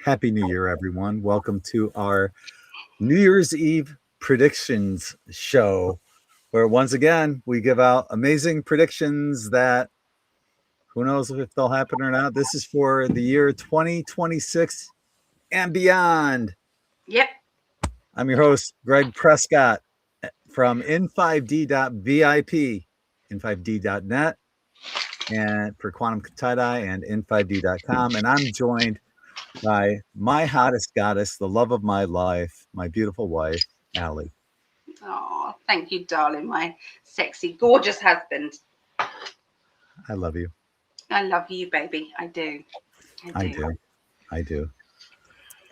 Happy New Year, everyone. Welcome to our New Year's Eve predictions show, where once again we give out amazing predictions that who knows if they'll happen or not. This is for the year 2026 and beyond. Yep. I'm your host, Greg Prescott from In5D.VIP, In5D.net, and for Quantum Tie-Dye and In5D.com. And I'm joined by my hottest goddess, the love of my life, my beautiful wife, Allie. Oh, thank you, darling. My sexy, gorgeous husband. I love you. I love you, baby. I do. I do. I do.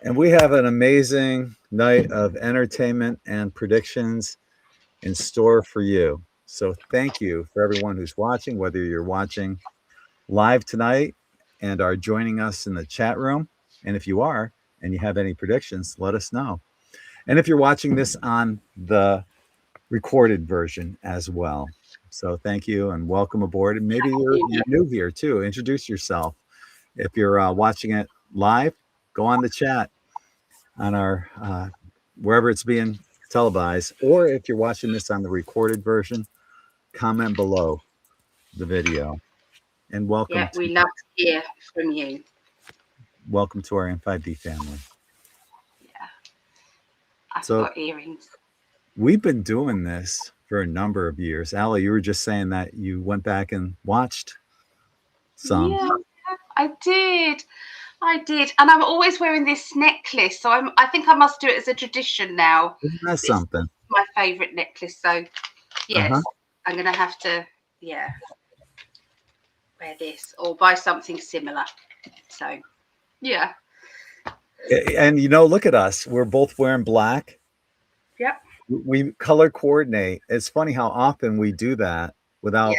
And we have an amazing night of entertainment and predictions in store for you. So thank you for everyone who's watching, whether you're watching live tonight and are joining us in the chat room. And if you are and you have any predictions, let us know. And if you're watching this on the recorded version as well. So thank you and welcome aboard. And maybe you're new here too. Introduce yourself. If you're watching it live, go on the chat on our wherever it's being televised, or if you're watching this on the recorded version, comment below the video. And welcome. Yeah, we love to hear from you. Welcome to our In5D family. Yeah, I've got earrings. We've been doing this for a number of years. Allie, you were just saying that you went back and watched some. Yeah, I did. And I'm always wearing this necklace, so I think I must do it as a tradition now. Isn't that something? It's my favourite necklace, so yes, I'm gonna have to, wear this or buy something similar. So, yeah. And look at us. We're both wearing black. Yep. We color coordinate. It's funny how often we do that without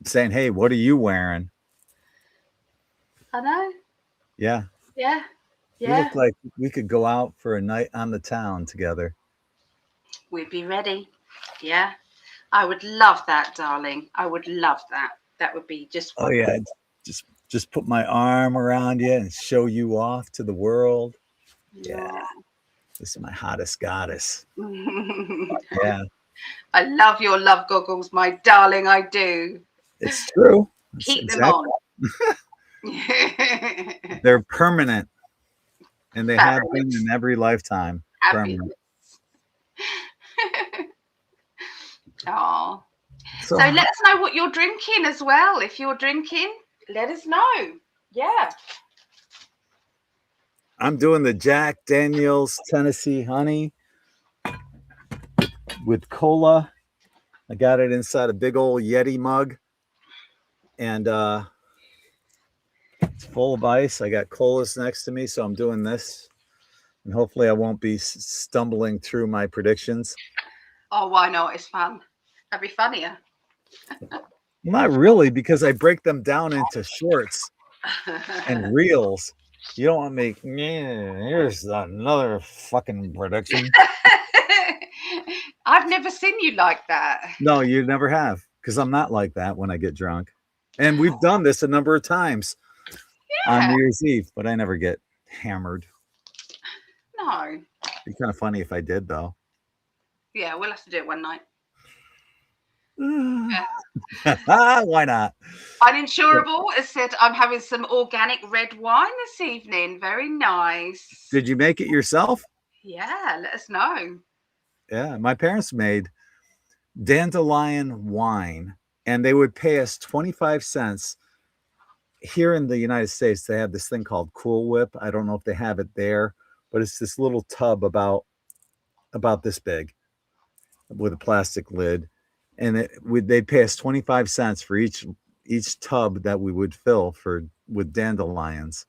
saying, "Hey, what are you wearing?" I know. Yeah. Yeah. We look like we could go out for a night on the town together. We'd be ready. Yeah. I would love that, darling. I would love that. That would be just wonderful. Oh yeah. Just put my arm around you and show you off to the world. Yeah. This is my hottest goddess. Yeah. I love your love goggles, my darling. I do. It's true. Keep them on. They're permanent. And they have been in every lifetime. Permanent. Oh. So let us know what you're drinking as well. If you're drinking, let us know. Yeah. I'm doing the Jack Daniel's Tennessee Honey with cola. I got it inside a big old Yeti mug. And it's full of ice. I got colas next to me, so I'm doing this. And hopefully I won't be stumbling through my predictions. Oh, why not? It's fun. That'd be funnier. Not really, because I break them down into shorts and reels. You don't want to make, here's another fucking prediction. I've never seen you like that. No, you never have, because I'm not like that when I get drunk. And we've done this a number of times on New Year's Eve, but I never get hammered. No. It'd be kind of funny if I did, though. Yeah, we'll have to do it one night. Why not? Uninsurable has said, I'm having some organic red wine this evening. Very nice. Did you make it yourself? Yeah, let us know. Yeah, my parents made dandelion wine, and they would pay us 25 cents. Here in the United States, they have this thing called Cool Whip. I don't know if they have it there, but it's this little tub about this big with a plastic lid. And they'd pay us 25 cents for each tub that we would fill with dandelions.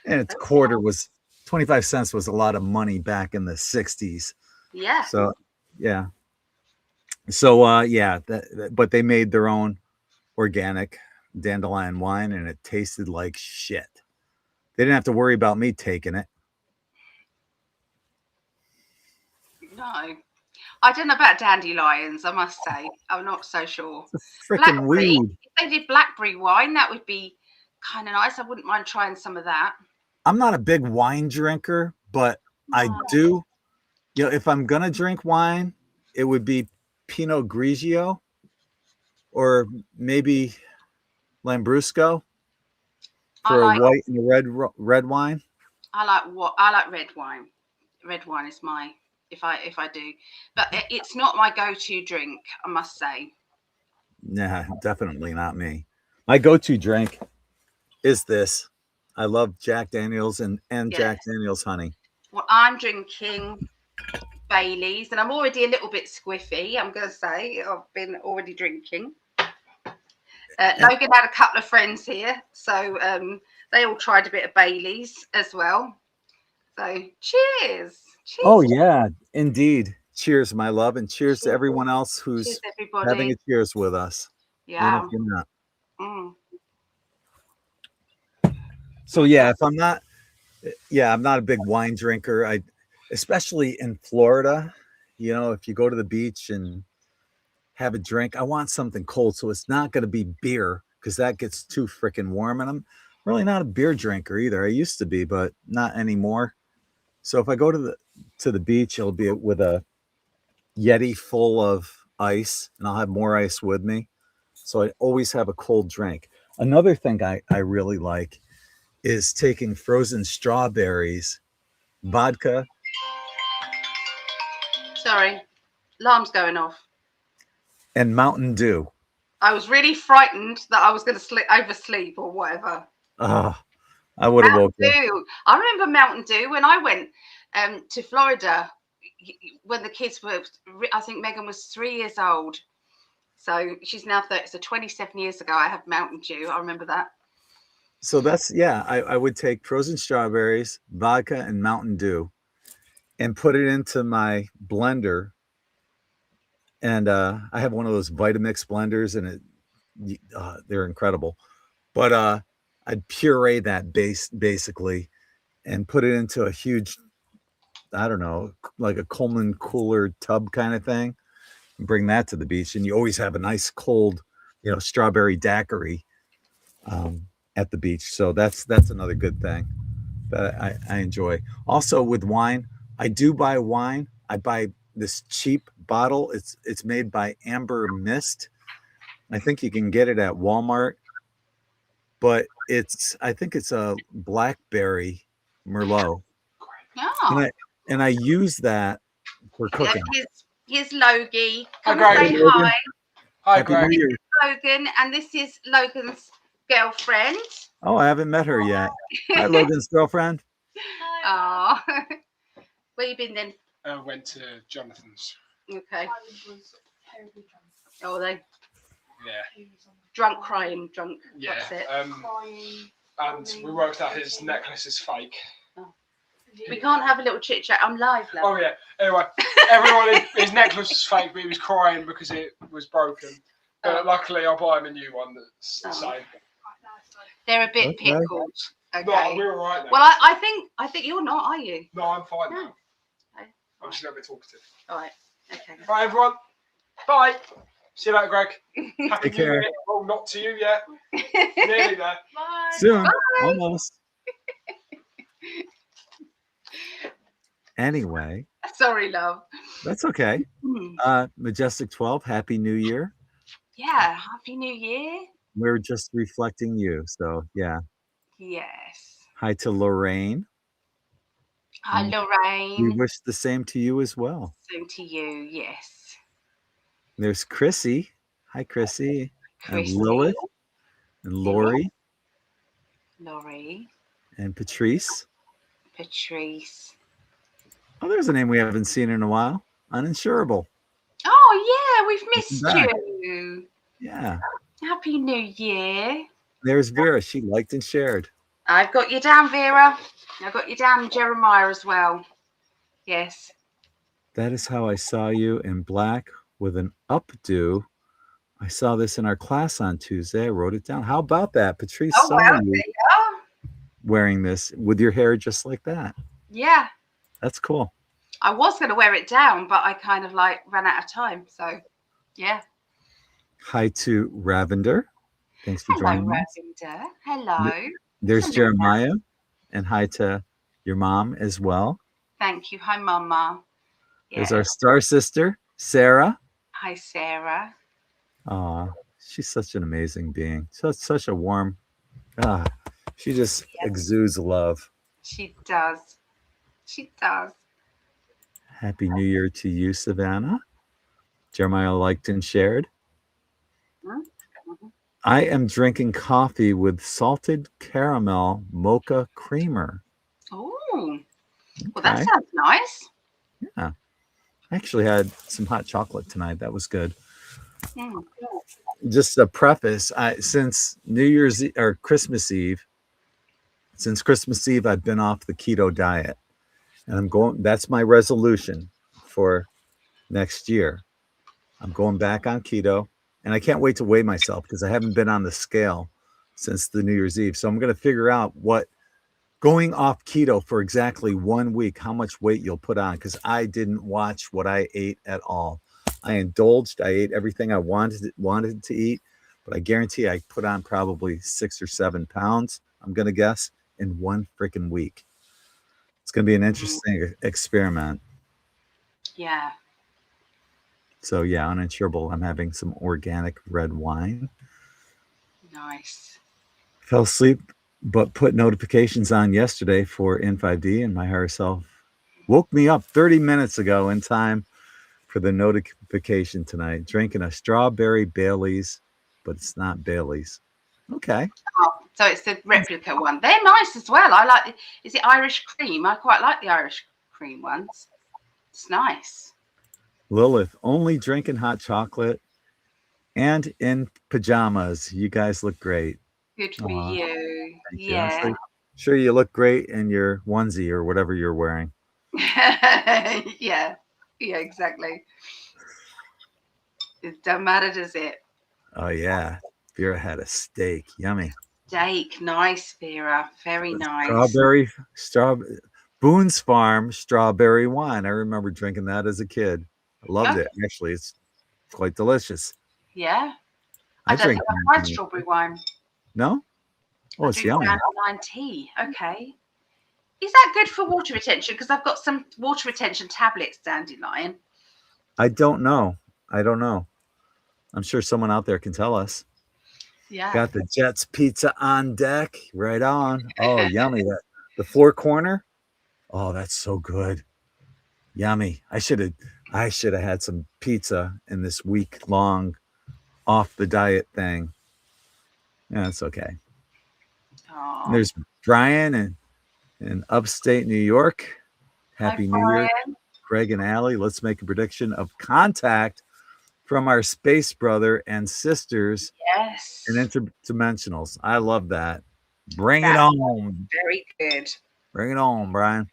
And its quarter was 25 cents was a lot of money back in the 60s. Yeah. So, yeah. So, but they made their own organic dandelion wine, and it tasted like shit. They didn't have to worry about me taking it. No. I don't know about dandelions, I must say. I'm not so sure. It's a freaking weed. If they did blackberry wine, that would be kind of nice. I wouldn't mind trying some of that. I'm not a big wine drinker, but I do, if I'm gonna drink wine, it would be Pinot Grigio or maybe Lambrusco I for a like white and a red wine. I like red wine. Red wine is my if I do, but it's not my go-to drink. I must say. Nah, definitely not me. My go-to drink is this. I love Jack Daniels and Yeah. Jack Daniels honey. Well, I'm drinking Baileys, and I'm already a little bit squiffy. I'm going to say I've been already drinking. Logan had a couple of friends here, so they all tried a bit of Baileys as well. So cheers! Cheers! Oh yeah, indeed. Cheers, my love, and cheers to Cheers. everyone else Cheers, who's having everybody! a cheers with us. Even if Yeah. you're not. Mm. So yeah, if I'm not, I'm not a big wine drinker. Especially in Florida, if you go to the beach and have a drink, I want something cold. So it's not going to be beer because that gets too freaking warm. And I'm really not a beer drinker either. I used to be, but not anymore. So if I go to the beach, it'll be with a Yeti full of ice, and I'll have more ice with me. So I always have a cold drink. Another thing I really like is taking frozen strawberries, vodka. Sorry, alarm's going off. And Mountain Dew. I was really frightened that I was going to oversleep or whatever. I would have woke up. I remember Mountain Dew when I went to Florida when the kids were, I think Megan was 3 years old. So she's now 30. So 27 years ago, I had Mountain Dew. I remember that. So I would take frozen strawberries, vodka, and Mountain Dew and put it into my blender. And I have one of those Vitamix blenders, and they're incredible. But I'd puree that basically and put it into a huge, I don't know, like a Coleman cooler tub kind of thing, and bring that to the beach. And you always have a nice cold, strawberry daiquiri at the beach. So that's another good thing that I enjoy. Also with wine, I do buy wine. I buy this cheap bottle. It's made by Amber Mist. I think you can get it at Walmart, but I think it's a blackberry Merlot. Oh. And I use that for cooking. Here's Logie. Hi, Come and Greg. say hi. Hi, Happy Greg. New Year. Logan, and this is Logan's girlfriend. Oh, I haven't met her yet. Hi, Logan's girlfriend. Oh, where you been then? Went to Jonathan's. Okay. Oh, they Yeah. drunk, crying, drunk. Yeah. That's it. And we worked out his necklace is fake. We can't have a little chit chat. I'm live now. Oh yeah. Anyway, everyone, his necklace was fake, but he was crying because it was broken. But luckily, I'll buy him a new one that's the same. They're a bit pickled. Okay. No, we're all right now. Well, I think you're not, are you? No, I'm fine No. now. Okay. I'm just a little bit talkative. All right. Okay. Bye, everyone. Bye. See you later, Greg. Happy Take New care. Year. Well, not to you yet. Nearly there. Bye. Soon. Bye. Almost. Anyway. Sorry, love. That's okay. Majestic 12, Happy New Year. Yeah. Happy New Year. We're just reflecting you. So, yeah. Yes. Hi to Lorraine. Hi, We Lorraine. wish the same to you as well. Same to you. Yes. There's Chrissy. Hi, Chrissy. Chrissy. And Lilith. And Lori. Laurie. And Patrice. Patrice. Oh, there's a name we haven't seen in a while. Uninsurable. Oh, yeah. We've missed back. you. Yeah. Happy New Year. There's Vera. She liked and shared. I've got you down, Vera. I've got you down, Jeremiah, as well. Yes. That is how I saw you in black with an updo. I saw this in our class on Tuesday. I wrote it down. How about that? Patrice saw well, you there you are. wearing this with your hair just like that. Yeah. That's cool. I was going to wear it down, but I kind of ran out of time. So, yeah. Hi to Ravender. Thanks for Hello, joining us. Ravinder. Hello. There's Hello. Jeremiah and hi to your mom as well. Thank you. Hi, Mama. There's Yeah. our star sister, Sarah. Hi, Sarah. Aw, she's such an amazing being. Such a warm, ah, she just exudes love. She does. She does. Happy New Year to you, Savannah. Jeremiah liked and shared. Mm-hmm. I am drinking coffee with salted caramel mocha creamer. Oh, well, Okay. that sounds nice. Yeah. I actually had some hot chocolate tonight. That was good. Mm. Just a preface, since New Year's Eve, or Christmas Eve, I've been off the keto diet. And that's my resolution for next year. I'm going back on keto, and I can't wait to weigh myself because I haven't been on the scale since the New Year's Eve. So I'm going to figure out what going off keto for exactly 1 week, how much weight you'll put on, because I didn't watch what I ate at all. I indulged. I ate everything I wanted to eat, but I guarantee I put on probably 6 or 7 pounds, I'm going to guess, in 1 freaking week. It's going to be an interesting experiment. Yeah. So yeah, uninsurable. I'm having some organic red wine. Nice. Fell asleep, but put notifications on yesterday for In5D, and my higher self woke me up 30 minutes ago in time for the notification tonight. Drinking a strawberry Bailey's, but it's not Bailey's. Okay. Oh, so it's the replica one. They're nice as well. I like. Is it Irish cream? I quite like the Irish cream ones. It's nice. Lilith, only drinking hot chocolate and in pajamas. You guys look great. Good for Aw, you. thank you. Yeah. Sure, you look great in your onesie or whatever you're wearing. Yeah. Yeah, exactly. It don't matter, does it? Oh yeah, Vera had a steak. Yummy. Steak. Nice, Vera. Very nice. Strawberry Boone's Farm strawberry wine. I remember drinking that as a kid. I loved it. Actually, it's quite delicious. Yeah. I don't drink think I've tried strawberry wine. No? Oh, it's yummy. Dandelion tea. Okay. Is that good for water retention? Because I've got some water retention tablets, dandelion. I don't know. I'm sure someone out there can tell us. Yeah. Got the Jets pizza on deck. Right on. Oh, yummy. The 4 corner. Oh, that's so good. Yummy. I should have had some pizza in this week-long off the diet thing. Yeah, it's okay. Aww. There's Brian in upstate New York. Happy New Year. Greg and Allie, let's make a prediction of contact from our space brother and sisters. Yes. And interdimensionals. I love that. Bring it on. Very good. Bring it on, Brian.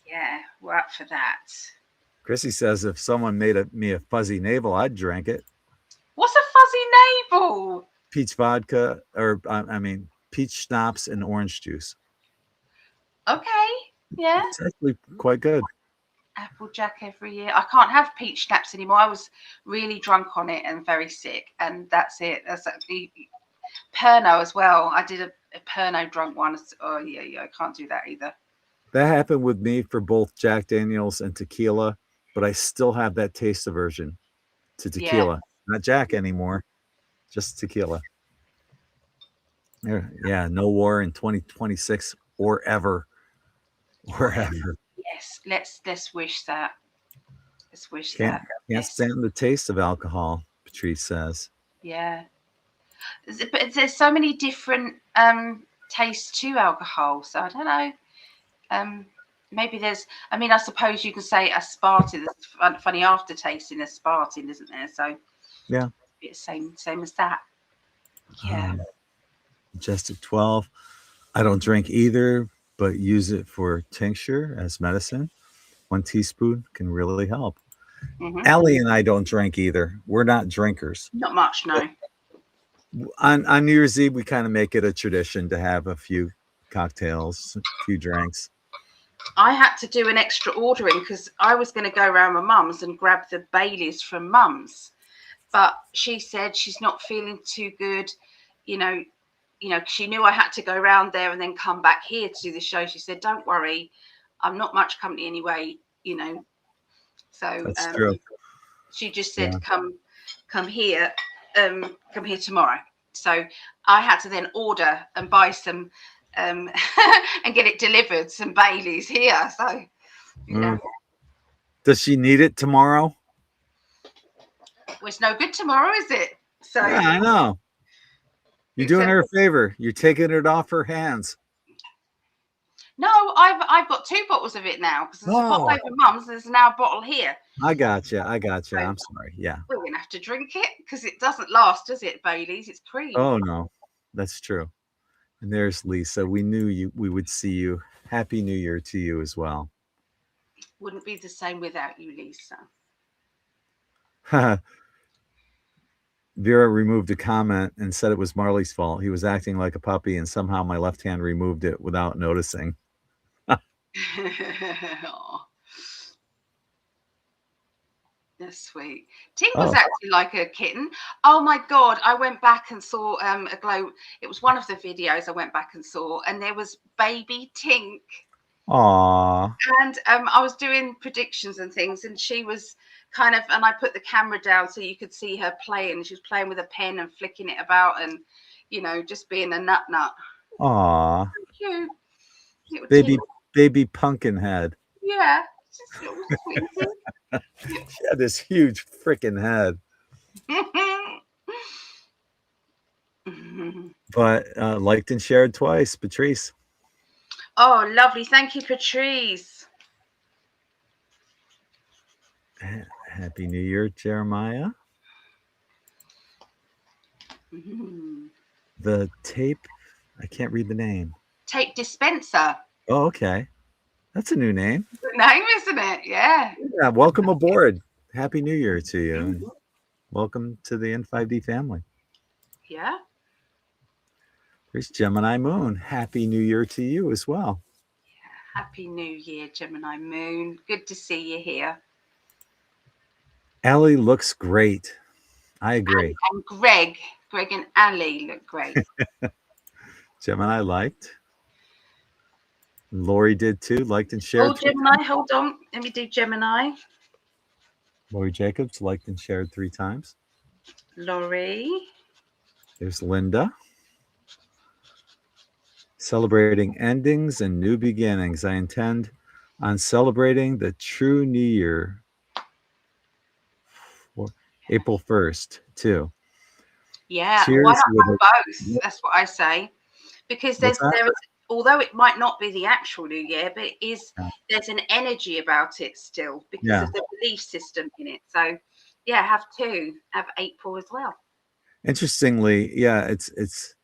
Yeah, we're up for that. Chrissy says if someone made me a fuzzy navel, I'd drink it. What's a fuzzy navel? Peach vodka, or peach schnapps and orange juice. Okay, yeah. It's actually quite good. Applejack every year. I can't have peach schnapps anymore. I was really drunk on it and very sick, and that's it. That's actually Pernod as well. I did a Pernod drunk one. Oh yeah, I can't do that either. That happened with me for both Jack Daniels and tequila, but I still have that taste aversion to tequila. Not Jack anymore, just tequila. Yeah, no war in 2026 or ever. Yes, let's wish that. Let's wish Can't stand the taste of alcohol, Patrice says. Yeah. But there's so many different tastes to alcohol. So I don't know. Maybe there's, I suppose you can say aspartame. There's funny aftertaste in aspartame, isn't there? So yeah, it's same as that. Yeah. Majestic 12. I don't drink either, but use it for tincture as medicine. 1 teaspoon can really help. Mm-hmm. Allie and I don't drink either. We're not drinkers. Not much, no. On New Year's Eve, we kind of make it a tradition to have a few cocktails, a few drinks. I had to do an extra ordering because I was going to go around my mum's and grab the Baileys from mum's, but she said she's not feeling too good. You know, you know, she knew I had to go around there and then come back here to do the show. She said, "Don't worry, I'm not much company anyway," you know. So That's true. she just said, come here tomorrow. So I had to then order and buy some and get it delivered, some Baileys here. So you know, Does she need it tomorrow? well, it's no good tomorrow, is it? So Yeah, I know. You're doing her a favor. You're taking it off her hands. No, I've got 2 bottles of it now because there's a bottle over Mum's. There's now a bottle here. I got you. I'm sorry. Yeah. We're gonna have to drink it because it doesn't last, does it, Bailey's? It's cream. Oh no, that's true. And there's Lisa. We knew we would see you. Happy New Year to you as well. Wouldn't be the same without you, Lisa. Vera removed a comment and said it was Marley's fault. He was acting like a puppy, and somehow my left hand removed it without noticing. That's sweet. Ting was acting like a kitten. Oh my God. I went back and saw a glow. It was one of the videos I went back and saw, and there was baby Tink. Aww. And I was doing predictions and things, and she was kind of, and I put the camera down so you could see her playing. She was playing with a pen and flicking it about and, you know, just being a nut. Aww. Cute. Baby Pumpkinhead. Yeah. Just little sweetie. She had this huge freaking head. But liked and shared twice, Patrice. Oh, lovely. Thank you, Patrice. Happy New Year, Jeremiah. The tape, I can't read the name. Tape dispenser. Oh, okay. That's a new name. Good name, isn't it? Yeah. Yeah. Welcome aboard. Happy New Year to you. And welcome to the In5D family. Yeah. There's Gemini Moon. Happy New Year to you as well. Yeah. Happy New Year, Gemini Moon. Good to see you here. Allie looks great. I agree. And Greg and Ali look great. Gemini liked. Lori did too, liked and shared. Oh, Gemini, hold on. Let me do Gemini. Lori Jacobs liked and shared 3 times. Lori. There's Linda. Celebrating endings and new beginnings. I intend on celebrating the true New Year for April 1st, too. Yeah, Cheers why not have with both? That's what I say. Because there is, although it might not be the actual New Year, but it is, there's an energy about it still because of the belief system in it. So, yeah, have 2. Have April as well. Interestingly, yeah, it's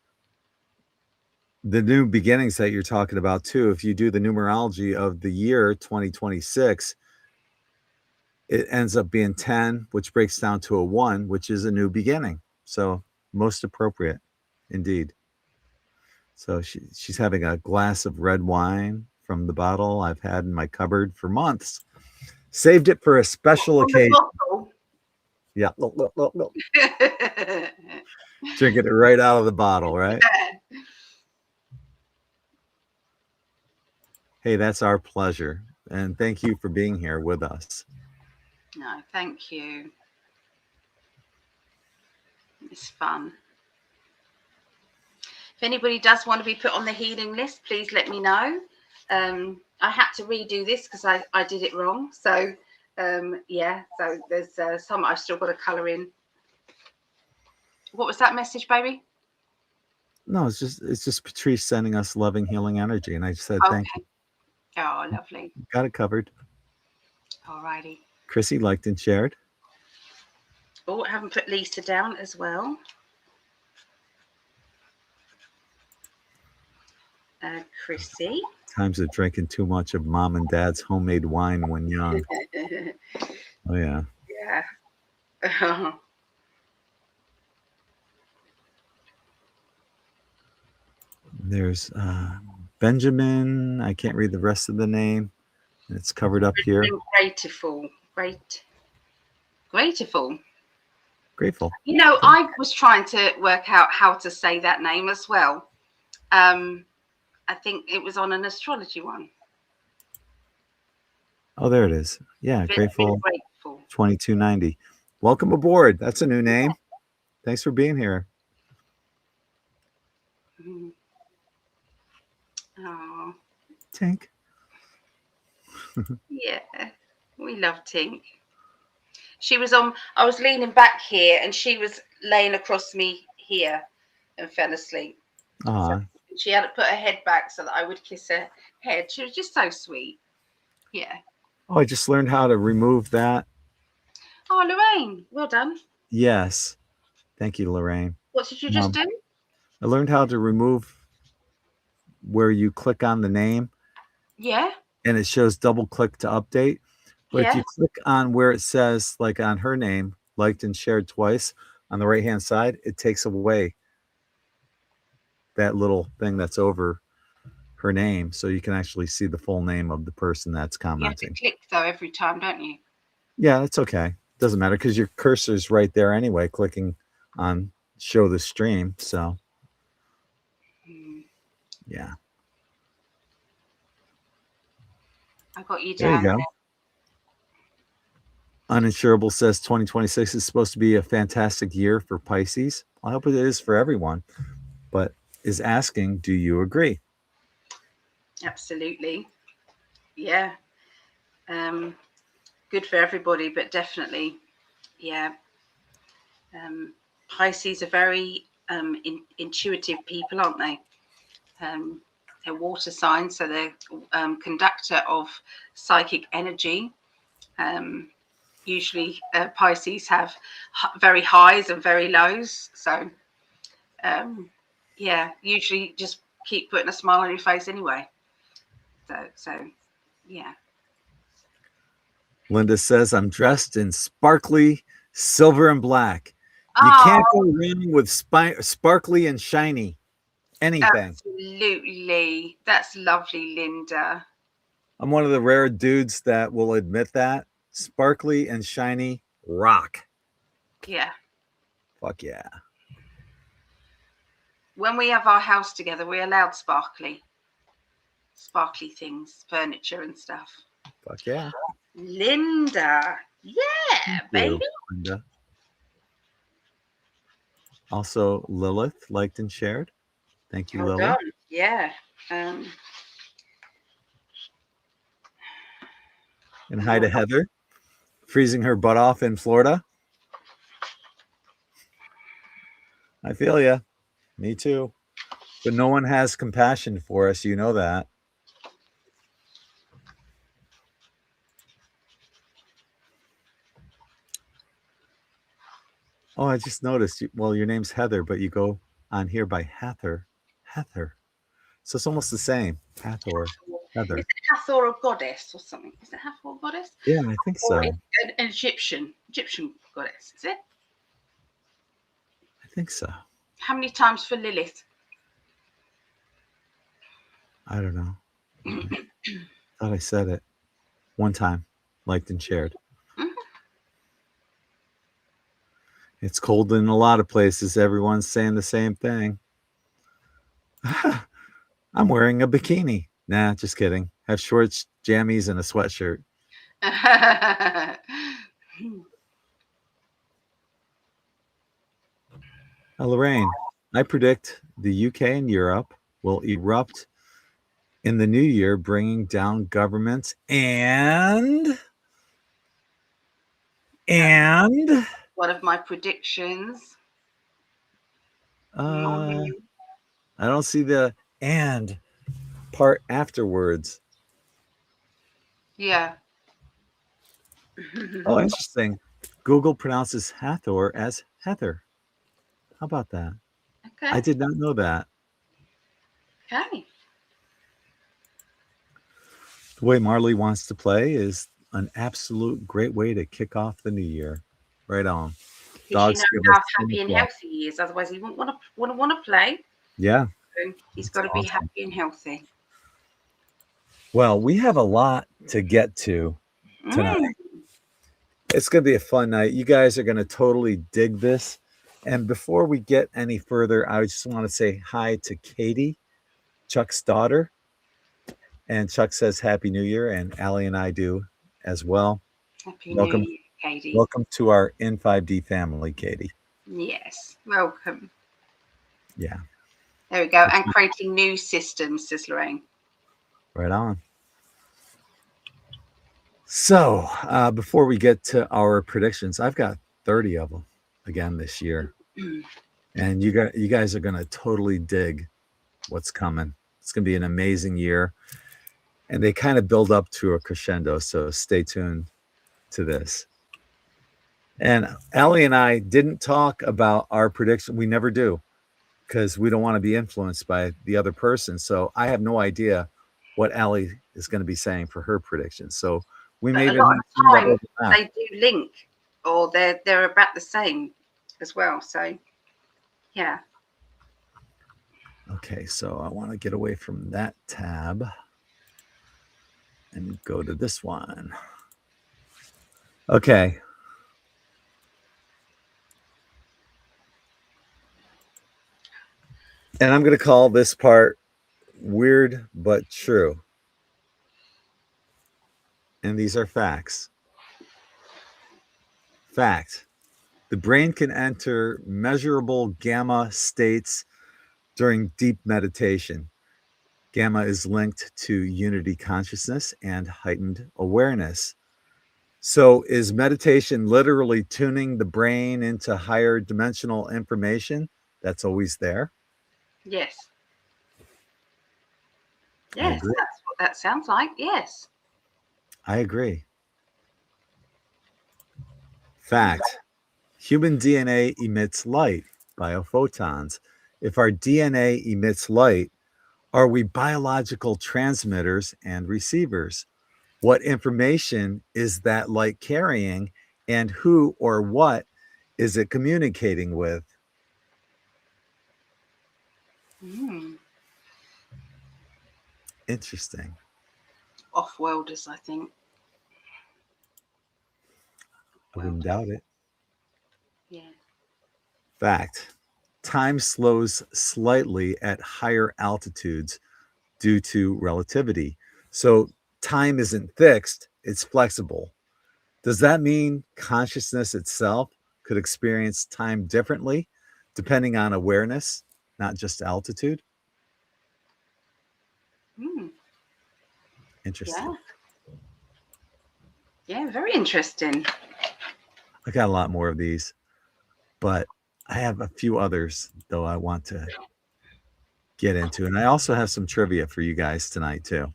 the new beginnings that you're talking about too. If you do the numerology of the year 2026, it ends up being 10, which breaks down to a 1, which is a new beginning. So most appropriate indeed. So she's having a glass of red wine from the bottle I've had in my cupboard for months. Saved it for a special occasion. Yeah, look. Drinking it right out of the bottle, right? Hey, that's our pleasure. And thank you for being here with us. No, thank you. It's fun. If anybody does want to be put on the healing list, please let me know. I had to redo this because I did it wrong. So, yeah, so there's some I've still got to colour in. What was that message, baby? No, it's just Patrice sending us loving, healing energy. And I just said, thank you. Oh, lovely. Got it covered. All righty. Chrissy liked and shared. Oh, I haven't put Lisa down as well. Chrissy. Times of drinking too much of mom and dad's homemade wine when young. Oh, yeah. Yeah. There's Benjamin. I can't read the rest of the name. It's covered up here. Grateful. Grateful. You know, I was trying to work out how to say that name as well. I think it was on an astrology one. Oh, there it is. Yeah, Been Grateful grateful. 2290. Welcome aboard. That's a new name. Thanks for being here. Mhm. Oh, Tink. yeah, we love Tink. She was on. I was leaning back here, and she was laying across me here, and fell asleep. Aw. She had to put her head back so that I would kiss her head. She was just so sweet. Yeah. Oh, I just learned how to remove that. Oh, Lorraine, well done. Yes. Thank you, Lorraine. What did you just do? I learned how to remove where you click on the name Yeah. and it shows double click to update. But if you click on where it says, like on her name, liked and shared twice on the right hand side, it takes away that little thing that's over her name. So you can actually see the full name of the person that's You have to commenting. click though every time, don't you? Yeah, that's okay. Doesn't matter because your cursor's right there anyway, clicking on show the stream. So, yeah. I got you There you down. go. Uninsurable says 2026 is supposed to be a fantastic year for Pisces. I hope it is for everyone, but is asking, do you agree? Absolutely. Yeah. Good for everybody, but definitely, yeah. Pisces are very intuitive people, aren't they? They're water signs, so they're conductor of psychic energy. Usually, Pisces have very highs and very lows. So, yeah, usually just keep putting a smile on your face anyway. So yeah. Linda says, I'm dressed in sparkly silver and black. You Oh, can't go wrong with sparkly and shiny anything. absolutely. That's lovely, Linda. I'm one of the rare dudes that will admit that. Sparkly and shiny rock. Yeah. Fuck yeah. When we have our house together, we're allowed sparkly things, furniture and stuff. Fuck yeah. Linda. Yeah, baby. Linda. Also, Lilith liked and shared. Thank you, Well Lilith. done. Yeah. And hi to Heather, freezing her butt off in Florida. I feel ya. Me too. But no one has compassion for us. You know that. Oh, I just noticed. Well, your name's Heather, but you go on here by Hathor. Hathor. So it's almost the same. Hathor. Heather. Is it Hathor a goddess or something? Is it Hathor a goddess? Yeah, I think so. Or an Egyptian goddess, is it? I think so. How many times for Lilith? I don't know. Thought I said it one time, liked and shared. Mhm. It's cold in a lot of places. Everyone's saying the same thing. I'm wearing a bikini. Nah, just kidding. Have shorts, jammies, and a sweatshirt. Lorraine, I predict the UK and Europe will erupt in the new year, bringing down governments and one of my predictions. I don't see the and part afterwards. Yeah. Oh, interesting. Google pronounces Hathor as Heather. How about that? Okay. I did not know that. Okay. The way Marley wants to play is an absolute great way to kick off the new year. Right on. Dogs you know how happy and healthy he is. Otherwise, he wouldn't want to play. Yeah. So he's got to be happy and healthy. Well, we have a lot to get to tonight. It's going to be a fun night. You guys are going to totally dig this. And before we get any further, I just want to say hi to Katie, Chuck's daughter. And Chuck says Happy New Year, and Allie and I do as well. Happy Welcome, New Year, Katie. welcome to our In5D family, Katie. Yes, welcome. Yeah, There we go. And creating new systems, says Lorraine. right on. So before we get to our predictions, I've got 30 of them again this year, and you guys are going to totally dig what's coming. It's going to be an amazing year, and they kind of build up to a crescendo. So stay tuned to this. And Allie and I didn't talk about our prediction. We never do, because we don't want to be influenced by the other person. So I have no idea what Allie is going to be saying for her predictions. So we But may a be lot of time overlap. they do link, or they're about the same as well. So yeah. Okay, so I want to get away from that tab and go to this one. Okay. And I'm going to call this part weird but true. And these are facts. Fact: the brain can enter measurable gamma states during deep meditation. Gamma is linked to unity consciousness and heightened awareness. So, is meditation literally tuning the brain into higher dimensional information that's always there? Yes. I Yes, agree. that's what that sounds like. Yes. I agree. Fact: human DNA emits light, biophotons. If our DNA emits light, are we biological transmitters and receivers? What information is that light carrying, and who or what is it communicating with? Mm. Interesting. Off-worlders, I think. I wouldn't doubt it. Yeah. Fact: time slows slightly at higher altitudes due to relativity. So time isn't fixed, it's flexible. Does that mean consciousness itself could experience time differently depending on awareness, not just altitude? Mm. Interesting. Yeah. Yeah, very interesting. I got a lot more of these, but I have a few others though I want to get into. And I also have some trivia for you guys tonight too.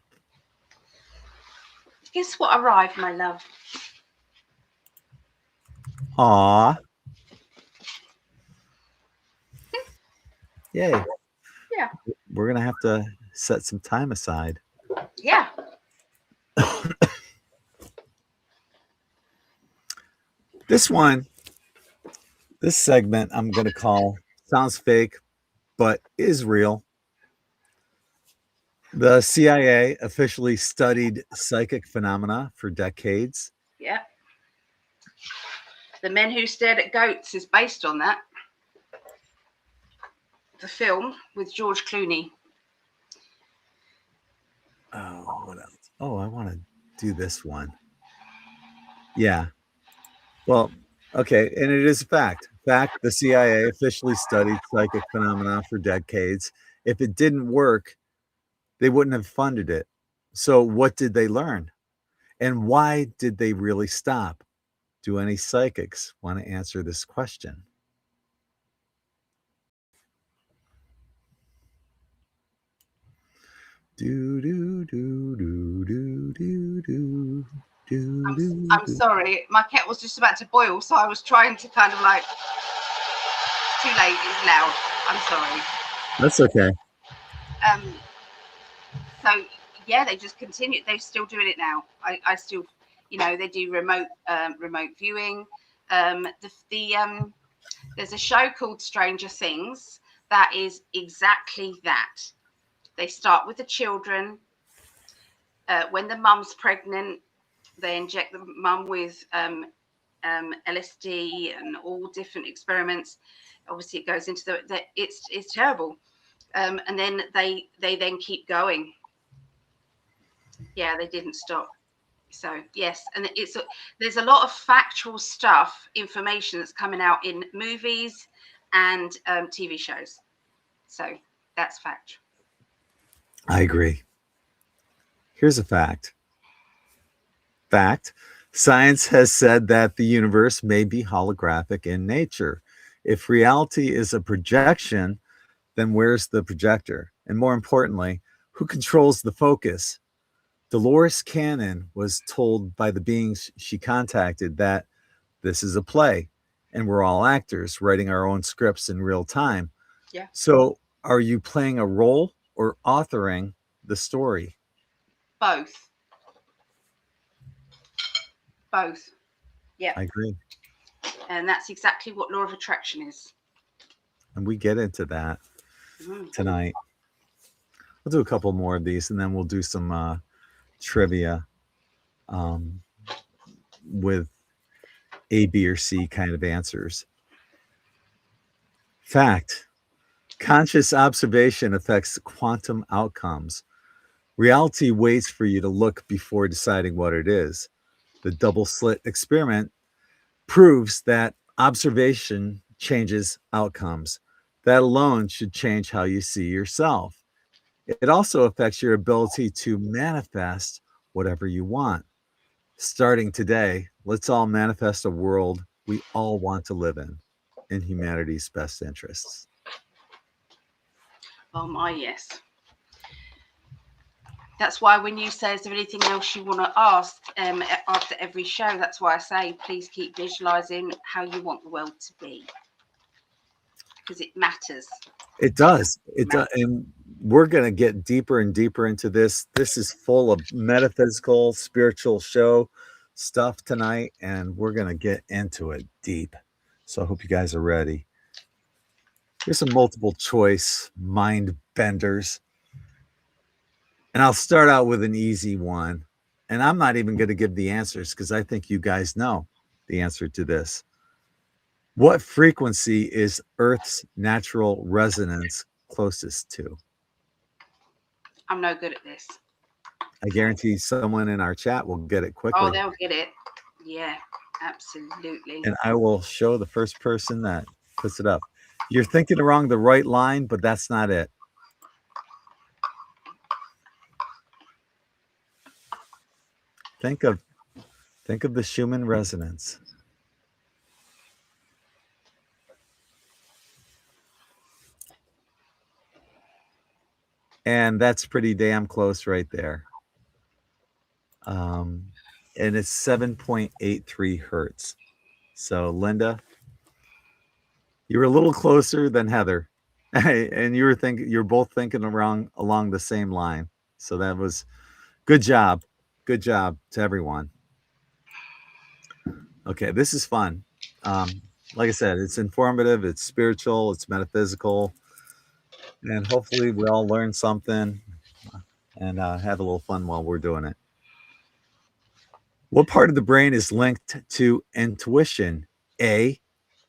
Guess what arrived, my love? Aw. Yay. Yeah. We're going to have to set some time aside. Yeah. This segment I'm going to call sounds fake, but is real. The CIA officially studied psychic phenomena for decades. Yeah. The Men Who Stared at Goats is based on that. The film with George Clooney. Oh, what else? Oh, I want to do this one. Yeah. Well, okay. And it is a fact. Fact, the CIA officially studied psychic phenomena for decades. If it didn't work, they wouldn't have funded it. So, what did they learn? And why did they really stop? Do any psychics want to answer this question? Do do do do do do do do. I'm sorry, my kettle was just about to boil, so I was trying to kind of like. Too late. It's loud. I'm sorry. That's okay. So yeah, they just continue. They're still doing it now. I still, they do remote viewing. There's a show called Stranger Things that is exactly that. They start with the children. When the mum's pregnant, they inject the mum with LSD and all different experiments. Obviously, it goes into it's terrible. And then they then keep going. Yeah, they didn't stop. So yes, and there's a lot of factual stuff, information that's coming out in movies and TV shows. So that's fact. I agree. Here's a fact. Fact. Science has said that the universe may be holographic in nature. If reality is a projection, then where's the projector? And more importantly, who controls the focus? Dolores Cannon was told by the beings she contacted that this is a play and we're all actors writing our own scripts in real time. Yeah. So are you playing a role or authoring the story? Both. Both. Yeah. I agree. And that's exactly what law of attraction is. And we get into that tonight. We'll do a couple more of these and then we'll do some trivia with A, B, or C kind of answers. Fact. Conscious observation affects quantum outcomes. Reality waits for you to look before deciding what it is. The double slit experiment proves that observation changes outcomes. That alone should change how you see yourself. It also affects your ability to manifest whatever you want. Starting today, let's all manifest a world we all want to live in humanity's best interests. Oh my, yes. That's why when you say, is there anything else you want to ask after every show, that's why I say, please keep visualizing how you want the world to be. Because it matters. It does. It does. And we're going to get deeper and deeper into this. This is full of metaphysical, spiritual show stuff tonight, and we're going to get into it deep. So I hope you guys are ready. Here's some multiple choice mind benders. And I'll start out with an easy one. And I'm not even going to give the answers because I think you guys know the answer to this. What frequency is Earth's natural resonance closest to? I'm no good at this. I guarantee someone in our chat will get it quickly. Oh, they'll get it. Yeah, absolutely. And I will show the first person that puts it up. You're thinking along the right line, but that's not it. Think of the Schumann resonance. And that's pretty damn close right there. And it's 7.83 hertz. So Linda, you were a little closer than Heather. And you're both thinking along the same line. So that was good job. Good job to everyone. Okay, this is fun. Like I said, it's informative, it's spiritual, it's metaphysical, and hopefully we all learn something and have a little fun while we're doing it. What part of the brain is linked to intuition? A,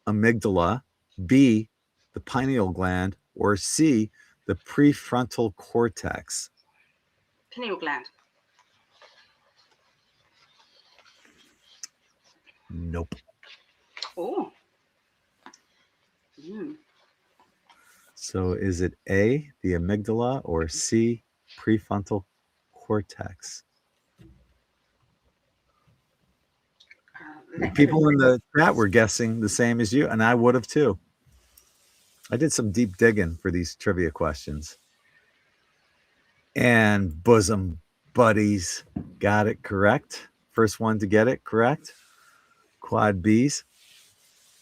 amygdala, B, the pineal gland, or C, the prefrontal cortex? Pineal gland. Nope. Oh. So is it A, the amygdala, or C, prefrontal cortex? People in the chat were guessing the same as you, and I would have too. I did some deep digging for these trivia questions. And bosom buddies got it correct. First one to get it correct. Quad B's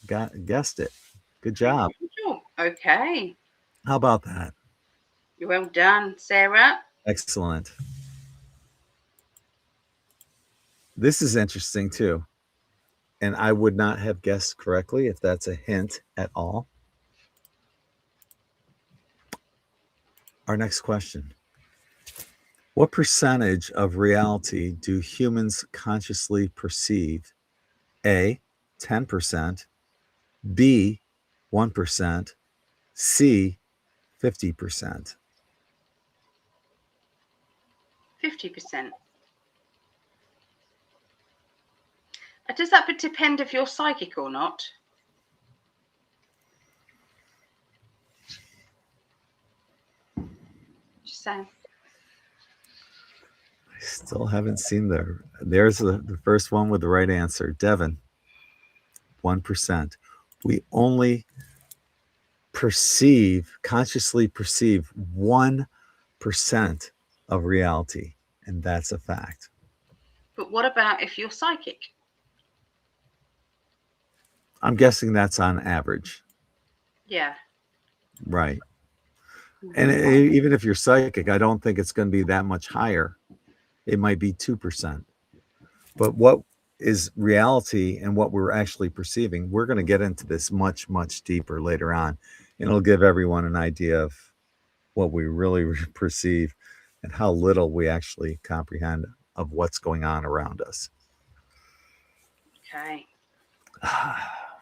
guessed it. Good job. Okay. How about that? You're well done, Sarah. Excellent. This is interesting too. And I would not have guessed correctly if that's a hint at all. Our next question. What percentage of reality do humans consciously perceive? A, 10%, B, 1%, C, 50%. 50%. Does that depend if you're psychic or not? Just saying. I still haven't seen there's the first one with the right answer. Devin, 1%. We only consciously perceive 1% of reality, and that's a fact. But what about if you're psychic? I'm guessing that's on average. Yeah. Right. And even if you're psychic, I don't think it's going to be that much higher. It might be 2%. But what is reality and what we're actually perceiving, we're going to get into this much, much deeper later on. And it'll give everyone an idea of what we really perceive and how little we actually comprehend of what's going on around us. Okay.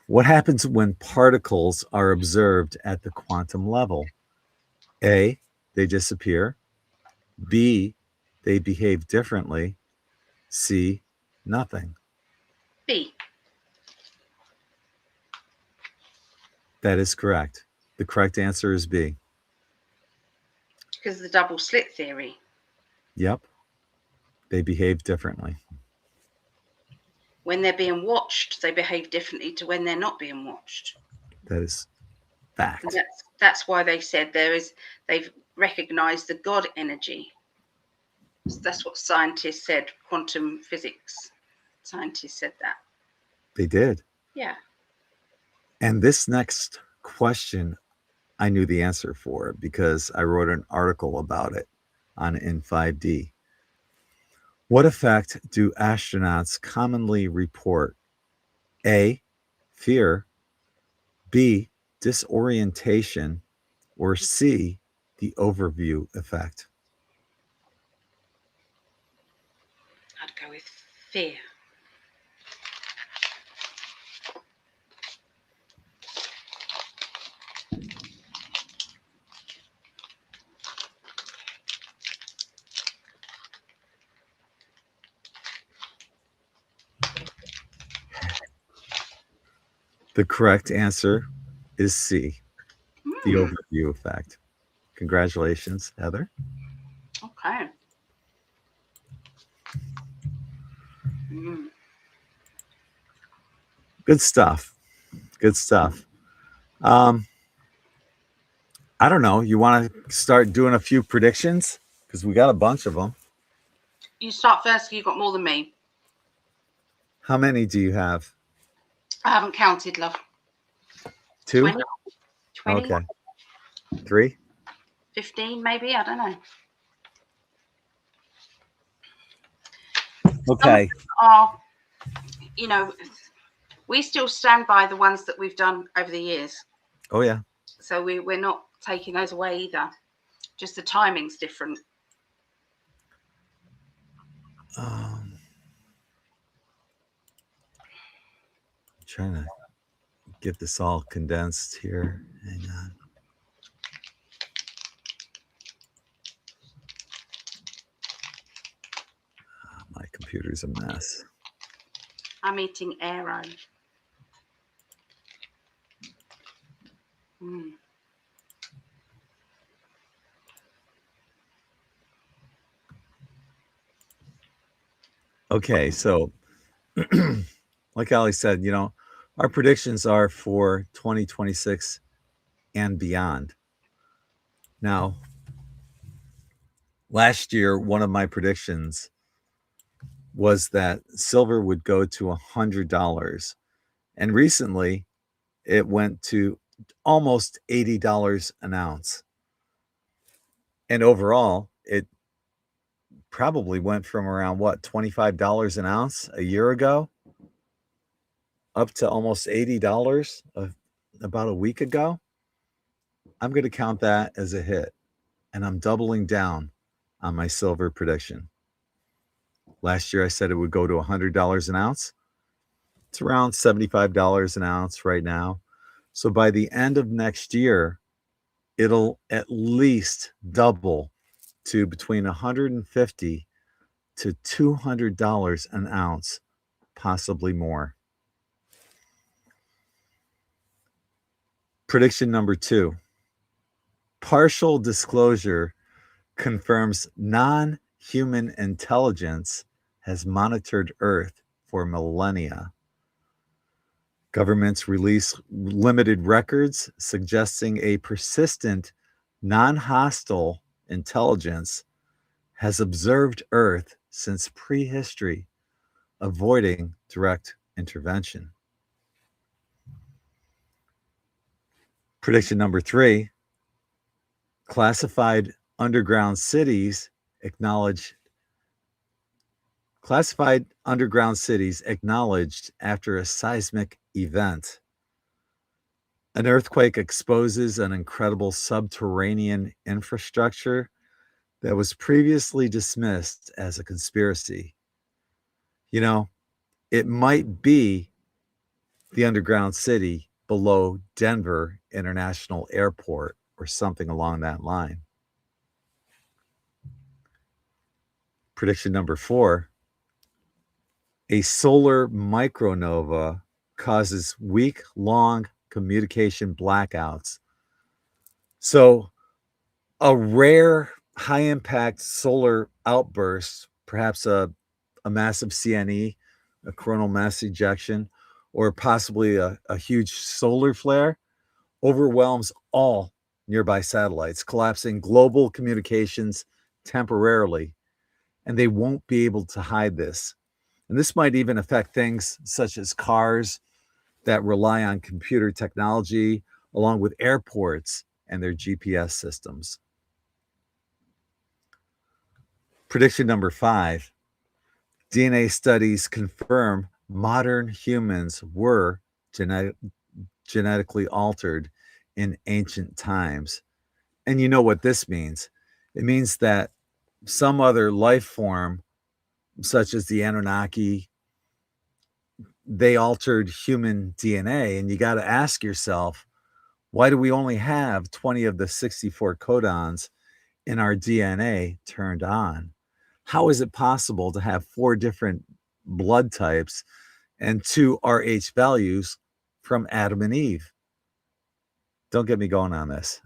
What happens when particles are observed at the quantum level? A, they disappear. B, they behave differently. C, nothing. B. That is correct. The correct answer is B. Because of the double slit theory. Yep. They behave differently. When they're being watched, they behave differently to when they're not being watched. That is fact. And that's why they said they've recognized the God energy. So that's what scientists said, quantum physics. Scientists said that. They did. Yeah. And this next question, I knew the answer for because I wrote an article about it on In5D. What effect do astronauts commonly report? A, fear. B, disorientation. Or C, the overview effect? I'd go with fear. The correct answer is C, the overview effect. Congratulations, Heather. Okay. Good stuff. Good stuff. I don't know. You want to start doing a few predictions? Because we got a bunch of them. You start first. You've got more than me. How many do you have? I haven't counted, love. 2? 20? Okay. 3? 15, maybe? I don't know. Okay. We still stand by the ones that we've done over the years. Oh, yeah. So we're not taking those away either. Just the timing's different. Trying to get this all condensed here. Hang on. My computer's a mess. I'm eating Aero. Okay, so like Ali said, our predictions are for 2026 and beyond. Now, last year, one of my predictions was that silver would go to $100. And recently, it went to almost $80 an ounce. And overall, it probably went from around, $25 an ounce a year ago up to almost $80 about a week ago. I'm going to count that as a hit, and I'm doubling down on my silver prediction. Last year, I said it would go to $100 an ounce. It's around $75 an ounce right now. So by the end of next year, it'll at least double to between $150 to $200 an ounce, possibly more. Prediction number 2. Partial disclosure confirms non-human intelligence has monitored Earth for millennia. Governments release limited records suggesting a persistent, non-hostile intelligence has observed Earth since prehistory, avoiding direct intervention. Prediction number 3. Classified underground cities acknowledged after a seismic event. An earthquake exposes an incredible subterranean infrastructure that was previously dismissed as a conspiracy. You know, it might be the underground city below Denver International Airport or something along that line. Prediction number 4. A solar micronova causes week-long communication blackouts. So a rare high-impact solar outburst, perhaps a massive CNE, a coronal mass ejection, or possibly a huge solar flare, overwhelms all nearby satellites, collapsing global communications temporarily, and they won't be able to hide this. And this might even affect things such as cars that rely on computer technology, along with airports and their GPS systems. Prediction number 5. DNA studies confirm modern humans were genetically altered in ancient times. And you know what this means. It means that some other life form, such as the Anunnaki, they altered human DNA. And you got to ask yourself, why do we only have 20 of the 64 codons in our DNA turned on? How is it possible to have 4 different blood types and 2 Rh values from Adam and Eve? Don't get me going on this.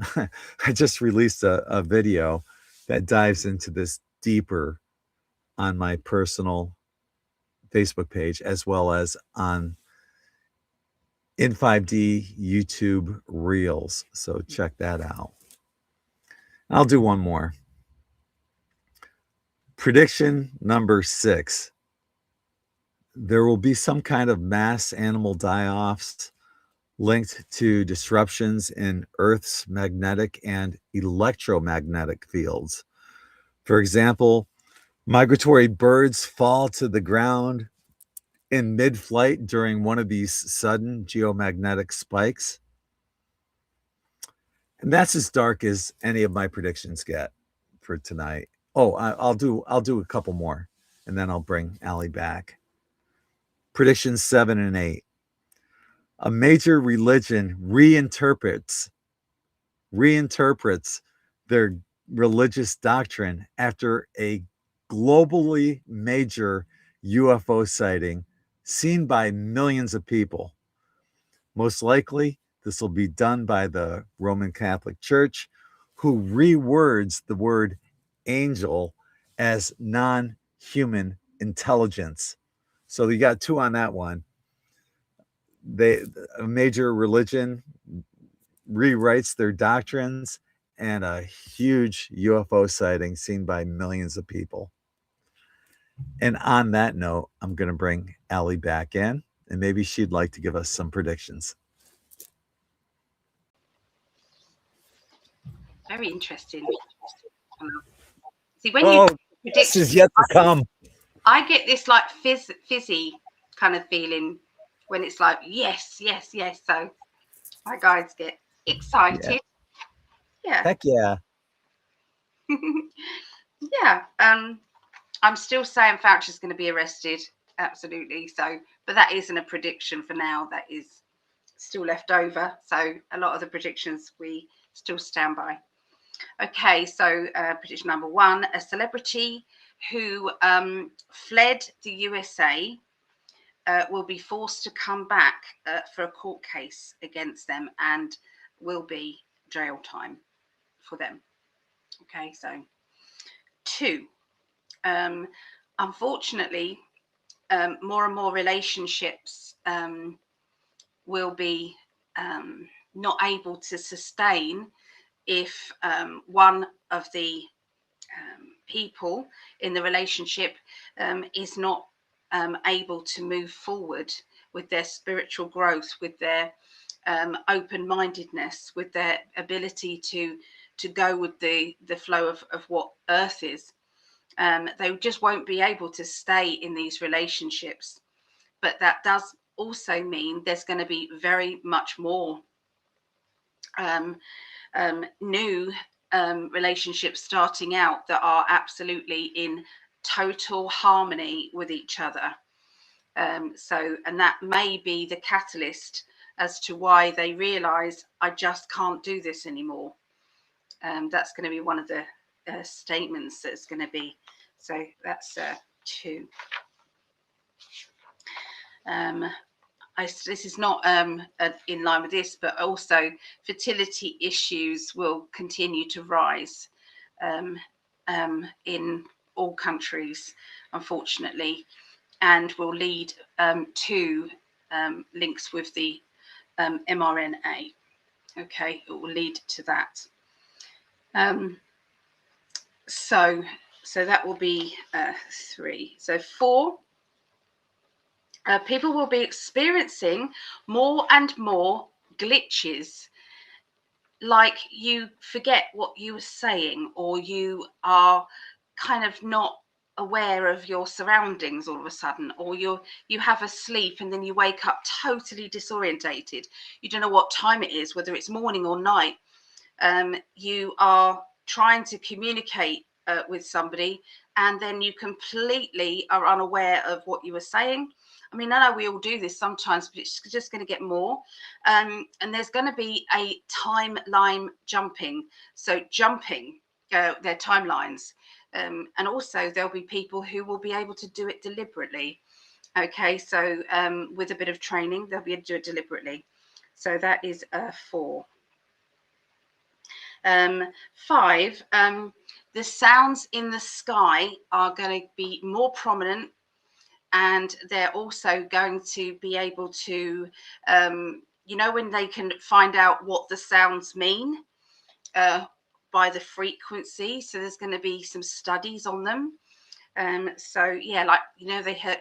I just released a video that dives into this deeper on my personal Facebook page, as well as on In5D YouTube Reels. So check that out. I'll do one more. Prediction number 6. There will be some kind of mass animal die-offs linked to disruptions in Earth's magnetic and electromagnetic fields. For example, migratory birds fall to the ground in mid-flight during one of these sudden geomagnetic spikes. And that's as dark as any of my predictions get for tonight. Oh, I'll do a couple more, and then I'll bring Allie back. Predictions 7 and 8. A major religion reinterprets their religious doctrine after a globally major UFO sighting seen by millions of people. Most likely, this will be done by the Roman Catholic Church, who rewords the word angel as non-human intelligence. So you got 2 on that one. A major religion rewrites their doctrines, and a huge UFO sighting seen by millions of people. And on that note, I'm going to bring Allie back in, and maybe she'd like to give us some predictions. Very interesting. See, when you predict, this is yet to come. I get this like fizzy kind of feeling when it's like yes. So my guys get excited. Yeah. Heck yeah. Yeah. I'm still saying Fauci's going to be arrested. Absolutely. So, but that isn't a prediction for now. That is still left over. So a lot of the predictions we still stand by. Okay, so prediction number 1, a celebrity who fled the USA will be forced to come back for a court case against them and will be jail time for them. Okay, so 2, unfortunately, more and more relationships will be not able to sustain if one of the people in the relationship is not able to move forward with their spiritual growth, with their open-mindedness, with their ability to go with the flow of what earth is. They just won't be able to stay in these relationships. But that does also mean there's going to be very much more new relationships starting out that are absolutely in total harmony with each other. And that may be the catalyst as to why they realize, I just can't do this anymore. That's going to be one of the statements that's going to be. So that's 2. This is not in line with this, but also fertility issues will continue to rise in all countries, unfortunately, and will lead to links with the mRNA. Okay, it will lead to that. So that will be 3. So 4. People will be experiencing more and more glitches, like you forget what you were saying, or you are kind of not aware of your surroundings all of a sudden, or you have a sleep and then you wake up totally disorientated. You don't know what time it is, whether it's morning or night. You are trying to communicate with somebody, and then you completely are unaware of what you were saying. I mean, I know we all do this sometimes, but it's just going to get more. And there's going to be a timeline jumping. So jumping their timelines. And also there'll be people who will be able to do it deliberately. Okay, so with a bit of training, they'll be able to do it deliberately. So that is 4. 5, the sounds in the sky are going to be more prominent, and they're also going to be able to, when they can find out what the sounds mean by the frequency. So there's going to be some studies on them. So yeah, like,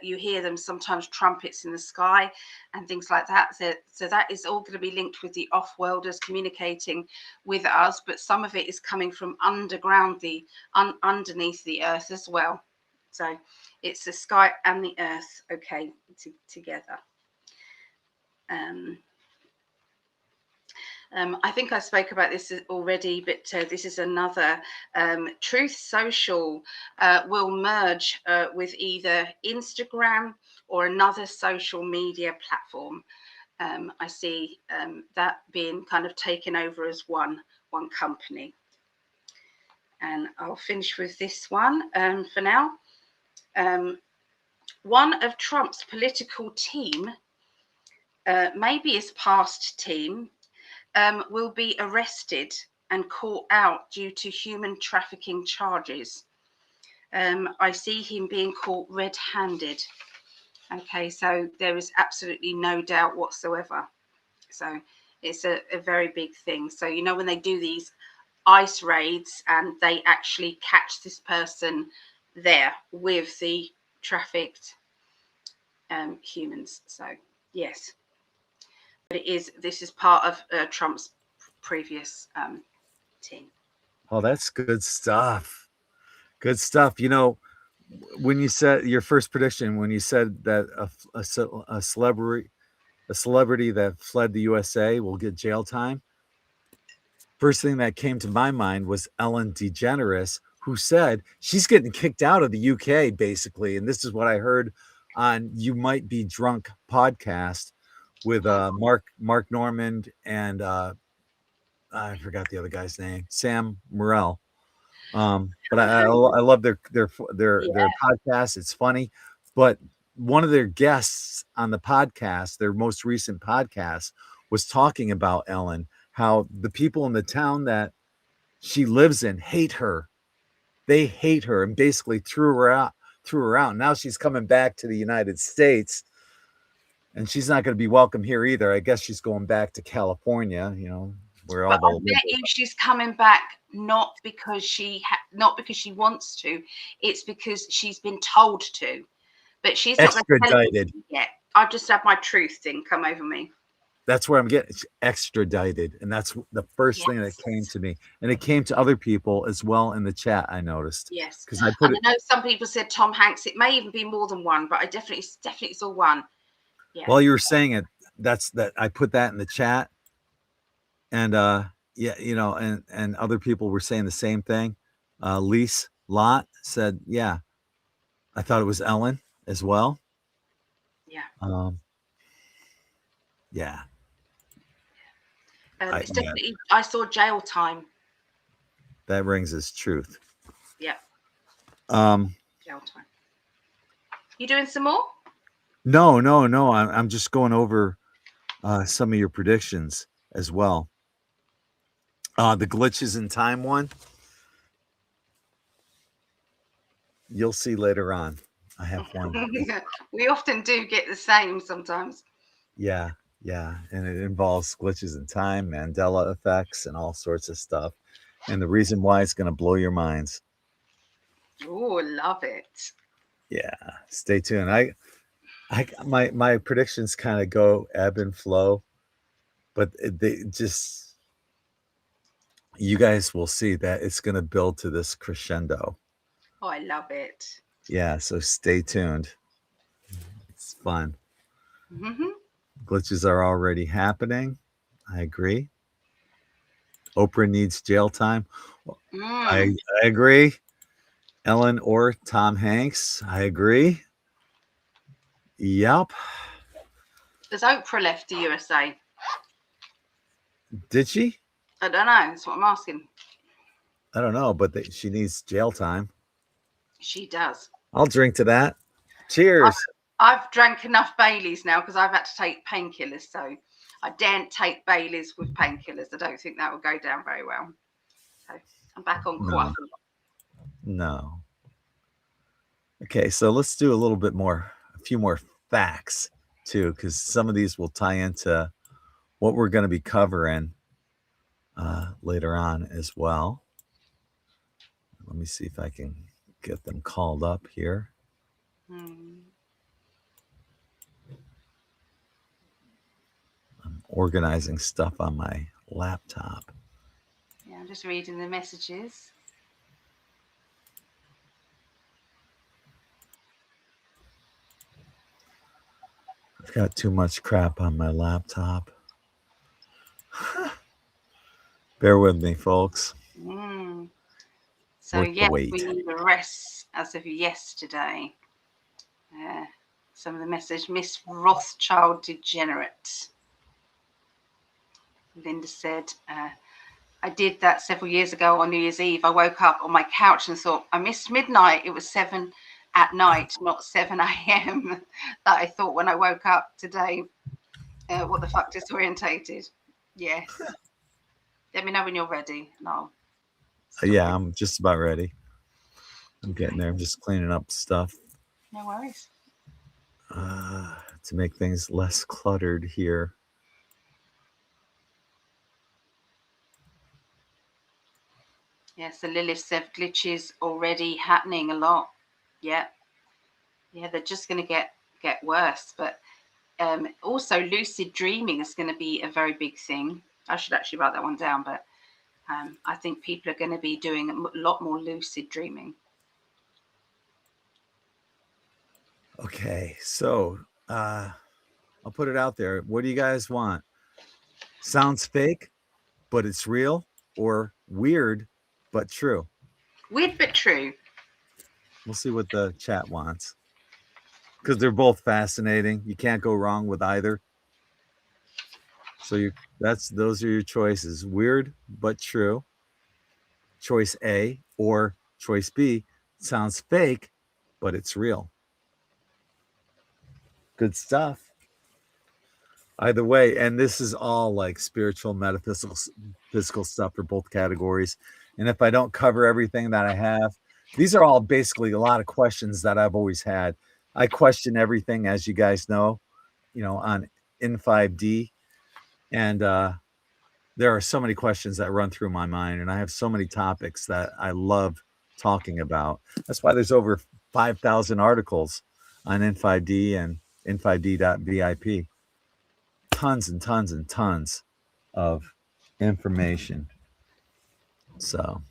you hear them sometimes, trumpets in the sky and things like that. So that is all going to be linked with the off-worlders communicating with us, but some of it is coming from underground, underneath the earth as well. So it's the sky and the earth, okay, together. I think I spoke about this already, but this is another. Truth Social will merge with either Instagram or another social media platform. I see that being kind of taken over as one company. And I'll finish with this one for now. One of Trump's political team, maybe his past team, will be arrested and caught out due to human trafficking charges. I see him being caught red-handed. Okay, so there is absolutely no doubt whatsoever. So it's a very big thing. So, when they do these ICE raids and they actually catch this person there with the trafficked humans. So, yes. But this is part of Trump's previous team. Oh, that's good stuff. Good stuff. When you said your first prediction, when you said that a celebrity that fled the USA will get jail time, first thing that came to my mind was Ellen DeGeneres, who said she's getting kicked out of the UK, basically. And this is what I heard on You Might Be Drunk podcast with Mark Normand and I forgot the other guy's name, Sam Morrell. But I love their Yeah. podcast. It's funny, but one of their guests on the podcast, their most recent podcast, was talking about Ellen, how the people in the town that she lives in hate her. They hate her and basically threw her out. Now she's coming back to the United States, and she's not going to be welcome here either. I guess she's going back to California, where all But I the bet you she's coming back not because not because she wants to. It's because she's been told to. But she's not going to tell extradited. you yet. I've just had my truth thing come over me. That's where I'm getting. It's extradited, and that's the first thing that came to me, and it came to other people as well in the chat. I noticed. Yes, because I put I know some people said Tom Hanks. It may even be more than one, but I definitely saw one. Yeah. While you were saying it, that's that I put that in the chat, and yeah, and other people were saying the same thing. Lise Lott said, "Yeah, I thought it was Ellen as well." Yeah. Yeah. It's definitely. I saw Jail Time. That rings as truth. Yeah. Jail Time. You doing some more? No. I'm just going over some of your predictions as well. The glitches in time one, you'll see later on. I have one. We often do get the same sometimes. Yeah, and it involves glitches in time, Mandela effects, and all sorts of stuff. And the reason why it's going to blow your minds. Oh, love it. Yeah, stay tuned. My predictions kind of go ebb and flow, but they just, you guys will see that it's going to build to this crescendo. Oh, I love it. Yeah, so stay tuned. It's fun. Mm-hmm. Glitches are already happening. I agree. Oprah needs jail time. I agree. Ellen or Tom Hanks. I agree. Yep. Has Oprah left the USA? Did she? I don't know. That's what I'm asking. I don't know, but she needs jail time. She does. I'll drink to that. Cheers. I've drank enough Baileys now because I've had to take painkillers. So I daren't take Baileys with painkillers. I don't think that will go down very well. So I'm back on quite a lot. No. Okay, so let's do a few more facts too, because some of these will tie into what we're going to be covering later on as well. Let me see if I can get them called up here. I'm organizing stuff on my laptop. Yeah, I'm just reading the messages. I've got too much crap on my laptop. Bear with me, folks. So yes, we need a rest as of yesterday. Some of the message, Miss Rothschild degenerate. Linda said, I did that several years ago on New Year's Eve. I woke up on my couch and thought, I missed midnight. It was 7 at night, not 7 a.m. that I thought when I woke up today. What the fuck, disorientated? Yes. Let me know when you're ready. No. Yeah, I'm just about ready. I'm getting there. I'm just cleaning up stuff. No worries. To make things less cluttered here. Yes, the Lilith said glitches already happening a lot. Yeah, they're just going to get worse. But also, lucid dreaming is going to be a very big thing. I should actually write that one down. But I think people are going to be doing a lot more lucid dreaming. Okay, so I'll put it out there. What do you guys want? Sounds fake, but it's real, or weird, but true? Weird, but true. We'll see what the chat wants, because they're both fascinating. You can't go wrong with either. So those are your choices. Weird but true. Choice A, or choice B, sounds fake, but it's real. Good stuff. Either way, and this is all like spiritual, metaphysical, physical stuff for both categories. And if I don't cover everything that I have, these are all basically a lot of questions that I've always had. I question everything, as you guys know, on In5D, and there are so many questions that run through my mind, and I have so many topics that I love talking about. That's why there's over 5,000 articles on In5D and In5D.vip. Tons and tons and tons of information. So,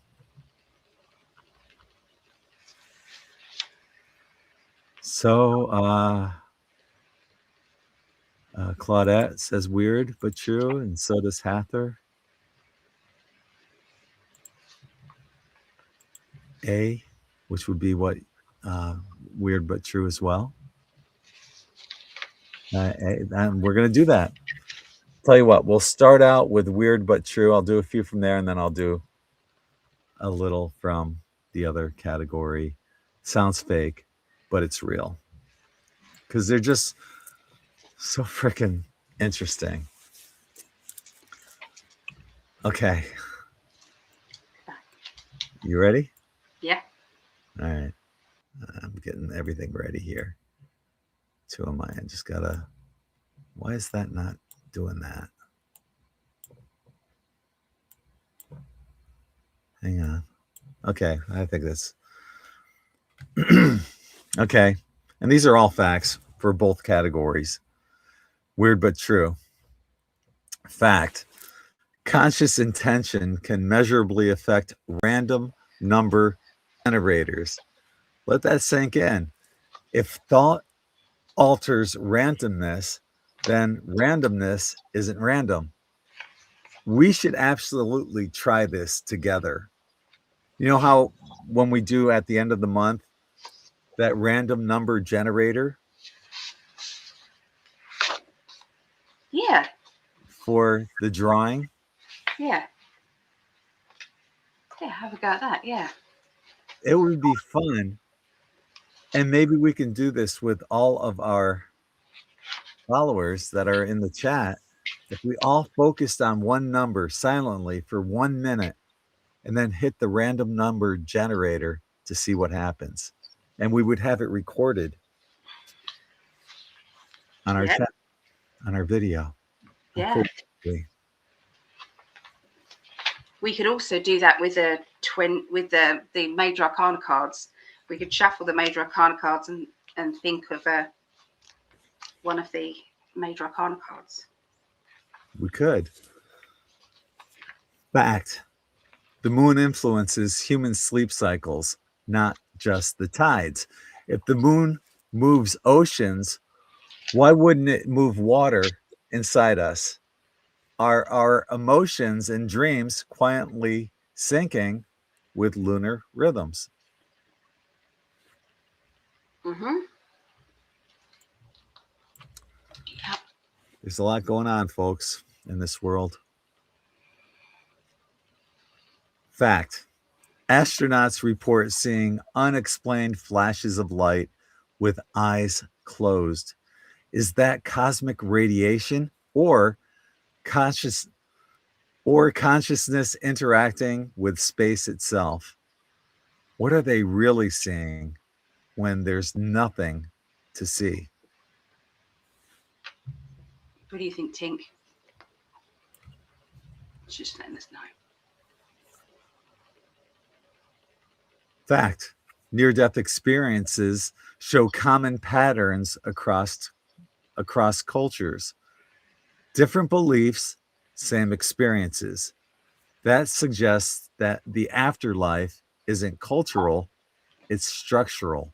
Claudette says weird but true, and so does Hather. A, which would be what weird but true as well. And we're going to do that. Tell you what, we'll start out with weird but true. I'll do a few from there, and then I'll do a little from the other category. Sounds fake, but it's real. Because they're just so freaking interesting. Okay. You ready? Yeah. All right. I'm getting everything ready here. Two of mine. Just gotta. Why is that not doing that? Hang on. Okay. I think that's. Okay. And these are all facts for both categories. Weird but true. Fact. Conscious intention can measurably affect random number generators. Let that sink in. If thought alters randomness, then randomness isn't random. We should absolutely try this together. You know how when we do at the end of the month, that random number generator? Yeah. For the drawing? Yeah. Yeah, have a go at that. Yeah. It would be fun. And maybe we can do this with all of our followers that are in the chat. If we all focused on one number silently for 1 minute and then hit the random number generator to see what happens. And we would have it recorded on our chat, on our video. Yeah. Cool. We could also do that with the major arcana cards. We could shuffle the major arcana cards and think of one of the major arcana cards. We could. Fact. The moon influences human sleep cycles, not just the tides. If the moon moves oceans, why wouldn't it move water inside us? Are our emotions and dreams quietly syncing with lunar rhythms? Mm-hmm. Yep. There's a lot going on, folks, in this world. Fact. Astronauts report seeing unexplained flashes of light with eyes closed. Is that cosmic radiation or consciousness interacting with space itself? What are they really seeing when there's nothing to see? What do you think, Tink? Just letting us know. Fact. Near-death experiences show common patterns across cultures. Different beliefs, same experiences. That suggests that the afterlife isn't cultural, it's structural.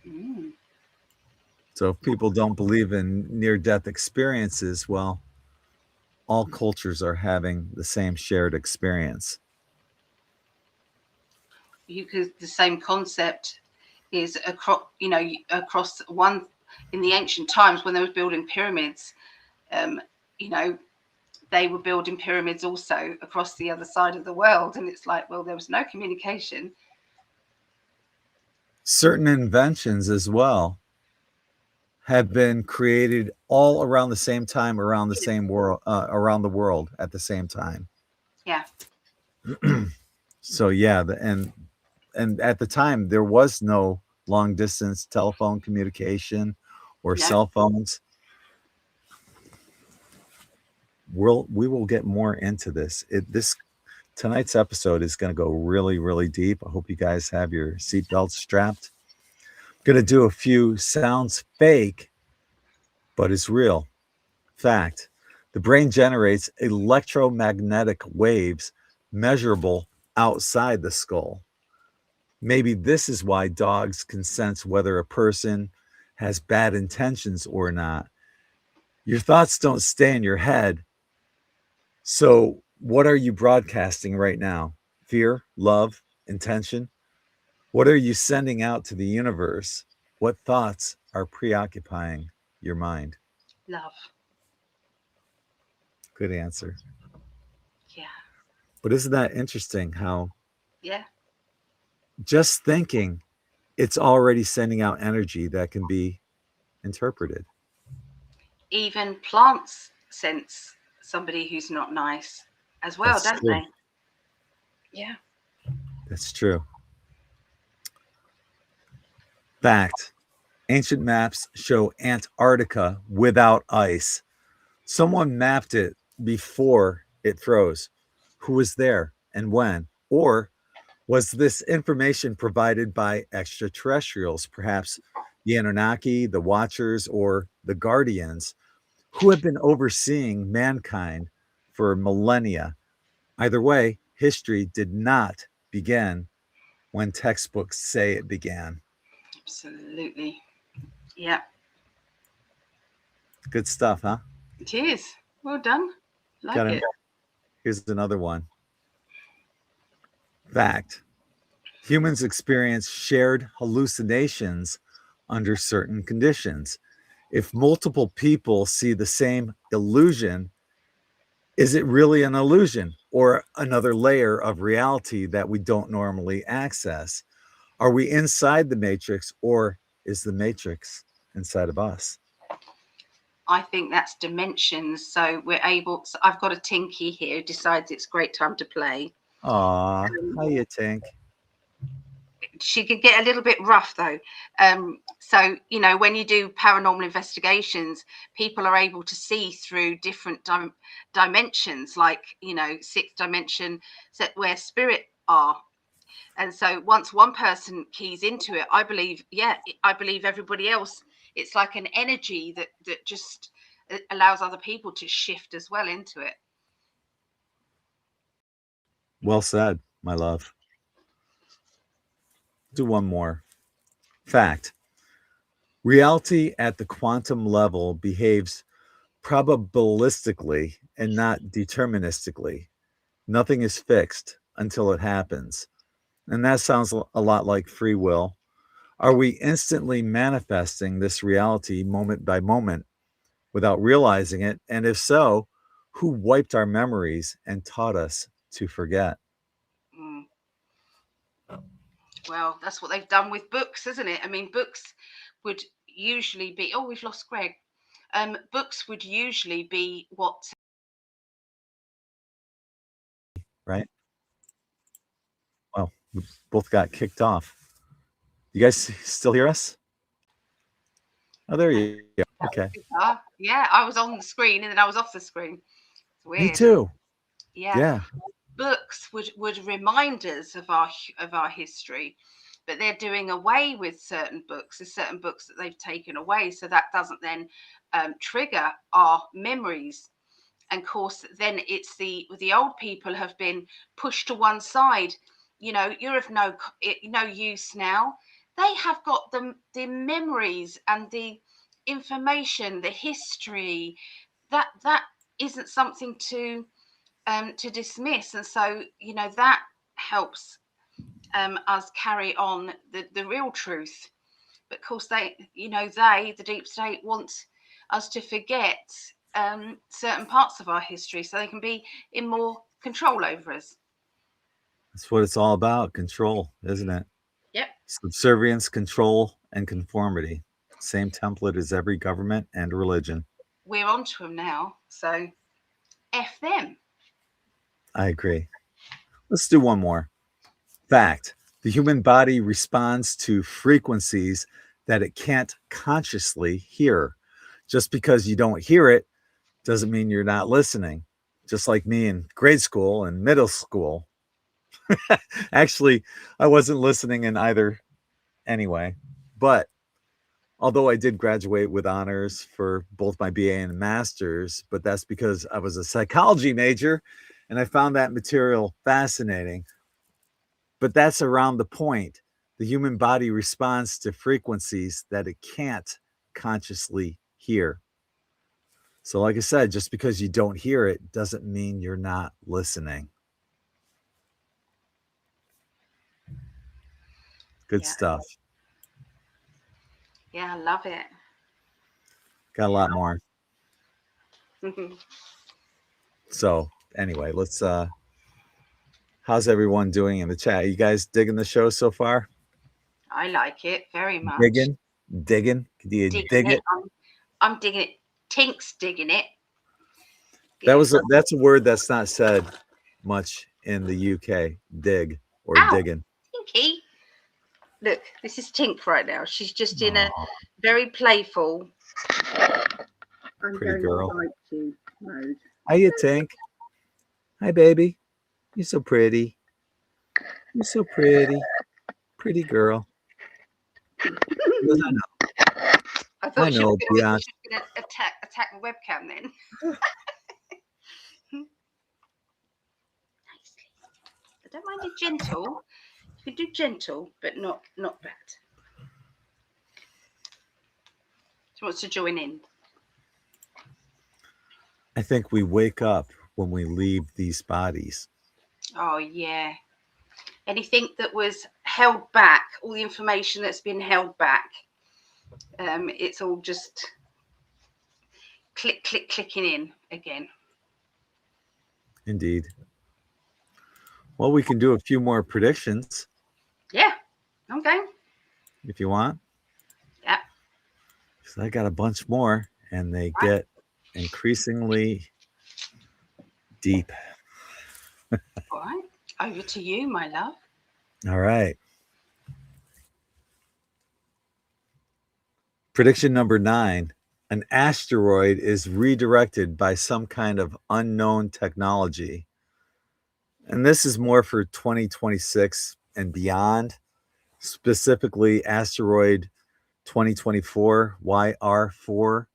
Mm. So if people don't believe in near-death experiences, well, all cultures are having the same shared experience. Because the same concept is across one. in the ancient times when they were building pyramids, you know, they were building pyramids also across the other side of the world. And it's like, well, there was no communication. Certain inventions as well have been created all around the same time, around the same world, around the world at the same time. Yeah. So yeah, and at the time there was no long distance telephone communication or No. cell phones. We will get more into this. This tonight's episode is going to go really, really deep. I hope you guys have your seatbelts strapped. I'm going to do a few sounds fake, but it's real. Fact. The brain generates electromagnetic waves measurable outside the skull. Maybe this is why dogs can sense whether a person has bad intentions or not. Your thoughts don't stay in your head. So, what are you broadcasting right now? Fear, love, intention? What are you sending out to the universe? What thoughts are preoccupying your mind? Love. Good answer. Yeah. But isn't that interesting how Yeah. just thinking it's already sending out energy that can be interpreted? Even plants sense somebody who's not nice as well, That's don't true. they? Yeah. That's true. Fact. Ancient maps show Antarctica without ice. Someone mapped it before it froze. Who was there and when? Or was this information provided by extraterrestrials, perhaps the Anunnaki, the Watchers, or the Guardians, who have been overseeing mankind for millennia? Either way, history did not begin when textbooks say it began. Absolutely. Yeah. Good stuff, huh? It is. Well done. Like it. Here's another one. Fact. Humans experience shared hallucinations under certain conditions. If multiple people see the same illusion, is it really an illusion or another layer of reality that we don't normally access? Are we inside the matrix or is the matrix inside of us? I think that's dimensions. So we're able. So I've got a Tinky here who decides it's a great time to play. Aw, hiya, Tink. She could get a little bit rough though. So, you know, when you do paranormal investigations, people are able to see through different dimensions, like, you know, sixth dimension, where spirit are. And so once one person keys into it, I believe everybody else, it's like an energy that just allows other people to shift as well into it. Well said, my love. Do one more. Fact. Reality at the quantum level behaves probabilistically and not deterministically. Nothing is fixed until it happens. And that sounds a lot like free will. Are we instantly manifesting this reality moment by moment without realizing it? And if so, who wiped our memories and taught us to forget? Mm. Well, that's what they've done with books, isn't it? I mean, books would usually be. Oh, we've lost Greg. Books would usually be what. Right? Well, we both got kicked off. You guys still hear us? Oh, there you go. Okay. Yeah, I was on the screen and then I was off the screen. It's weird. Me too. Yeah. Yeah. Books would remind us of our history, but they're doing away with certain books. There's certain books that they've taken away, so that doesn't then trigger our memories. And of course, then it's the old people have been pushed to one side. You know, you're of no use now. They have got the memories and the information, the history. That isn't something to dismiss, and so you know that helps us carry on the real truth. But of course, the deep state, wants us to forget certain parts of our history so they can be in more control over us. That's what it's all about, control, isn't it? Yep. Subservience, control, and conformity. Same template as every government and religion. We're onto them now, so F them. I agree. Let's do one more. Fact: the human body responds to frequencies that it can't consciously hear. Just because you don't hear it doesn't mean you're not listening. Just like me in grade school and middle school. Actually, I wasn't listening in either anyway. But although I did graduate with honors for both my BA and master's, but that's because I was a psychology major and I found that material fascinating. But that's around the point. The human body responds to frequencies that it can't consciously hear. So, like I said, just because you don't hear it doesn't mean you're not listening. Good stuff. Yeah, I love it. Got a lot more. So, anyway, let's how's everyone doing in the chat? You guys digging the show so far? I like it very much. Digging? Do you dig it? I'm digging it. Tink's digging it. That's a word that's not said much in the UK. Dig or digging. Tinky. Look, this is Tink right now. She's just in a very playful, pretty girl mode. Hiya, Tink. Hi, baby. You're so pretty. You're so pretty. Pretty girl. Yes, I know. I thought she was going yeah. to attack the webcam then. Nicely. I don't mind it gentle. You can do gentle, but not bad. She wants to join in. I think we wake up when we leave these bodies. Oh, yeah. Anything that was held back, all the information that's been held back, it's all just clicking in again. Indeed. Well, we can do a few more predictions. Yeah. Okay. If you want. Yeah. So I got a bunch more, and they get increasingly deep. All right. Over to you, my love. All right. Prediction number 9. An asteroid is redirected by some kind of unknown technology. And this is more for 2026 and beyond, specifically asteroid 2024 YR4,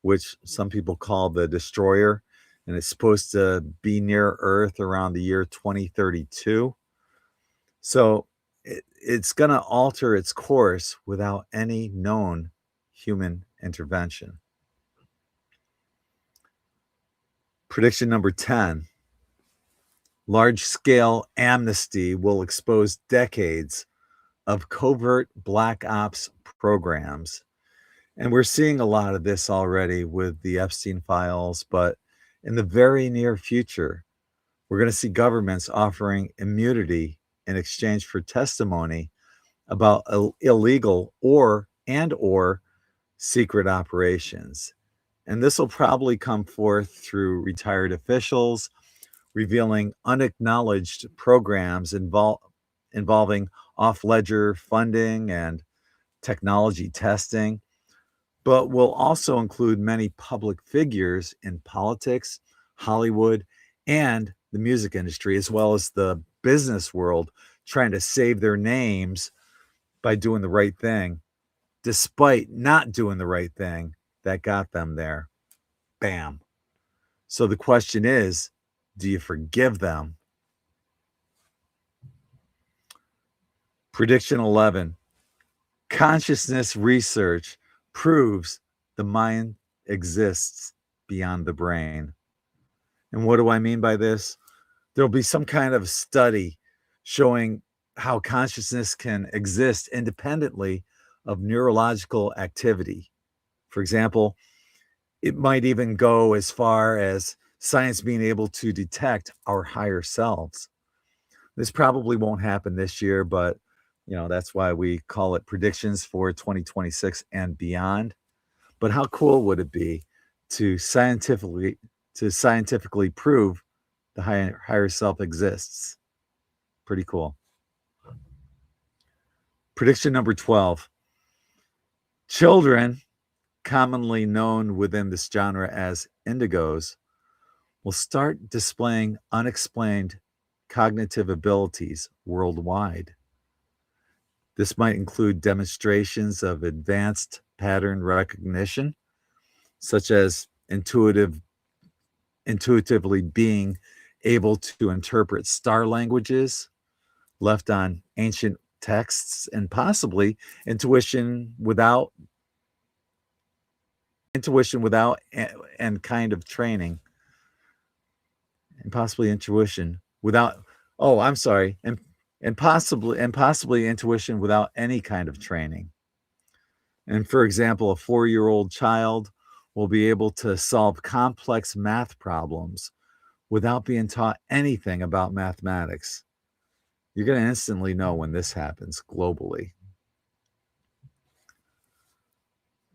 which some people call the destroyer, and it's supposed to be near Earth around the year 2032. So it's going to alter its course without any known human intervention. Prediction number 10. Large-scale amnesty will expose decades of covert black ops programs. And we're seeing a lot of this already with the Epstein files, but in the very near future, we're going to see governments offering immunity in exchange for testimony about illegal or secret operations. And this will probably come forth through retired officials revealing unacknowledged programs involving off-ledger funding and technology testing, but will also include many public figures in politics, Hollywood, and the music industry, as well as the business world, trying to save their names by doing the right thing, despite not doing the right thing that got them there. Bam. So the question is, do you forgive them? Prediction 11. Consciousness research proves the mind exists beyond the brain. And what do I mean by this? There'll be some kind of study showing how consciousness can exist independently of neurological activity. For example, it might even go as far as science being able to detect our higher selves. This probably won't happen this year, but that's why we call it predictions for 2026 and beyond. But how cool would it be to scientifically prove the higher self exists? Pretty cool. Prediction number 12. Children, commonly known within this genre as indigos, will start displaying unexplained cognitive abilities worldwide. This might include demonstrations of advanced pattern recognition, such as intuitively being able to interpret star languages left on ancient texts, and possibly intuition without and kind of training, and possibly intuition without oh I'm sorry and possibly intuition without any kind of training. And for example, a 4-year-old child will be able to solve complex math problems without being taught anything about mathematics. You're going to instantly know when this happens globally.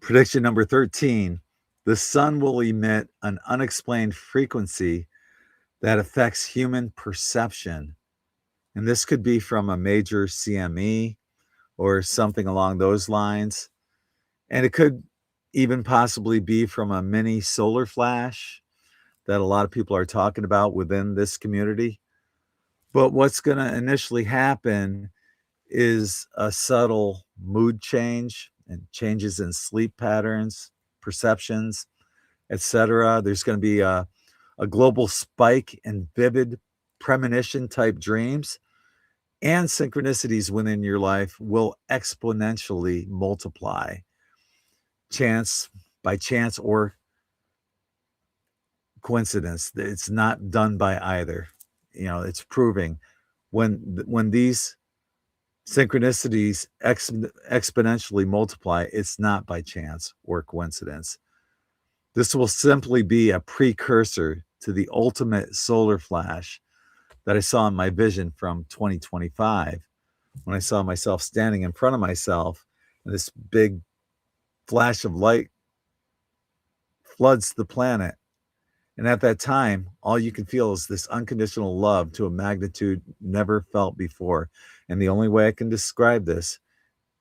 Prediction number 13. The sun will emit an unexplained frequency that affects human perception. And this could be from a major CME or something along those lines. And it could even possibly be from a mini solar flash that a lot of people are talking about within this community. But what's going to initially happen is a subtle mood change and changes in sleep patterns, perceptions, etc. There's going to be a global spike in vivid premonition type dreams, and synchronicities within your life will exponentially multiply. By chance or coincidence. It's not done by either. It's proving when these synchronicities exponentially multiply, it's not by chance or coincidence. This will simply be a precursor to the ultimate solar flash that I saw in my vision from 2025, when I saw myself standing in front of myself and this big flash of light floods the planet. And at that time, all you can feel is this unconditional love to a magnitude never felt before. And the only way I can describe this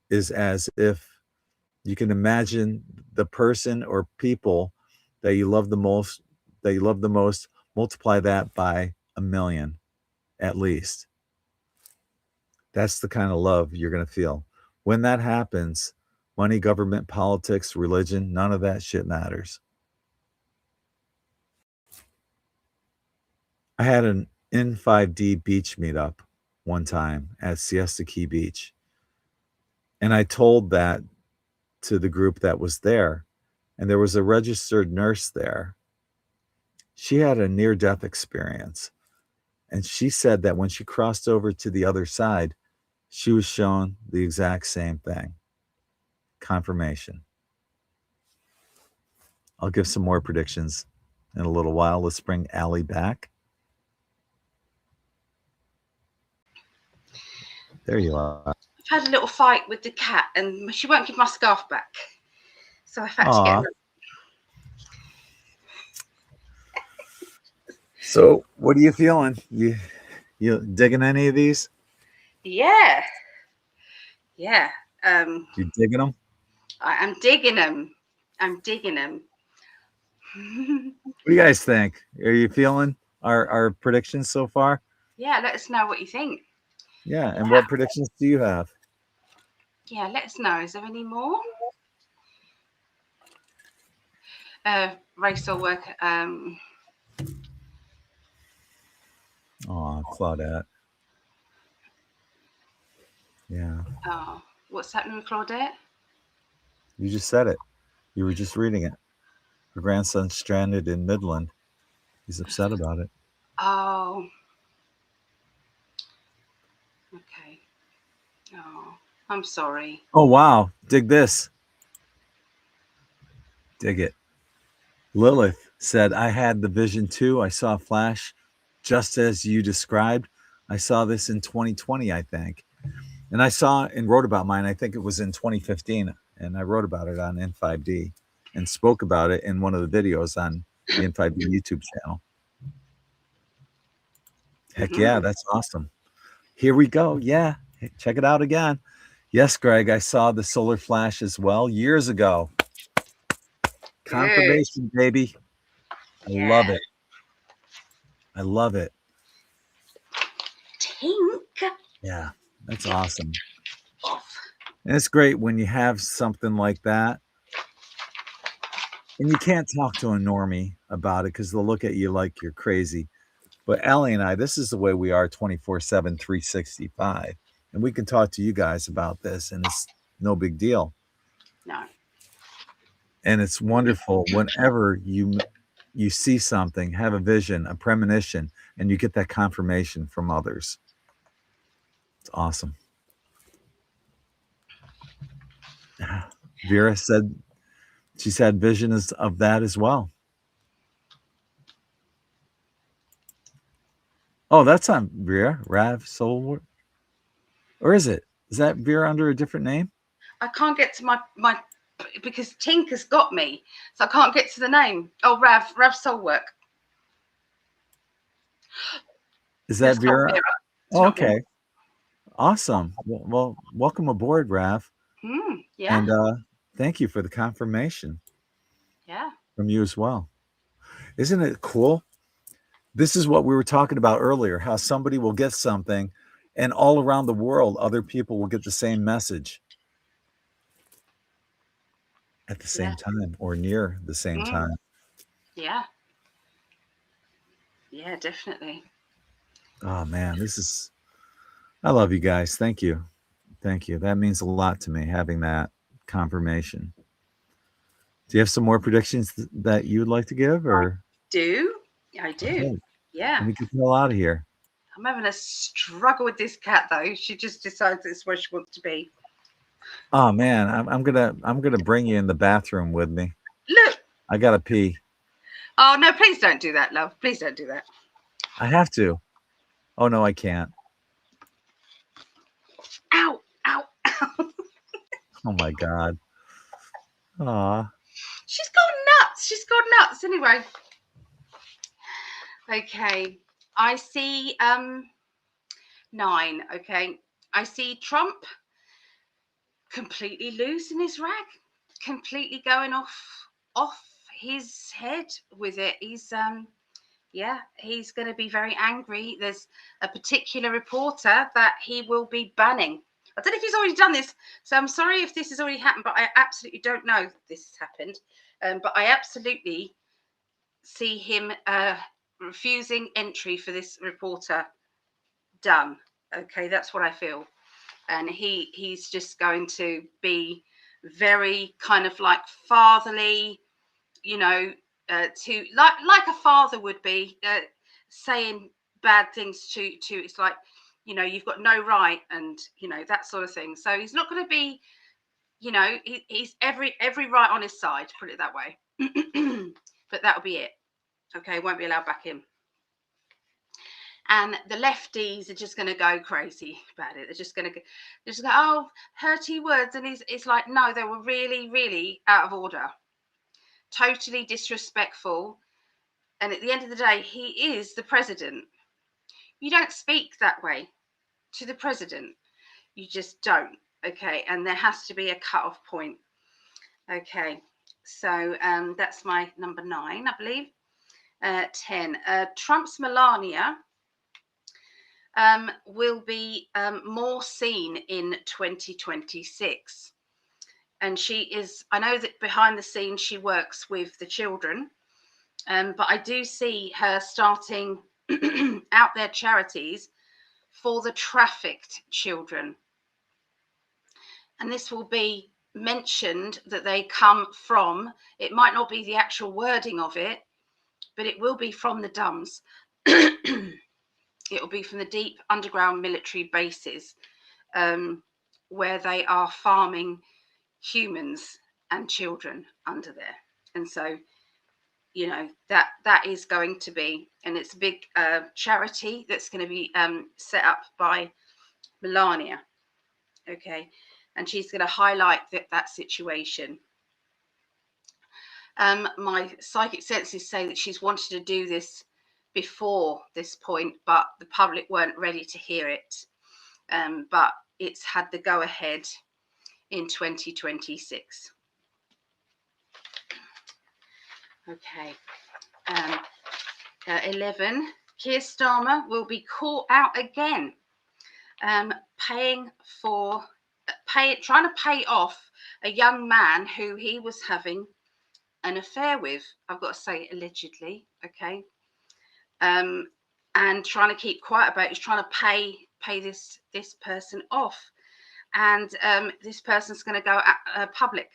is as if you can imagine the person or people that you love the most, multiply that by 1,000,000 at least. That's the kind of love you're going to feel. When that happens, money, government, politics, religion, none of that shit matters. I had an In5D beach meetup one time at Siesta Key Beach. And I told that to the group that was there. And there was a registered nurse there. She had a near-death experience. And she said that when she crossed over to the other side, she was shown the exact same thing. Confirmation. I'll give some more predictions in a little while. Let's bring Allie back. There you are. I've had a little fight with the cat and she won't give my scarf back. So I've had to get her. So what are you feeling? You digging any of these? Yeah. You digging them? I'm digging them. What do you guys think? Are you feeling our predictions so far? Yeah, let us know what you think. Yeah, and what predictions do you have? Yeah, let us know. Is there any more? Race or work. Claudette. Yeah. Oh, what's happening with Claudette? You just said it. You were just reading it. Her grandson's stranded in Midland. He's upset about it. Oh. Okay. Oh. I'm sorry. Oh, wow. Dig this. Dig it. Lilith said, I had the vision too. I saw a flash just as you described. I saw this in 2020, I think. And I saw and wrote about mine. I think it was in 2015. And I wrote about it on In5D and spoke about it in one of the videos on the In5D YouTube channel. Heck yeah, that's awesome. Here we go. Yeah, check it out again. Yes, Greg, I saw the solar flash as well years ago. Confirmation, baby. I love it. I love it. Tink. Yeah, that's awesome. Off. And it's great when you have something like that. And you can't talk to a normie about it because they'll look at you like you're crazy. But Ellie and I, this is the way we are 24/7, 365. And we can talk to you guys about this, and it's no big deal. No. And it's wonderful whenever you see something, have a vision, a premonition, and you get that confirmation from others. It's awesome. Vera said she's had visions of that as well. Oh, that's not Vera, Rav Soul. Or is it? Is that Vera under a different name? I can't get to my because Tink has got me, so I can't get to the name. Oh, Rav Soulwork. Is that Vera? Vera. Oh, okay. Awesome. Well, welcome aboard, Rav. Yeah. And thank you for the confirmation. Yeah. From you as well. Isn't it cool? This is what we were talking about earlier, how somebody will get something and all around the world, other people will get the same message at the same time or near the same time. Yeah. Yeah, definitely. Oh, man, I love you guys. Thank you. Thank you. That means a lot to me, having that confirmation. Do you have some more predictions that you would like to give? Or I do. Okay. Yeah. Let me get the hell out of here. I'm having a struggle with this cat though. She just decides it's where she wants to be. Oh man, I'm gonna bring you in the bathroom with me. Look. I gotta pee. Oh no, please don't do that, love. Please don't do that. I have to. Oh no, I can't. Ow, ow, ow. Oh my God. Aw. She's gone nuts. She's gone nuts. Anyway. Okay. I see 9. Okay. I see Trump completely losing his rag. Completely going off his head with it. He's he's going to be very angry. There's a particular reporter that he will be banning. I don't know if he's already done this, so I'm sorry if this has already happened, but I absolutely don't know this has happened. But I absolutely see him refusing entry for this reporter done. Okay, that's what I feel. And he's just going to be very kind of like fatherly, you know, to like a father would be, saying bad things to it's like, you know, you've got no right, and you know, that sort of thing. So he's not going to be, you know, he's every right on his side, put it that way. But that'll be it. Okay, won't be allowed back in. And the lefties are just going to go crazy about it. They're just going to go, oh, hurty words. And it's like, no, they were really, really out of order. Totally disrespectful. And at the end of the day, he is the president. You don't speak that way to the president. You just don't. Okay. And there has to be a cut-off point. Okay. So that's my number 9, I believe. 10. Trump's Melania will be more seen in 2026. And she is, I know that behind the scenes she works with the children, but I do see her starting out their charities for the trafficked children. And this will be mentioned that they come from, it might not be the actual wording of it, but it will be from the DUMS. It will be from the deep underground military bases. where they are farming humans and children under there. And so, you know, that is going to be, and it's a big charity that's going to be set up by Melania. Okay. And she's going to highlight that situation. My psychic senses say that she's wanted to do this before this point, but the public weren't ready to hear it. But it's had the go ahead in 2026. Okay. 11. Keir Starmer will be caught out again, trying to pay off a young man who he was having an affair with. I've got to say allegedly, okay. And trying to keep quiet about it. He's trying to pay this person off, and this person's going to go public.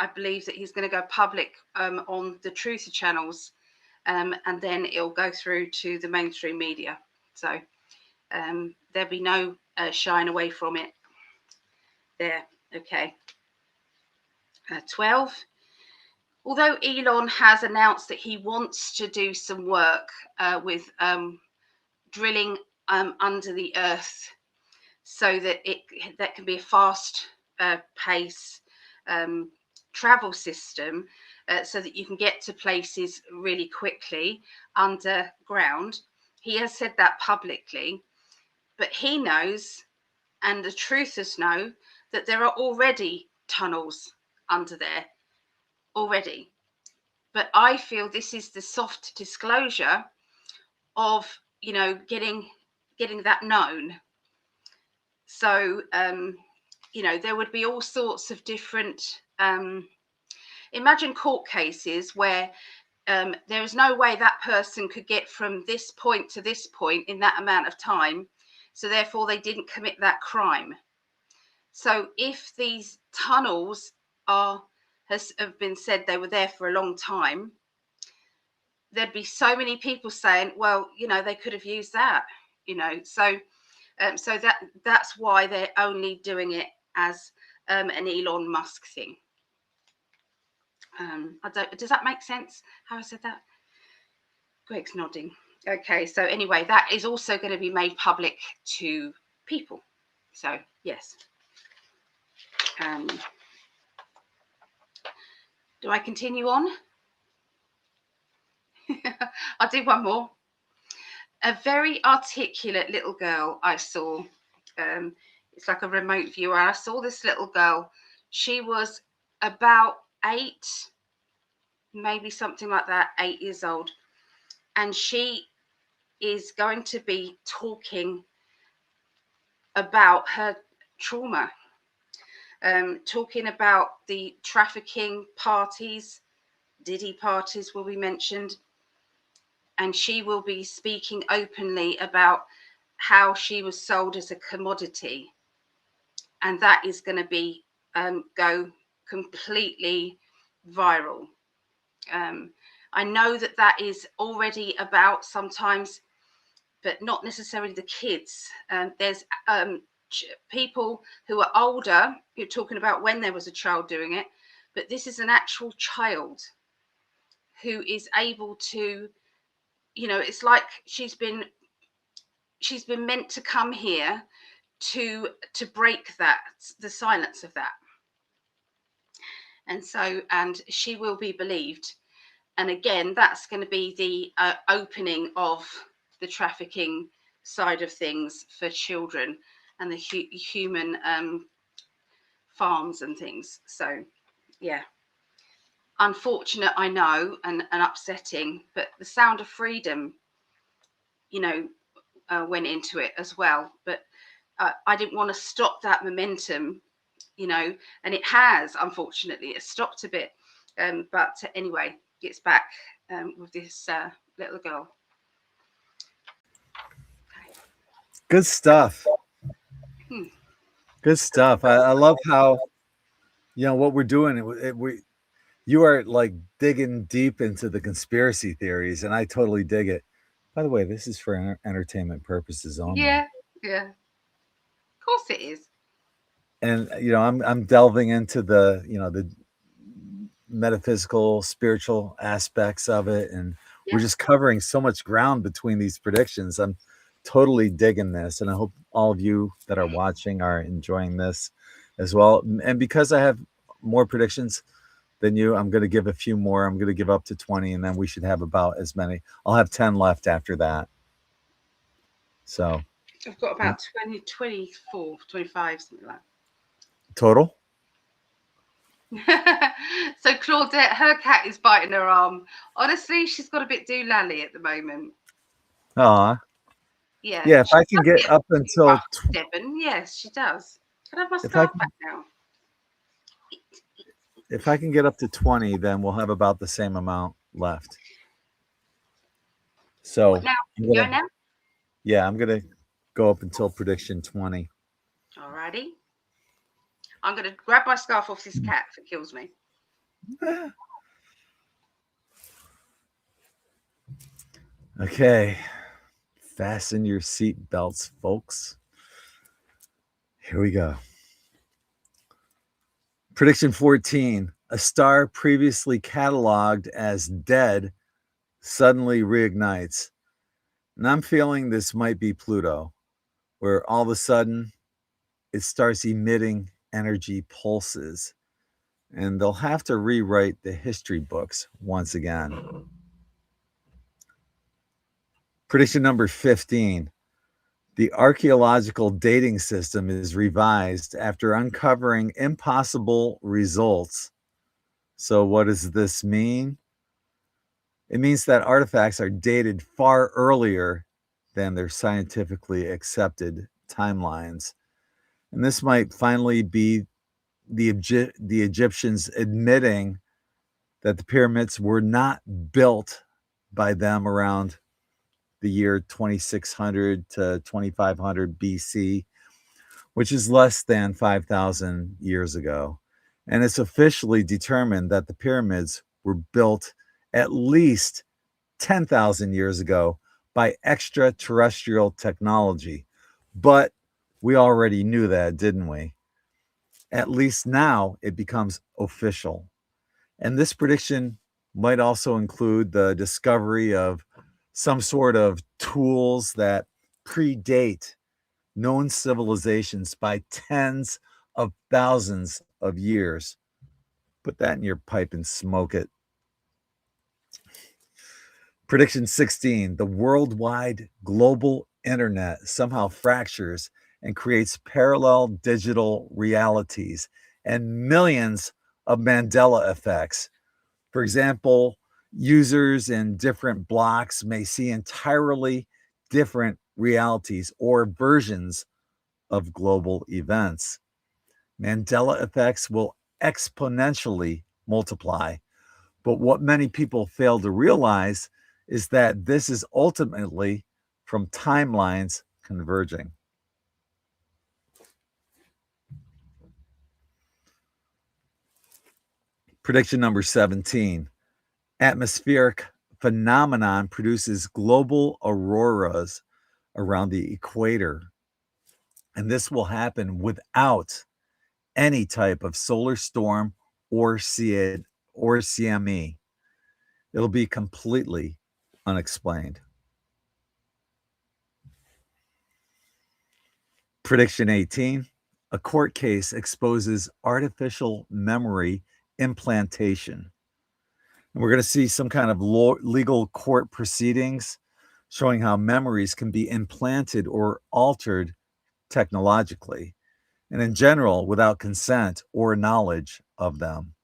I believe that he's going to go public on the Truther channels, and then it'll go through to the mainstream media. So there'll be no shying away from it there. Okay. 12. Although Elon has announced that he wants to do some work with drilling under the earth, so that that can be a fast pace travel system, so that you can get to places really quickly underground. He has said that publicly, but he knows, and the truthers know, that there are already tunnels under there already. But I feel this is the soft disclosure of, you know, getting that known. So you know, there would be all sorts of different imagine court cases where there is no way that person could get from this point to this point in that amount of time, so therefore they didn't commit that crime. So if these tunnels have been said they were there for a long time, there'd be so many people saying, well, you know, they could have used that, you know. So so that's why they're only doing it as an Elon Musk thing. Does that make sense how I said that? Greg's nodding. Okay, so anyway, that is also going to be made public to people. So yes. Do I continue on? I'll do one more. A very articulate little girl I saw. It's like a remote view. I saw this little girl. She was about 8, maybe something like that, 8 years old. And she is going to be talking about her trauma, talking about the trafficking parties, Diddy parties will be mentioned. And she will be speaking openly about how she was sold as a commodity. And that is going to be go completely viral. I know that is already about sometimes, but not necessarily the kids. There's people who are older. You're talking about when there was a child doing it, but this is an actual child who is able to, you know, it's like she's been meant to come here to break the silence of that. And so, and she will be believed. And again, that's going to be the opening of the trafficking side of things for children and the human farms and things. So, yeah. Unfortunate, I know, and upsetting, but the sound of freedom, you know, went into it as well. But I didn't want to stop that momentum, you know, and it has, unfortunately, it stopped a bit. But anyway, it's back with this little girl. Good stuff. Good stuff. I love how, you know, what we're doing. You are like digging deep into the conspiracy theories, and I totally dig it. By the way, this is for entertainment purposes only. Yeah, yeah. course it is. And I'm delving into the metaphysical, spiritual aspects of it, and we're Yeah. just covering so much ground between these predictions. I'm totally digging this, and I hope all of you that are watching are enjoying this as well. And because I have more predictions than you, I'm going to give a few more. I'm going to give up to 20, and then we should have about as many. I'll have 10 left after that. So I've got about 20, 24, 25, something like total. that. So Claudette, her cat is biting her arm. Honestly, she's got a bit doolally at the moment. Aw. Yeah. Yeah, if She I can does get get up until rough, Devon. Yes, she does. Can I have my if I scarf can back now? if I can get up to 20, then we'll have about the same amount left. So What now? I'm Go gonna, now? yeah, I'm gonna go up until prediction 20. Alrighty. I'm going to grab my scarf off this cat if it kills me. Okay, fasten your seat belts, folks. Here we go. Prediction 14. A star previously cataloged as dead suddenly reignites. And I'm feeling this might be Pluto, where all of a sudden it starts emitting energy pulses. And they'll have to rewrite the history books once again. Prediction number 15. The archaeological dating system is revised after uncovering impossible results. So, what does this mean? It means that artifacts are dated far earlier than their scientifically accepted timelines. And this might finally be the Egyptians admitting that the pyramids were not built by them around the year 2600 to 2500 BC, which is less than 5,000 years ago. And it's officially determined that the pyramids were built at least 10,000 years ago by extraterrestrial technology. But we already knew that, didn't we? At least now it becomes official. And this prediction might also include the discovery of some sort of tools that predate known civilizations by tens of thousands of years. Put that in your pipe and smoke it. Prediction 16. The worldwide global internet somehow fractures and creates parallel digital realities and millions of Mandela effects. For example, users in different blocks may see entirely different realities or versions of global events. Mandela effects will exponentially multiply. But what many people fail to realize is that this is ultimately from timelines converging. Prediction number 17. Atmospheric phenomenon produces global auroras around the equator. And this will happen without any type of solar storm or CME. It'll be completely unexplained. Prediction 18. A court case exposes artificial memory implantation. And we're going to see some kind of legal court proceedings showing how memories can be implanted or altered technologically, and in general, without consent or knowledge of them.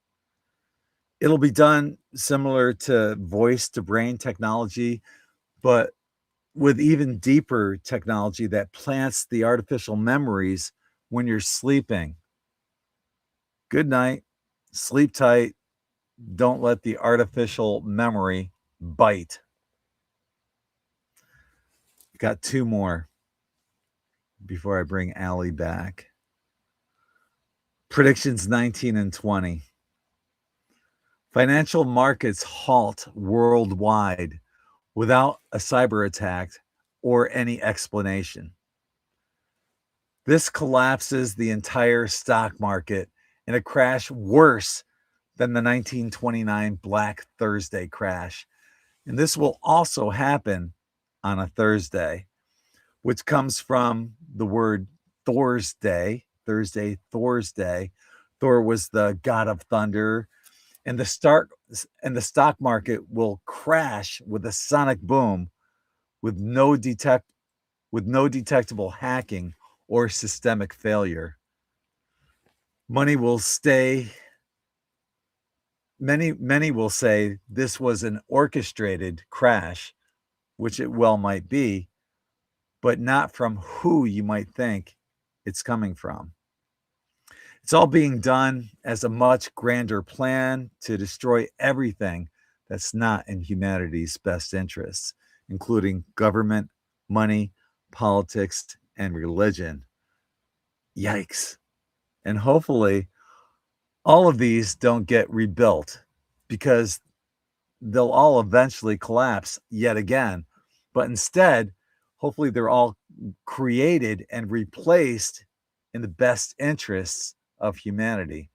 It'll be done similar to voice to brain technology, but with even deeper technology that plants the artificial memories when you're sleeping. Good night, sleep tight, don't let the artificial memory bite. Got two more before I bring Allie back. Predictions 19 and 20. Financial markets halt worldwide without a cyber attack or any explanation. This collapses the entire stock market in a crash worse than the 1929 Black Thursday crash. And this will also happen on a Thursday, which comes from the word Thor's Day, Thursday, Thor's Day. Thor was the god of thunder, and the stock market will crash with a sonic boom with no detectable hacking or systemic failure. Money will stay. Many will say this was an orchestrated crash, which it well might be, but not from who you might think it's coming from. It's all being done as a much grander plan to destroy everything that's not in humanity's best interests, including government, money, politics, and religion. Yikes. And hopefully, all of these don't get rebuilt because they'll all eventually collapse yet again. But instead, hopefully, they're all created and replaced in the best interests of humanity.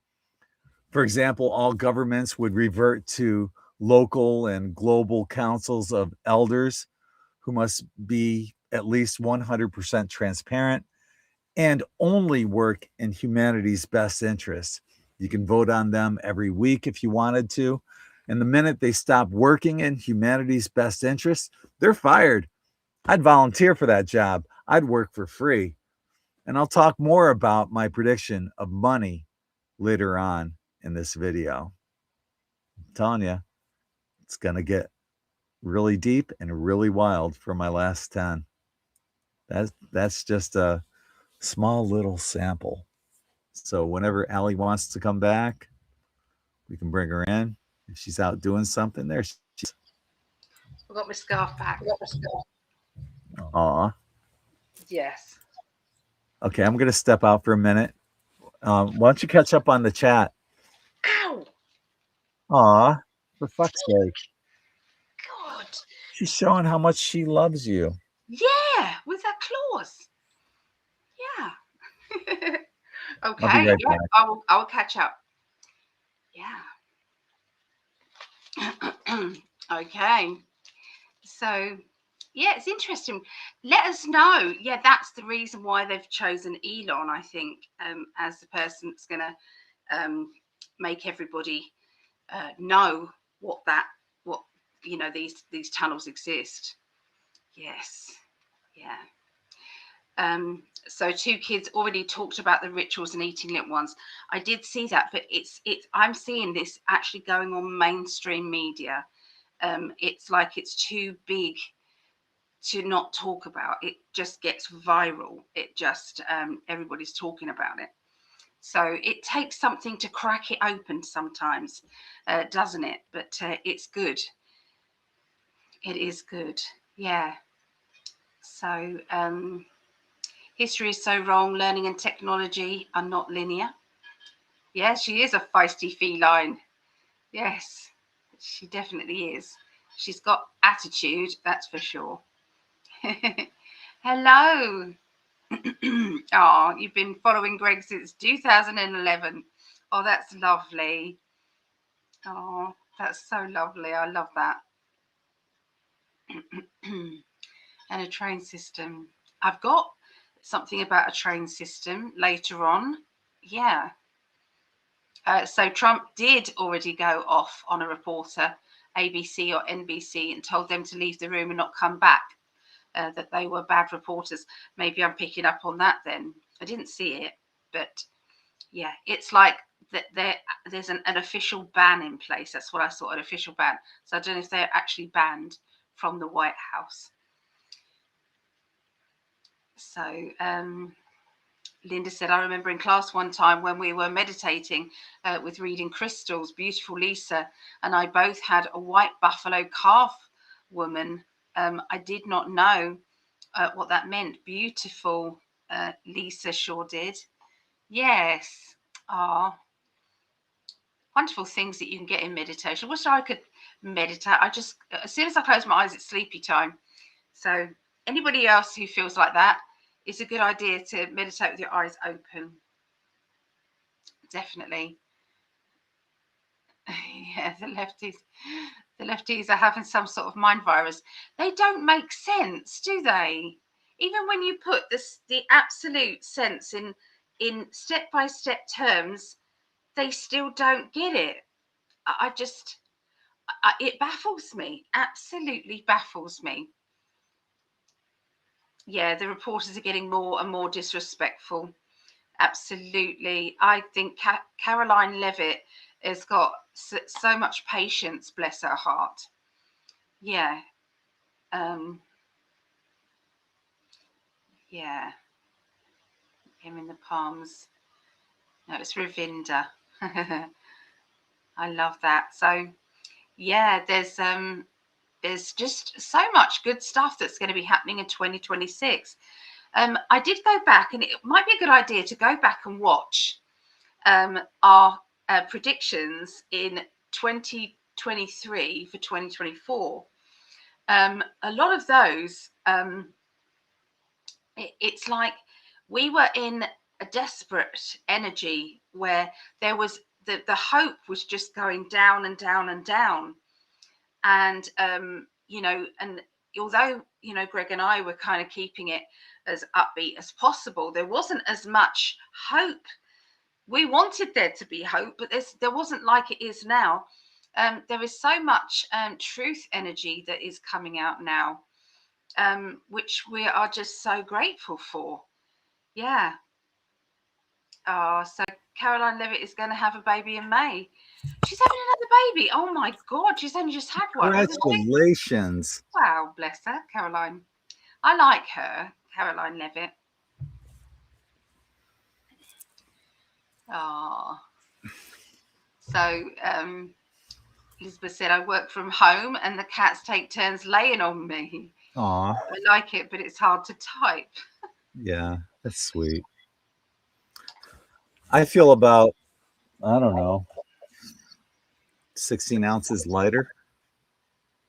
For example, all governments would revert to local and global councils of elders who must be at least 100% transparent and only work in humanity's best interests. You can vote on them every week if you wanted to. And the minute they stop working in humanity's best interests, they're fired. I'd volunteer for that job. I'd work for free. And I'll talk more about my prediction of money later on in this video. I'm telling you, it's going to get really deep and really wild for my last 10. That's just a small little sample. So whenever Allie wants to come back, we can bring her in. If she's out doing something, there she is. I've got my scarf back. Aw. Yes. Okay, I'm going to step out for a minute. Why don't you catch up on the chat? Ow! Aw, for fuck's sake. God. She's showing how much she loves you. Yeah, with her claws. Yeah. Okay. I'll be right back. I'll catch up. Yeah. Okay. So, yeah, it's interesting. Let us know. Yeah, that's the reason why they've chosen Elon, I think, as the person that's going to make everybody know what these tunnels exist. Yes. Yeah. So 2 kids already talked about the rituals and eating little ones. I did see that, but I'm seeing this actually going on mainstream media. It's like it's too big to not talk about. It just gets viral. It just everybody's talking about it. So it takes something to crack it open sometimes, doesn't it? But it's good. It is good. Yeah. So history is so wrong. Learning and technology are not linear. Yeah, she is a feisty feline. Yes, she definitely is. She's got attitude, that's for sure. Hello. Oh, you've been following Greg since 2011. Oh, that's lovely. Oh, that's so lovely. I love that. And a train system. I've got something about a train system later on. Yeah. So Trump did already go off on a reporter, ABC or NBC, and told them to leave the room and not come back, that they were bad reporters. Maybe I'm picking up on that then. I didn't see it, but yeah, it's like that there's an official ban in place. That's what I saw, an official ban. So I don't know if they're actually banned from the White House. So Linda said, I remember in class one time when we were meditating with reading crystals, beautiful Lisa and I both had a white buffalo calf woman. I did not know what that meant. Beautiful, Lisa sure did. Yes. Wonderful things that you can get in meditation. I wish I could meditate. As soon as I close my eyes, it's sleepy time. So anybody else who feels like that, it's a good idea to meditate with your eyes open. Definitely. Yeah, the lefties are having some sort of mind virus. They don't make sense, do they? Even when you put the absolute sense in step-by-step terms, they still don't get it. It baffles me, absolutely baffles me. Yeah, the reporters are getting more and more disrespectful. Absolutely. I think Caroline Levitt has got so much patience, bless her heart. Yeah. Yeah. Him in the palms. No, it's Ravinda. I love that. So yeah, there's just so much good stuff that's going to be happening in 2026. I did go back, and it might be a good idea to go back and watch our predictions in 2023 for 2024. A lot of those, it's like we were in a desperate energy where there was the hope was just going down and down and down. And and although Greg and I were kind of keeping it as upbeat as possible, there wasn't as much hope. We wanted there to be hope, but there wasn't like it is now. There is so much truth energy that is coming out now, which we are just so grateful for. Yeah. Oh, so Caroline Levitt is going to have a baby in May. She's having another baby. Oh my God, she's only just had one. Congratulations. Wow, bless her, Caroline. I like her, Caroline Levitt. Oh. So Elizabeth said, I work from home and the cats take turns laying on me. Aw. I like it, but it's hard to type. Yeah, that's sweet. I feel about, I don't know, 16 ounces lighter.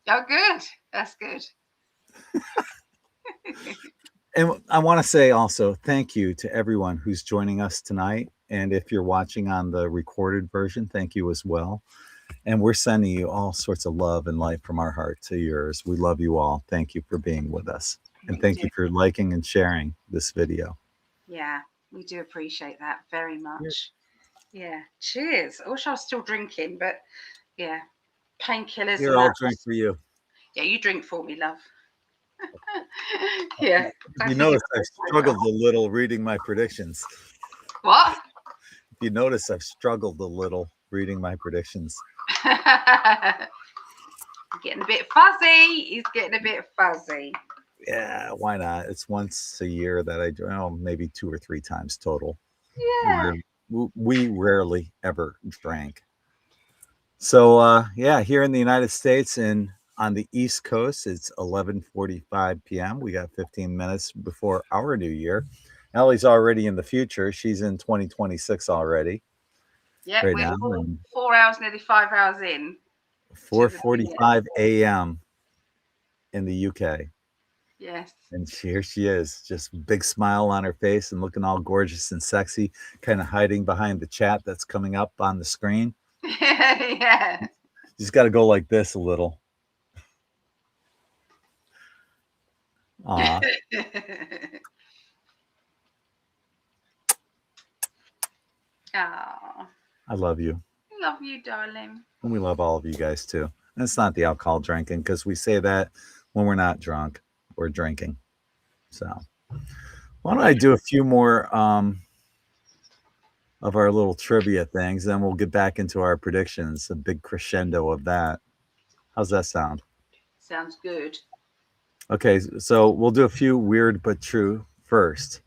Oh, good. That's good. And I want to say also thank you to everyone who's joining us tonight. And if you're watching on the recorded version, thank you as well. And we're sending you all sorts of love and light from our heart to yours. We love you all. Thank you for being with us. And thank you for liking and sharing this video. Yeah, we do appreciate that very much. Yeah. Cheers. I wish I was still drinking, but yeah, painkillers. Here, I'll drink for you. Yeah, you drink for me, love. Yeah. You notice I've struggled a little reading my predictions. What? You notice I've struggled a little reading my predictions. Getting a bit fuzzy. He's getting a bit fuzzy. Yeah, why not? It's once a year that I do, maybe 2 or 3 times total. Yeah. We rarely ever drank. So yeah, here in the United States and on the East Coast, it's 11:45 p.m. We got 15 minutes before our new year. Ellie's already in the future. She's in 2026 already. Yeah, right we're now. 4 hours, nearly 5 hours in. 4:45 a.m. in the UK. Yes. And here she is, just big smile on her face and looking all gorgeous and sexy, kind of hiding behind the chat that's coming up on the screen. Yeah. You just got to go like this a little. Aw. Aw. I love you. I love you, darling. And we love all of you guys too. And it's not the alcohol drinking, because we say that when we're not drunk, we're drinking. So why don't I do a few more of our little trivia things, then we'll get back into our predictions, a big crescendo of that. How's that sound? Sounds good. Okay, so we'll do a few weird but true first.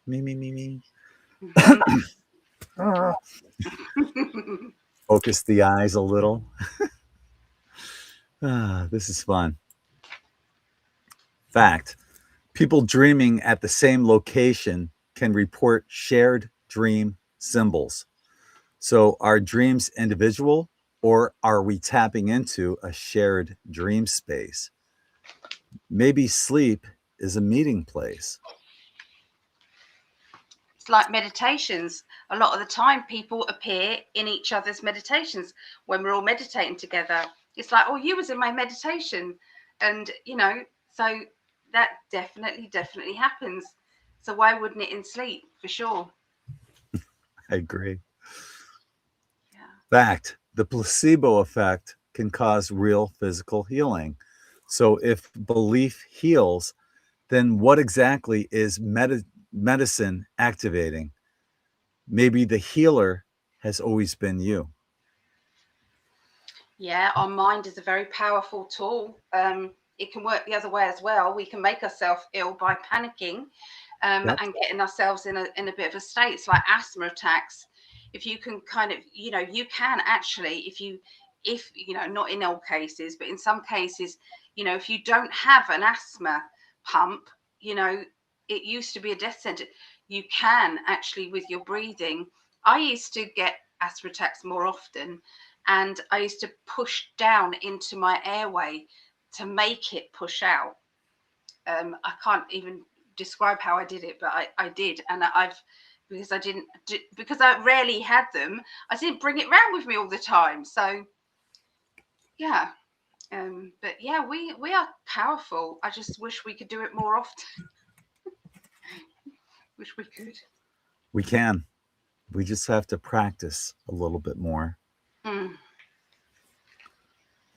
Me. Focus the eyes a little. This is fun. Fact: people dreaming at the same location can report shared dream symbols. So are dreams individual, or are we tapping into a shared dream space? Maybe sleep is a meeting place. It's like meditations. A lot of the time, people appear in each other's meditations when we're all meditating together. It's like, oh, you was in my meditation, and so that definitely happens. So why wouldn't it in sleep? For sure. I agree. Yeah. Fact, the placebo effect can cause real physical healing. So if belief heals, then what exactly is medicine activating? Maybe the healer has always been you. Yeah, our mind is a very powerful tool. It can work the other way as well. We can make ourselves ill by panicking, Yep. and getting ourselves in a bit of a state. It's like asthma attacks. If you can kind of, you can actually, if not in all cases, but in some cases, if you don't have an asthma pump, you know, it used to be a death sentence. You can actually, with your breathing. I used to get asthma attacks more often, and I used to push down into my airway to make it push out. I can't even describe how I did it, but I did, and because I didn't because I rarely had them, I didn't bring it around with me all the time. So yeah, but yeah, we are powerful. I just wish we could do it more often. Wish we could. We can. We just have to practice a little bit more. Mm.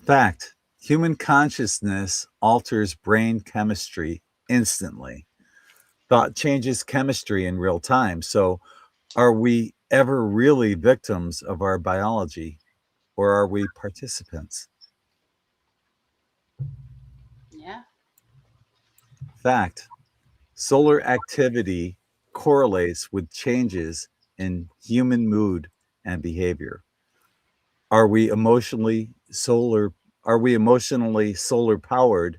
Fact, human consciousness alters brain chemistry instantly. Thought changes chemistry in real time. So, are we ever really victims of our biology, or are we participants? Yeah. Fact, solar activity correlates with changes in human mood and behavior. Are we emotionally solar are we emotionally solar powered?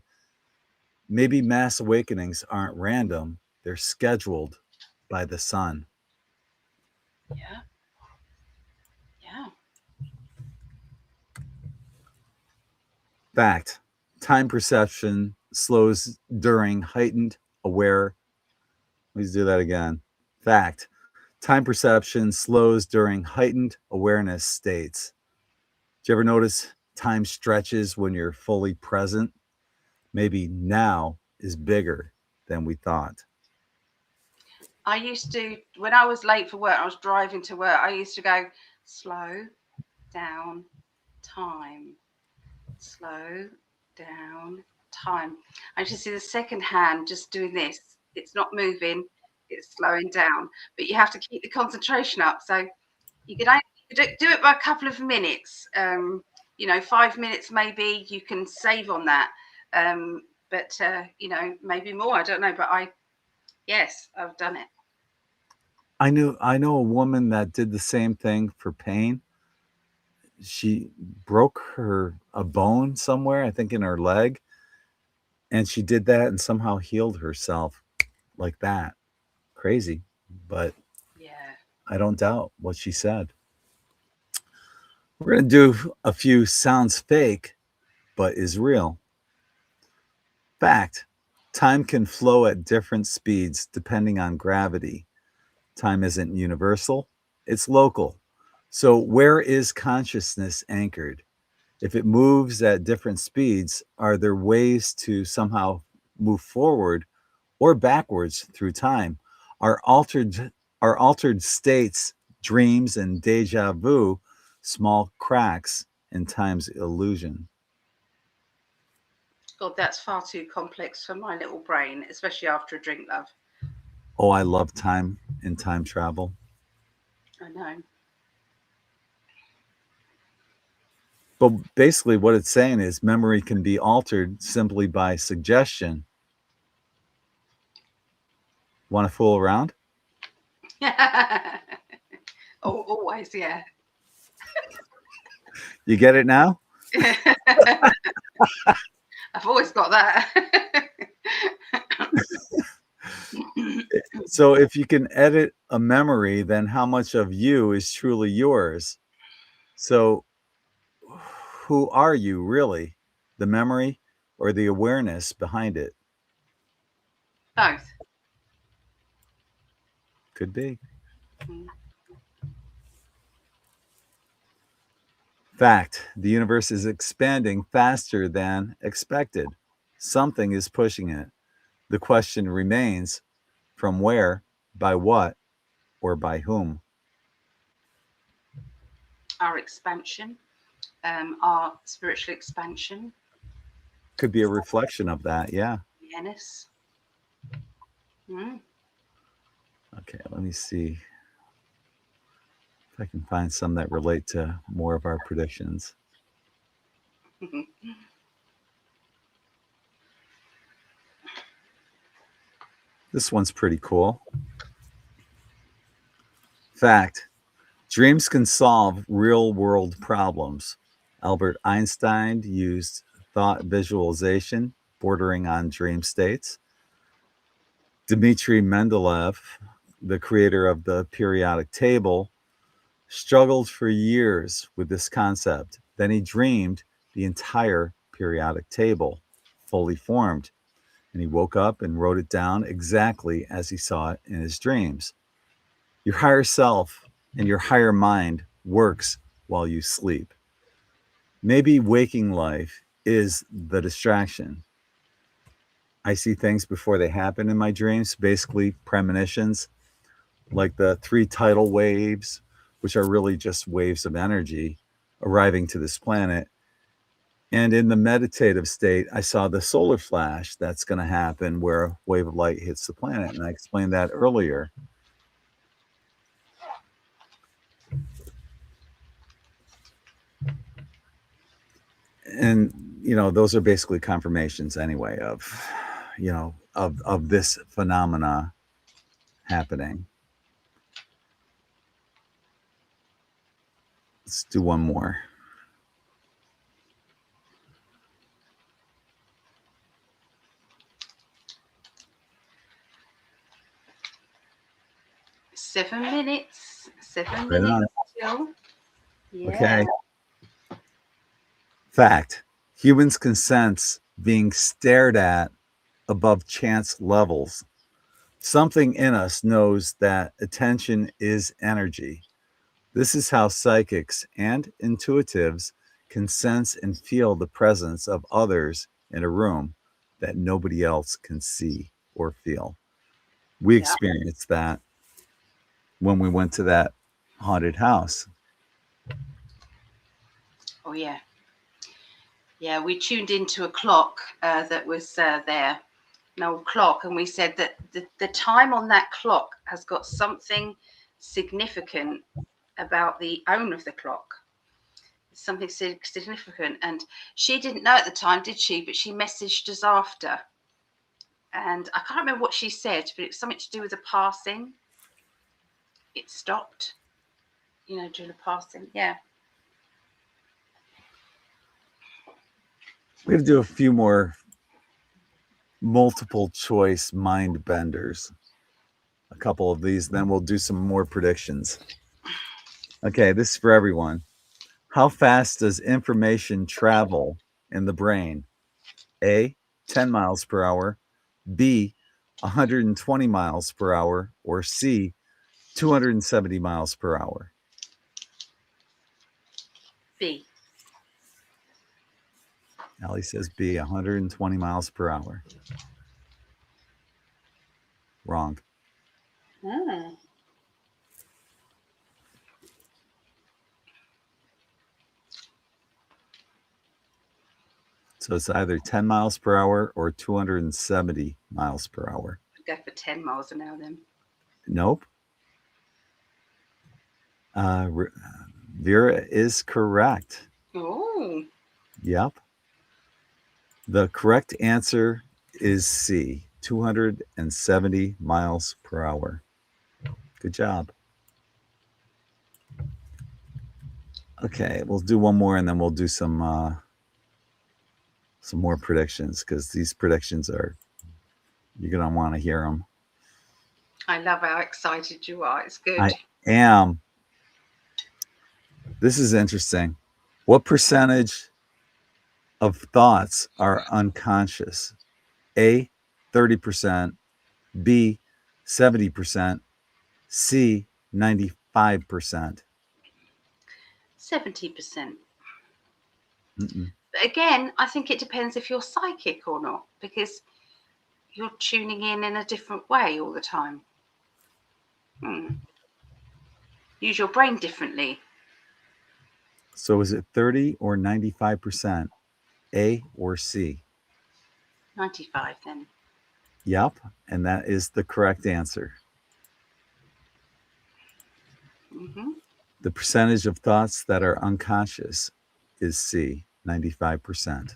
Maybe mass awakenings aren't random, they're scheduled by the sun. Yeah. Yeah. Fact, time perception slows during heightened aware. Let's do that again. Fact, time perception slows during heightened awareness states. Do you ever notice time stretches when you're fully present? Maybe now is bigger than we thought. I used to, when I was late for work, I was driving to work. I used to go, slow down, time, slow down, time. I just see the second hand just doing this. It's not moving, it's slowing down, but you have to keep the concentration up. So you can only do it by a couple of minutes. 5 minutes maybe you can save on that. But maybe more. I don't know. But yes, I've done it. I know a woman that did the same thing for pain. She broke her a bone somewhere, I think in her leg, and she did that and somehow healed herself like that. Crazy, but Yeah. I don't doubt what she said. We're going to do a few sounds fake but is real. Fact, time can flow at different speeds depending on gravity. Time isn't universal, it's local. So, where is consciousness anchored? If it moves at different speeds, are there ways to somehow move forward or backwards through time? Are altered states, dreams, and deja vu small cracks in time's illusion? God, that's far too complex for my little brain, especially after a drink, love. Oh, I love time and time travel. I know. But basically, what it's saying is memory can be altered simply by suggestion. Want to fool around? Oh, always, yeah. You get it now? I've always got that. So, if you can edit a memory, then how much of you is truly yours? So, who are you really? The memory or the awareness behind it? Both. Could be. Mm. Fact, the universe is expanding faster than expected. Something is pushing it. The question remains, from where, by what, or by whom? Our expansion, our spiritual expansion, Could be a reflection of that, yeah. awareness. Mm. Okay, let me see if I can find some that relate to more of our predictions. This one's pretty cool. Fact, dreams can solve real world problems. Albert Einstein used thought visualization bordering on dream states. Dmitri Mendeleev, the creator of the periodic table, struggled for years with this concept. Then he dreamed the entire periodic table fully formed, and he woke up and wrote it down exactly as he saw it in his dreams. Your higher self and your higher mind works while you sleep. Maybe waking life is the distraction. I see things before they happen in my dreams, basically premonitions, like the 3 tidal waves, which are really just waves of energy arriving to this planet. And in the meditative state, I saw the solar flash that's going to happen where a wave of light hits the planet. And I explained that earlier. And, those are basically confirmations anyway of this phenomena happening. Let's do one more. Seven minutes. Seven Right on. minutes still. Yeah. Okay. Fact, humans can sense being stared at above chance levels. Something in us knows that attention is energy. This is how psychics and intuitives can sense and feel the presence of others in a room that nobody else can see or feel. We Yeah. experienced that when we went to that haunted house. Oh, yeah. Yeah, we tuned into a clock that was there, an old clock, and we said that the time on that clock has got something significant about the owner of the clock. Something significant, and she didn't know at the time, did she? But she messaged us after, and I can't remember what she said, but it was something to do with the passing. It stopped, during the passing. Yeah. We have to do a few more multiple choice mind benders. A couple of these, then we'll do some more predictions. Okay, this is for everyone. How fast does information travel in the brain? A, 10 miles per hour, B, 120 miles per hour, or C, 270 miles per hour? B. Allie says B, 120 miles per hour. Wrong. Hmm. So it's either 10 miles per hour or 270 miles per hour. Go for 10 miles an hour then. Nope. Vera is correct. Oh. Yep. The correct answer is C, 270 miles per hour. Good job. Okay, we'll do one more and then we'll do some more predictions because these predictions you're going to want to hear them. I love how excited you are. It's good. I am. This is interesting. What percentage of thoughts are unconscious? A, 30%, B, 70%, C, 95%. 70%. Mm-mm. But again, I think it depends if you're psychic or not, because you're tuning in a different way all the time. Use your brain differently. So is it 30 or 95%? A or C? 95 then. Yep, and that is the correct answer. The percentage of thoughts that are unconscious is C, 95%.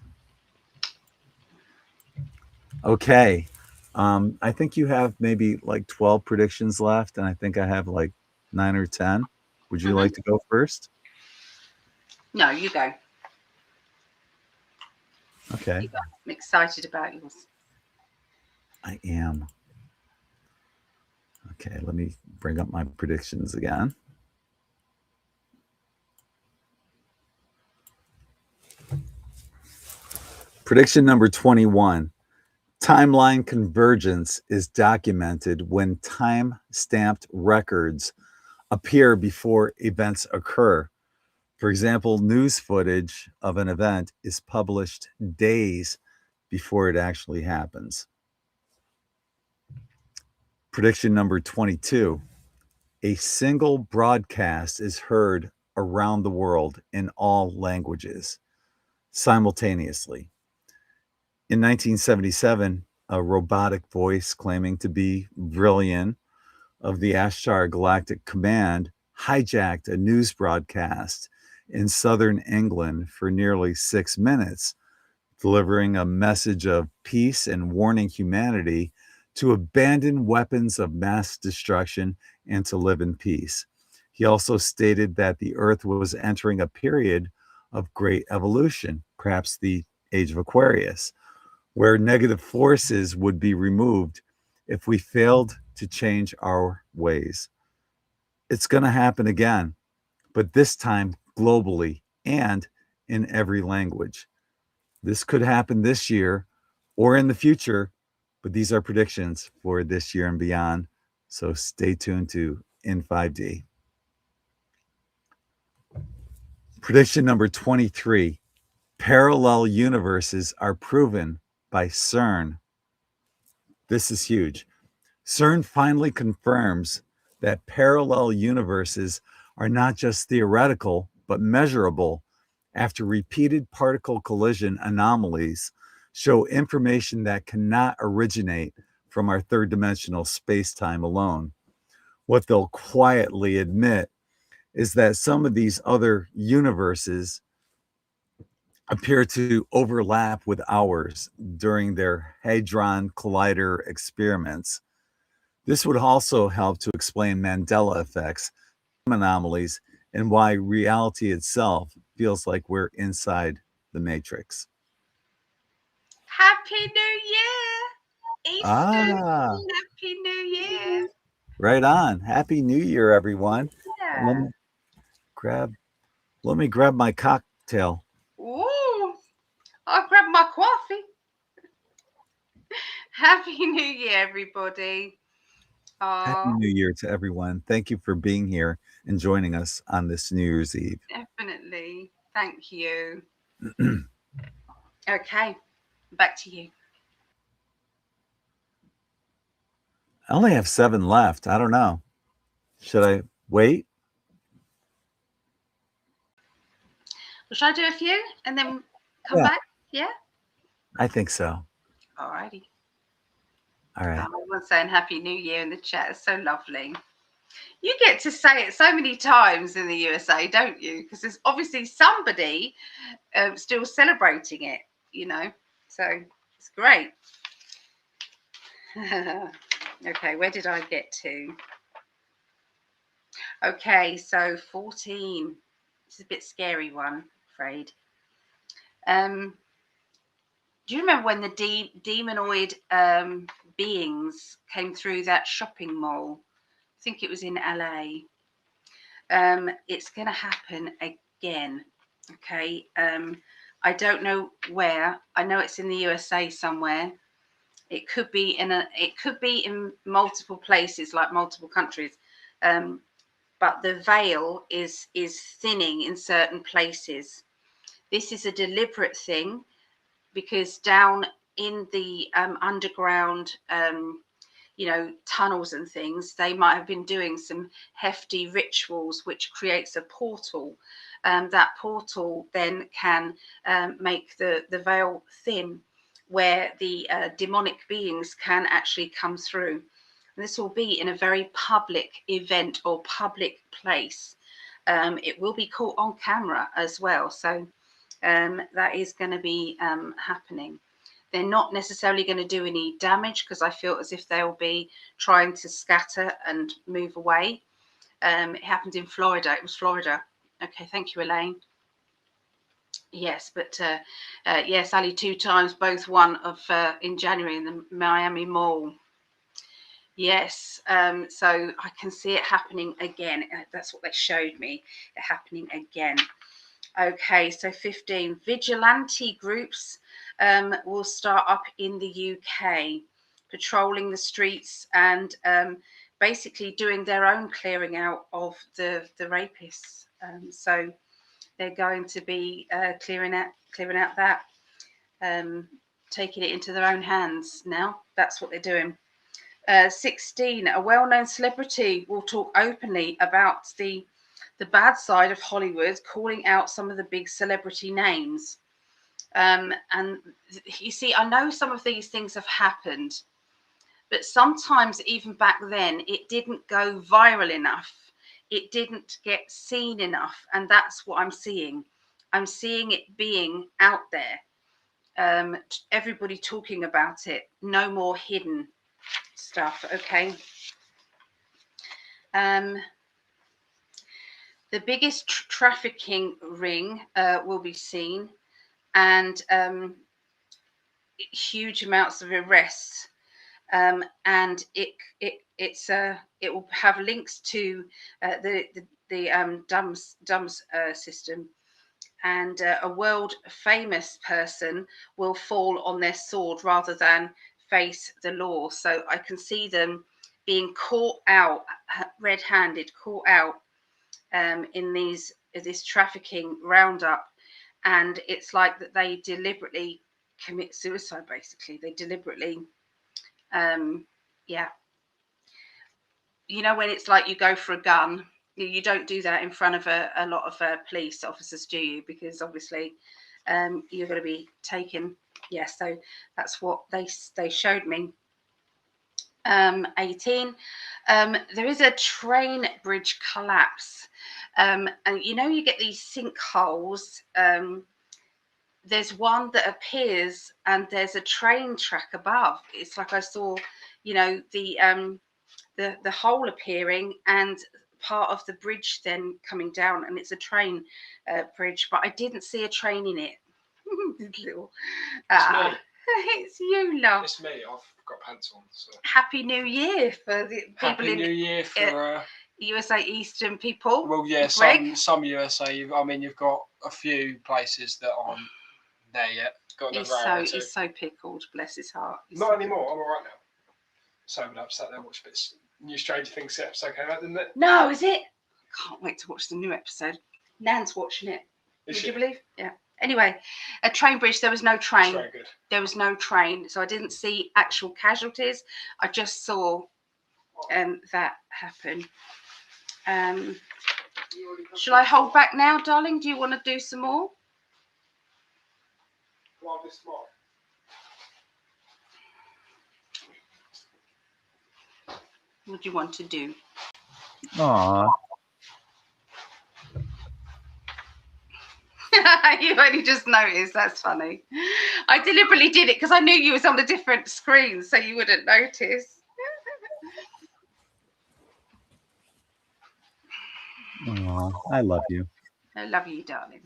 Okay. I think you have maybe like 12 predictions left, and I think I have like 9 or 10. Would you like to go first? No, you go. Okay. You go. I'm excited about yours. I am. Okay, let me bring up my predictions again. Prediction number 21. Timeline convergence is documented when time-stamped records appear before events occur. For example, news footage of an event is published days before it actually happens. Prediction number 22. A single broadcast is heard around the world in all languages simultaneously. In 1977, a robotic voice claiming to be Brilliant of the Ashtar Galactic Command hijacked a news broadcast in southern England for nearly 6 minutes, delivering a message of peace and warning humanity to abandon weapons of mass destruction and to live in peace. He also stated that the Earth was entering a period of great evolution, perhaps the age of Aquarius, where negative forces would be removed if we failed to change our ways. It's going to happen again, but this time globally and in every language. This could happen this year or in the future, but these are predictions for this year and beyond. So stay tuned to In5D. Prediction number 23. Parallel universes are proven by CERN. This is huge. CERN finally confirms that parallel universes are not just theoretical, but measurable after repeated particle collision anomalies show information that cannot originate from our third dimensional space-time alone. What they'll quietly admit is that some of these other universes appear to overlap with ours during their Hadron Collider experiments. This would also help to explain Mandela effects, anomalies, and why reality itself feels like we're inside the matrix. Happy New Year! Easter! Ah, Happy New Year! right on. Happy New Year, everyone. Yeah. Let me grab my cocktail. Ooh, I'll grab my coffee. Happy New Year, everybody. Happy New Year to everyone. Thank you for being here and joining us on this New Year's Eve. Definitely. Thank you. Okay, back to you. I only have 7 left. I don't know. Should I wait? Well, should I do a few and then come Yeah. back? Yeah? I think so. Alrighty. All right. Everyone's saying Happy New Year in the chat. It's so lovely. You get to say it so many times in the USA, don't you? Because there's obviously somebody still celebrating it, you know? So it's great. Okay, where did I get to? Okay, so 14. This is a bit scary one, I'm afraid. Do you remember when the demonoid beings came through that shopping mall? I think it was in LA. It's going to happen again. Okay. I don't know where. I know it's in the USA somewhere. It could be in multiple places, like multiple countries. But the veil is thinning in certain places. This is a deliberate thing because down in the underground, tunnels and things, they might have been doing some hefty rituals, which creates a portal. That portal then can make the veil thin, where the demonic beings can actually come through. And this will be in a very public event or public place. It will be caught on camera as well. So that is going to be happening. They're not necessarily going to do any damage because I feel as if they'll be trying to scatter and move away. It happened in Florida. It was Florida. Okay, thank you, Elaine. Yes, but yes, Ali, 2 times, both one of in January in the Miami Mall. Yes, so I can see it happening again. That's what they showed me, it happening again. Okay, so 15 vigilante groups will start up in the UK, patrolling the streets and basically doing their own clearing out of the rapists. So they're going to be clearing out that, taking it into their own hands now. That's what they're doing. 16, a well-known celebrity will talk openly about the bad side of Hollywood, calling out some of the big celebrity names. And you see, I know some of these things have happened, but sometimes even back then, it didn't go viral enough. It didn't get seen enough. And that's what I'm seeing. I'm seeing it being out there. Everybody talking about it. No more hidden stuff. Okay. The biggest trafficking ring will be seen, and huge amounts of arrests, and it will have links to the DUMS system, and a world famous person will fall on their sword rather than face the law. So I can see them being caught out, red-handed, caught out in this trafficking roundup, and it's like that they deliberately commit suicide. Basically, they deliberately, yeah. You know, when it's like you go for a gun, you don't do that in front of a lot of police officers, do you? Because obviously, you're going to be taken. Yeah, so that's what they showed me. 18. There is a train bridge collapse. And you know, you get these sinkholes. There's one that appears and there's a train track above. It's like I saw, you know, the hole appearing and part of the bridge then coming down, and it's a train bridge, but I didn't see a train in it. Little, it's you, love. It's me. I've got pants on. So. Happy New Year for the people Happy in New Year for USA Eastern people. Well, yeah, Greg. some USA. I mean, you've got a few places that aren't there yet. Got He's so pickled. Bless his heart. Not anymore. I'm all right now. Sobered up, sat there, watched a bit new Stranger Things episode came out, didn't it? No, is it? Can't wait to watch the new episode. Nan's watching it. Would you believe? Yeah. Anyway, a train bridge. There was no train. Very good. There was no train, so I didn't see actual casualties. I just saw that happen. Shall I hold back now, darling? Do you want to do some more? What do you want to do? Aw. You only just noticed. That's funny. I deliberately did it because I knew you was on a different screen, so you wouldn't notice. Aw, I love you. I love you, darling.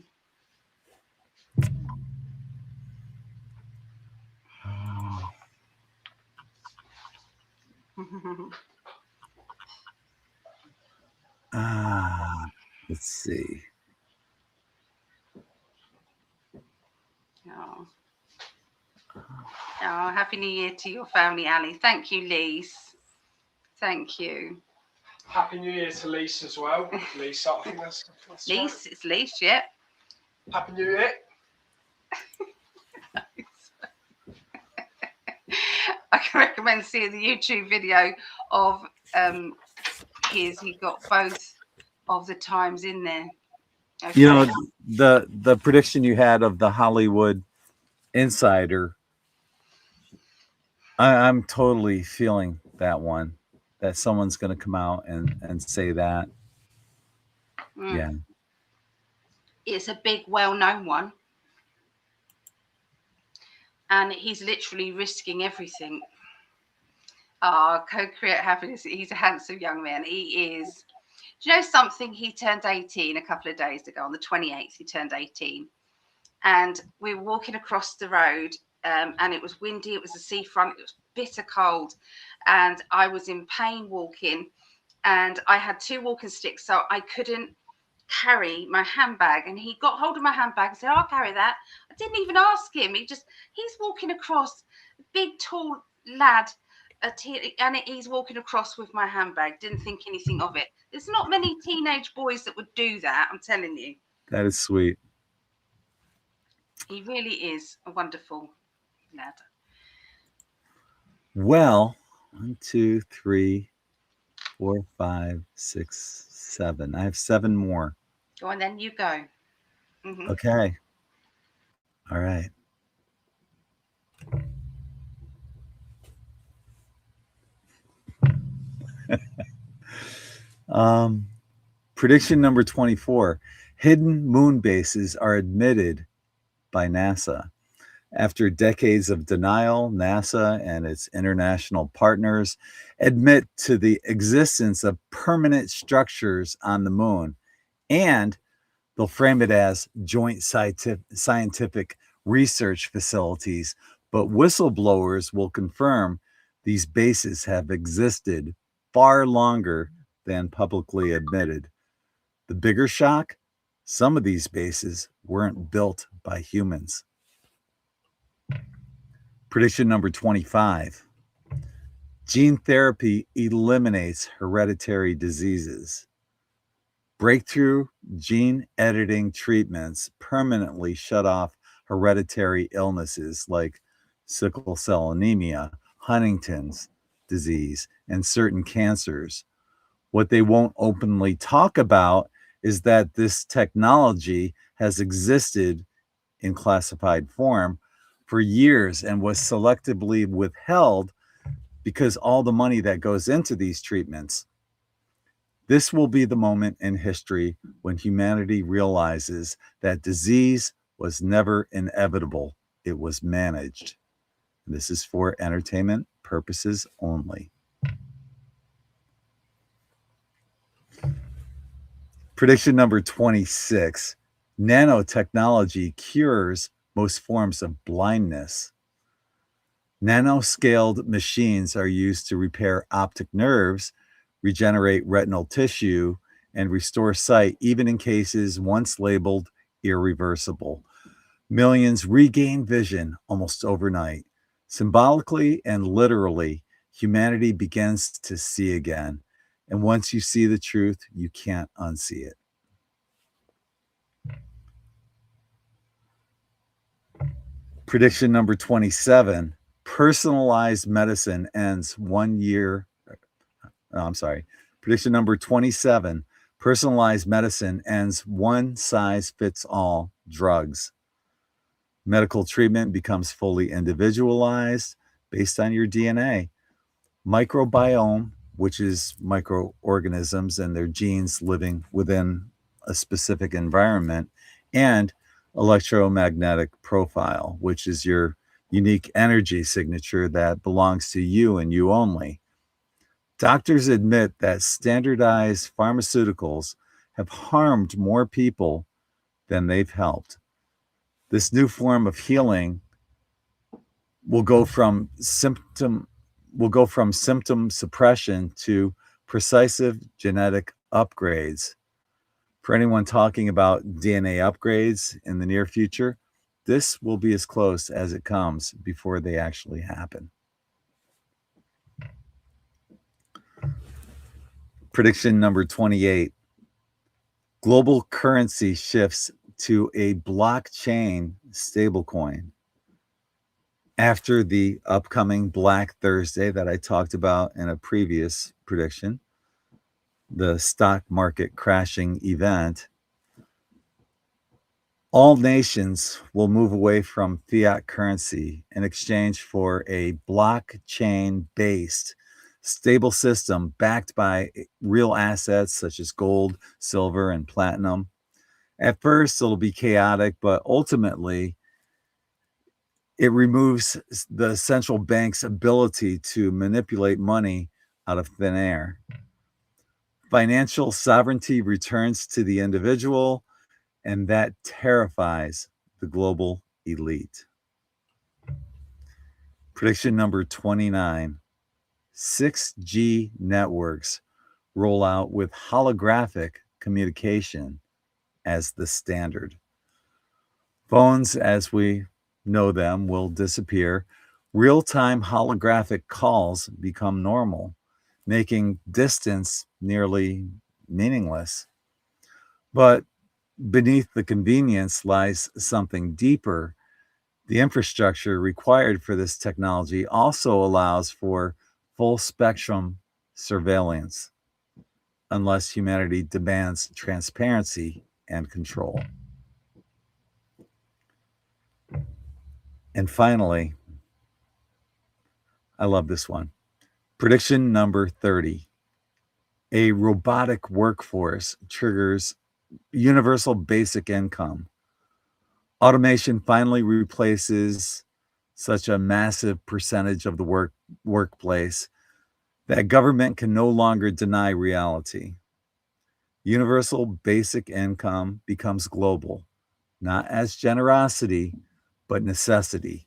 Let's see. Happy New Year to your family, Ali. Thank you, Lise. Thank you. Happy New Year to Lisa as well. Lisa, I think that's Lise, right. it's Lise, yeah. Happy New Year. I can recommend seeing the YouTube video of his. He got both of the times in there. Okay. You know, the prediction you had of the Hollywood Insider, I'm totally feeling that one, that someone's going to come out and say that. Yeah. It's a big, well-known one. And he's literally risking everything. Co-create happiness. He's a handsome young man. He is. Do you know something? He turned 18 a couple of days ago. On the 28th, he turned 18. And we were walking across the road, and it was windy. It was the seafront. It was bitter cold. And I was in pain walking. And I had 2 walking sticks, so I couldn't carry my handbag. And he got hold of my handbag and said, I'll carry that. I didn't even ask him. He's walking across, big, tall lad, and he's walking across with my handbag. Didn't think anything of it. There's not many teenage boys that would do that, I'm telling you. That is sweet. He really is a wonderful lad. Well, 1, 2, 3, 4, 5, 6, 7. I have 7 more. Go on then, you go. Mm-hmm. Okay. All right. Prediction number 24. Hidden moon bases are admitted by NASA. After decades of denial, NASA and its international partners admit to the existence of permanent structures on the moon, and they'll frame it as joint scientific research facilities, but whistleblowers will confirm these bases have existed far longer than publicly admitted. The bigger shock? Some of these bases weren't built by humans. Prediction number 25. Gene therapy eliminates hereditary diseases. Breakthrough gene editing treatments permanently shut off hereditary illnesses like sickle cell anemia, Huntington's disease, and certain cancers. What they won't openly talk about is that this technology has existed in classified form for years and was selectively withheld because all the money that goes into these treatments. This will be the moment in history when humanity realizes that disease was never inevitable. It was managed. This is for entertainment purposes only. Prediction number 26. Nanotechnology cures most forms of blindness. Nanoscaled machines are used to repair optic nerves, regenerate retinal tissue, and restore sight, even in cases once labeled irreversible. Millions regain vision almost overnight. Symbolically and literally, humanity begins to see again. And once you see the truth, you can't unsee it. Prediction number 27. Personalized medicine ends 1 year. Prediction number 27. Personalized medicine ends one-size-fits-all drugs. Medical treatment becomes fully individualized based on your DNA. Microbiome, which is microorganisms and their genes living within a specific environment, and electromagnetic profile, which is your unique energy signature that belongs to you and you only. Doctors admit that standardized pharmaceuticals have harmed more people than they've helped. This new form of healing will go from symptom suppression to precise genetic upgrades. For anyone talking about DNA upgrades in the near future, this will be as close as it comes before they actually happen. Prediction number 28. Global currency shifts to a blockchain stablecoin. After the upcoming Black Thursday that I talked about in a previous prediction, the stock market crashing event, all nations will move away from fiat currency in exchange for a blockchain-based stable system backed by real assets such as gold, silver, and platinum. At first, it'll be chaotic, but ultimately, it removes the central bank's ability to manipulate money out of thin air. Financial sovereignty returns to the individual, and that terrifies the global elite. Prediction number 29. 6G networks roll out with holographic communication as the standard. Phones, as we know them, will disappear. Real-time holographic calls become normal, making distance nearly meaningless. But beneath the convenience lies something deeper. The infrastructure required for this technology also allows for full spectrum surveillance, unless humanity demands transparency and control. And finally, I love this one. Prediction number 30. A robotic workforce triggers universal basic income. Automation finally replaces such a massive percentage of the workplace that government can no longer deny reality. Universal basic income becomes global, not as generosity, but necessity.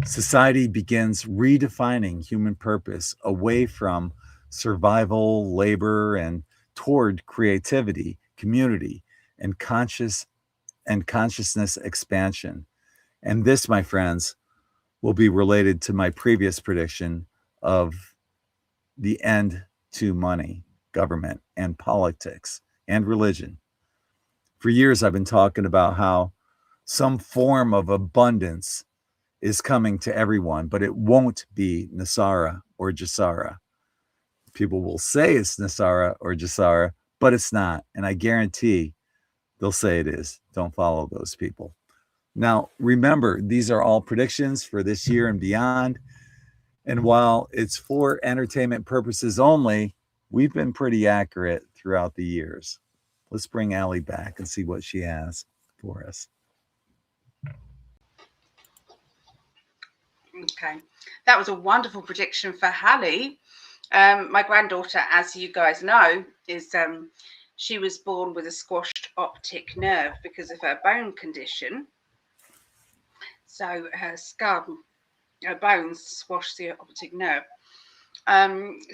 Society begins redefining human purpose away from survival, labor, and toward creativity, community, and consciousness expansion. And this, my friends, will be related to my previous prediction of the end to money, government, and politics, and religion. For years, I've been talking about how some form of abundance is coming to everyone, but it won't be Nasara or Jasara. People will say it's Nasara or Jasara, but it's not. And I guarantee they'll say it is. Don't follow those people. Now, remember, these are all predictions for this year and beyond. And while it's for entertainment purposes only, we've been pretty accurate throughout the years. Let's bring Allie back and see what she has for us. Okay, that was a wonderful prediction for Hallie. My granddaughter, as you guys know, is she was born with a squashed optic nerve because of her bone condition. So her bones squashed the optic nerve. I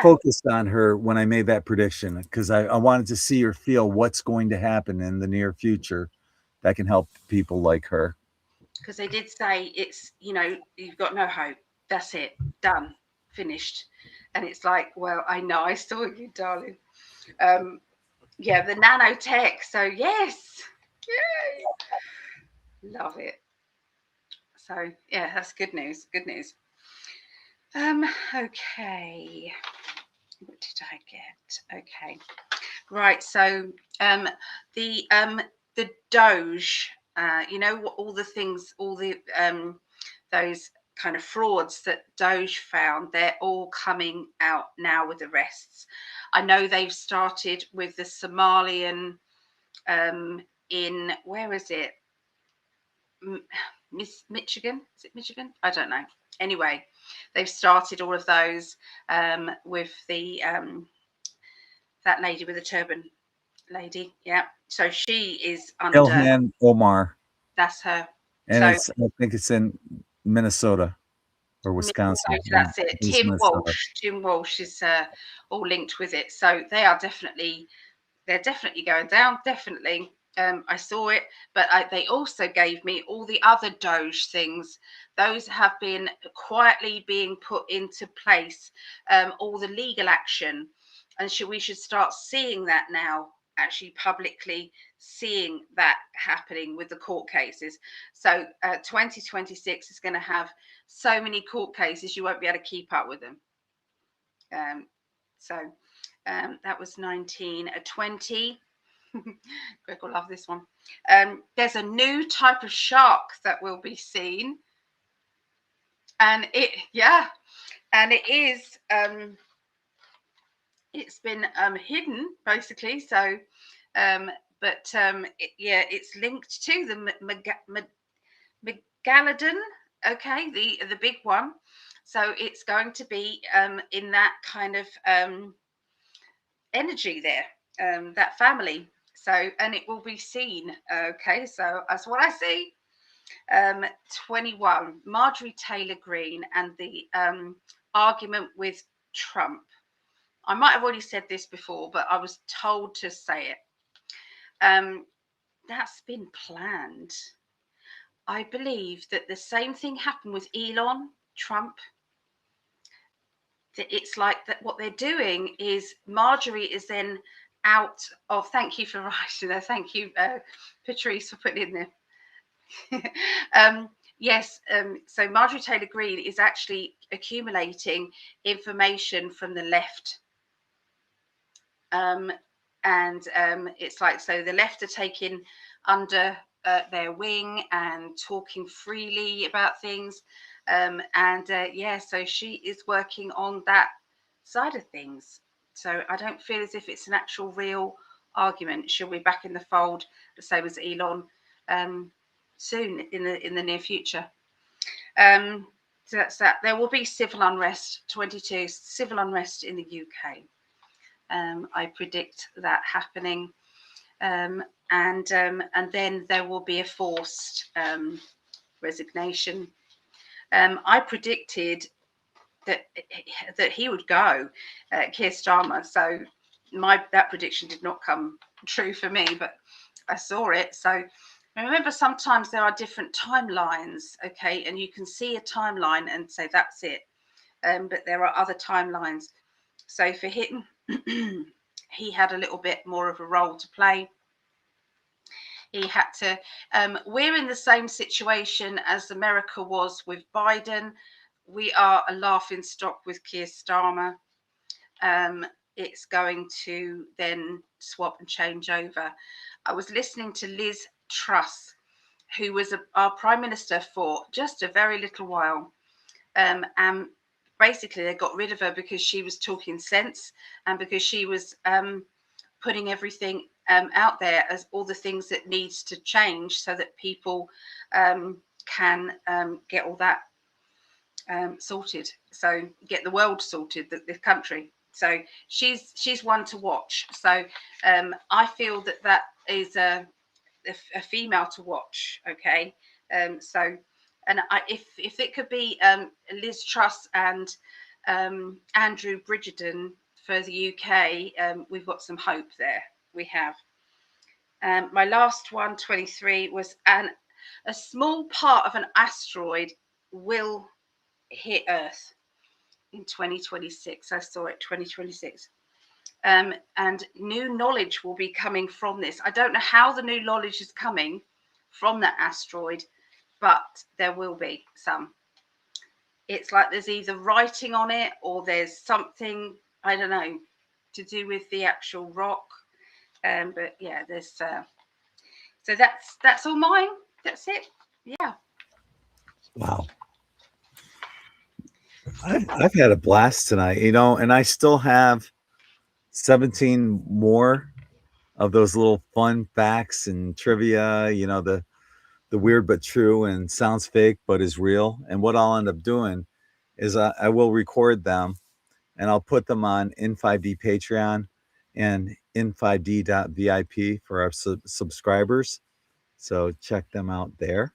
focused on her when I made that prediction because I wanted to see or feel what's going to happen in the near future that can help people like her. Because they did say it's, you've got no hope. That's it. Done. Finished. And it's like, well, I know. I saw you, darling. Yeah, the nanotech. So, yes. Yay. Love it. So, yeah, that's good news. Good news. Okay. What did I get? Okay. Right. So, the Doge. All the things, all the those kind of frauds that Doge found, they're all coming out now with arrests. I know they've started with the Somalian in, where is it? Michigan? Is it Michigan? I don't know. Anyway, they've started all of those with the that lady with the turban. Lady, yeah. So she is under Ilhan Omar. That's her. And so, I think it's in Minnesota or Wisconsin. That's it. Tim Walsh is all linked with it. So they're definitely going down. Definitely. I saw it, but they also gave me all the other Doge things. Those have been quietly being put into place, all the legal action. And we should start seeing that now, actually publicly seeing that happening with the court cases. So 2026 is going to have so many court cases, you won't be able to keep up with them. That was 1920. Greg will love this one. There's a new type of shark that will be seen, and it is it's been hidden basically. So, it's linked to the Megalodon. Okay, the big one. So it's going to be in that kind of energy there, that family. So, and it will be seen. Okay, so that's what I see. 21, Marjorie Taylor Greene and the argument with Trump. I might have already said this before, but I was told to say it. That's been planned. I believe that the same thing happened with Elon Trump. That it's like that. What they're doing is Marjorie is then out of. Thank you for writing there. Thank you, Patrice, for putting in there. Yes. So Marjorie Taylor Greene is actually accumulating information from the left. It's like, so the left are taking under their wing and talking freely about things. So she is working on that side of things. So I don't feel as if it's an actual real argument. She'll be back in the fold, the same as Elon, soon in the near future. So that's that. There will be civil unrest, 22 civil unrest in the UK. I predict that happening, and then there will be a forced resignation. I predicted that he would go, Keir Starmer. So that prediction did not come true for me, but I saw it. So remember, sometimes there are different timelines, okay, and you can see a timeline and say that's it, but there are other timelines. So for him, he had a little bit more of a role to play. He had to. We're in the same situation as America was with Biden. We are a laughing stock with Keir Starmer. It's going to then swap and change over. I was listening to Liz Truss, who was our Prime Minister for just a very little while. And basically they got rid of her because she was talking sense and because she was putting everything out there as all the things that needs to change so that people can get all that sorted. So get the world sorted, the country. So she's one to watch. So I feel that is a female to watch. Okay. And if it could be Liz Truss and Andrew Bridgerton for the UK, we've got some hope there. We have. My last one, 23, was a small part of an asteroid will hit Earth in 2026. I saw it, 2026. And new knowledge will be coming from this. I don't know how the new knowledge is coming from that asteroid, but there will be some. It's like there's either writing on it or there's something, I don't know, to do with the actual rock. But yeah, there's so that's all mine. That's it. Yeah. Wow. I've had a blast tonight, and I still have 17 more of those little fun facts and trivia, the weird but true and sounds fake but is real. And what I'll end up doing is I will record them and I'll put them on In5D Patreon and In5D.VIP for our subscribers. So check them out there.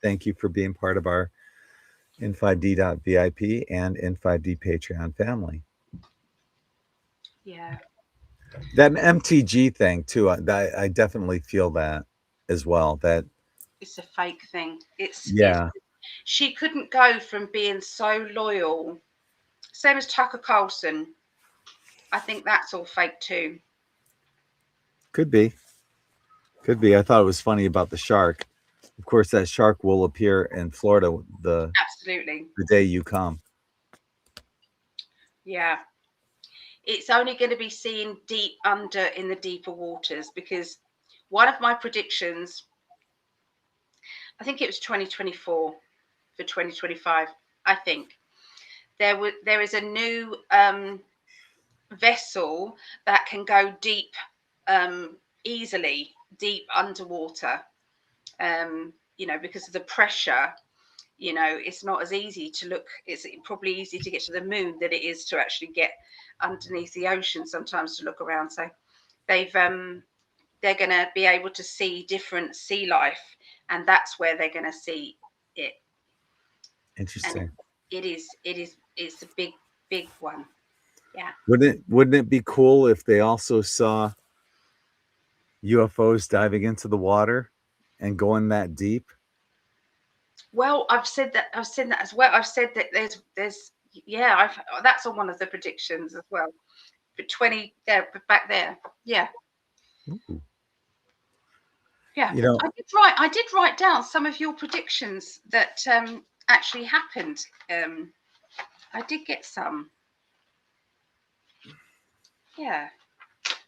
Thank you for being part of our In5D.VIP and In5D Patreon family. Yeah. That MTG thing too. I definitely feel that as well. That It's a fake thing. It's yeah, she couldn't go from being so loyal, same as Tucker Carlson. I think that's all fake too. could be, could be. I thought it was funny about the shark. Of course, that shark will appear in Florida Absolutely. the day you come. Yeah. It's only going to be seen deep under in the deeper waters, because one of my predictions, I think it was 2024 for 2025, I think there is a new vessel that can go deep, easily deep underwater, because of the pressure. It's not as easy to look. It's probably easy to get to the moon than it is to actually get underneath the ocean sometimes to look around. So they're going to be able to see different sea life, and that's where they're going to see it. And Interesting. it's a big one. Yeah. Wouldn't it be cool if they also saw UFOs diving into the water and going that deep? Well, I've said that as well. I've said that there's yeah, that's on one of the predictions as well. For 20 there, back there. Yeah. Ooh. Yeah. You know, I did write down some of your predictions that actually happened. I did get some. Yeah.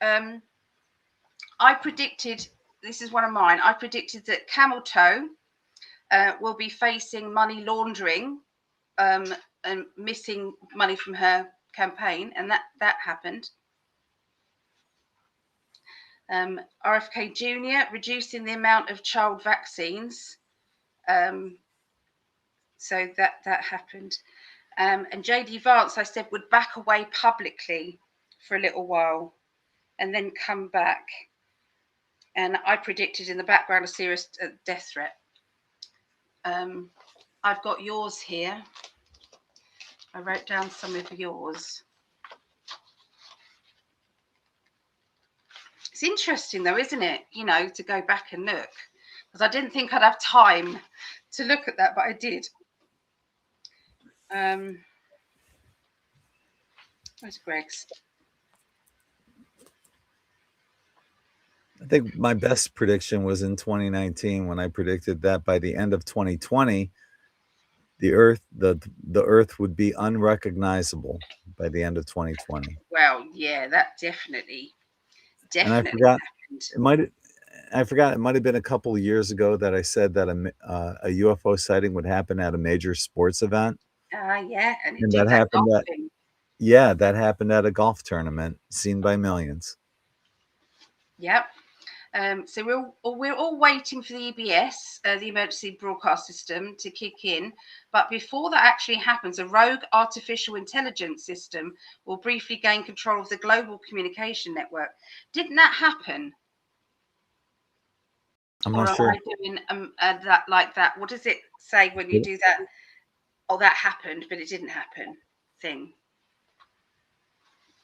I predicted, this is one of mine. I predicted that Camel Toe will be facing money laundering, and missing money from her campaign, and that happened. RFK Jr. reducing the amount of child vaccines, so that happened. And JD Vance, I said, would back away publicly for a little while and then come back. And I predicted in the background a serious death threat. I've got yours here. I wrote down some of yours. It's interesting though, isn't it? To go back and look, because I didn't think I'd have time to look at that, but I did. Where's Greg's? I think my best prediction was in 2019 when I predicted that by the end of 2020, the Earth would be unrecognizable by the end of 2020. Well, yeah, that definitely And I happened. forgot it might have been a couple of years ago that I said that a UFO sighting would happen at a major sports event. Yeah, and it And did that that happened golf at thing. yeah, that happened at a golf tournament seen by millions. Yep. So we're all waiting for the EBS, the emergency broadcast system, to kick in. But before that actually happens, a rogue artificial intelligence system will briefly gain control of the global communication network. Didn't that happen? I'm Or not am sure. I doing that like that? What does it say when you do that? Oh, that happened, but it didn't happen thing.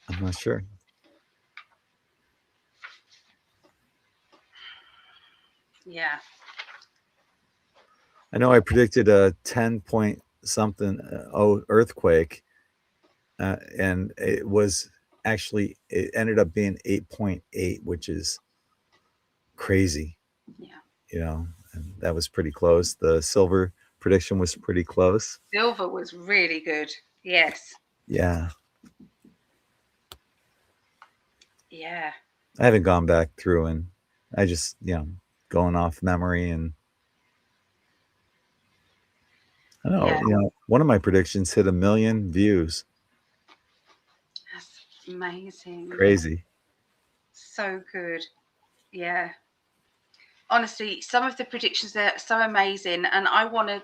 I'm not sure. Yeah. I know I predicted a 10 point something earthquake, and it ended up being 8.8, which is crazy. Yeah. And that was pretty close. The silver prediction was pretty close. Silver was really good. Yes. Yeah. Yeah. I haven't gone back through, and I just, going off memory, and I don't know, Yeah. one of my predictions hit 1 million views. That's amazing. Crazy. So good. Yeah. Honestly, some of the predictions are so amazing, and I want to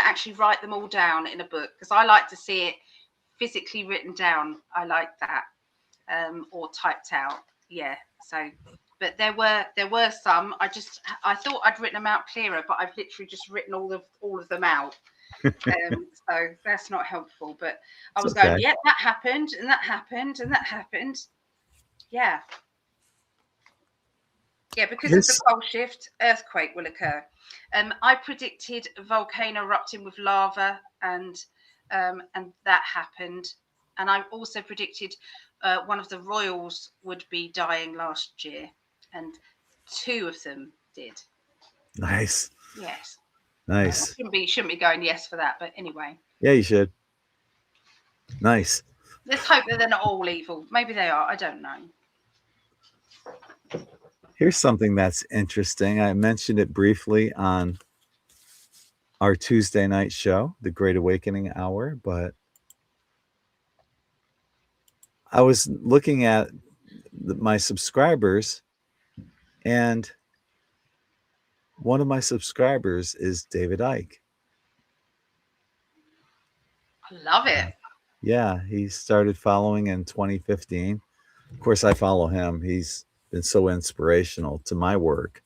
actually write them all down in a book, because I like to see it physically written down. I like that, or typed out. Yeah. So, but there were some. I thought I'd written them out clearer, but I've literally just written all of them out. So that's not helpful. But I was going, okay. yeah, that happened, and that happened, and that happened. Yeah. Yeah, because of the pole shift, earthquake will occur. I predicted a volcano erupting with lava, and that happened. And I also predicted one of the royals would be dying last year, and 2 of them did. Nice. Yes. Nice. Shouldn't be going yes for that, but anyway. Yeah, you should. Nice. Let's hope that they're not all evil. Maybe they are. I don't know. Here's something that's interesting. I mentioned it briefly on our Tuesday night show, the Great Awakening Hour, but I was looking at my subscribers, and one of my subscribers is David Icke. I love it. Yeah, he started following in 2015. Of course, I follow him. He's been so inspirational to my work.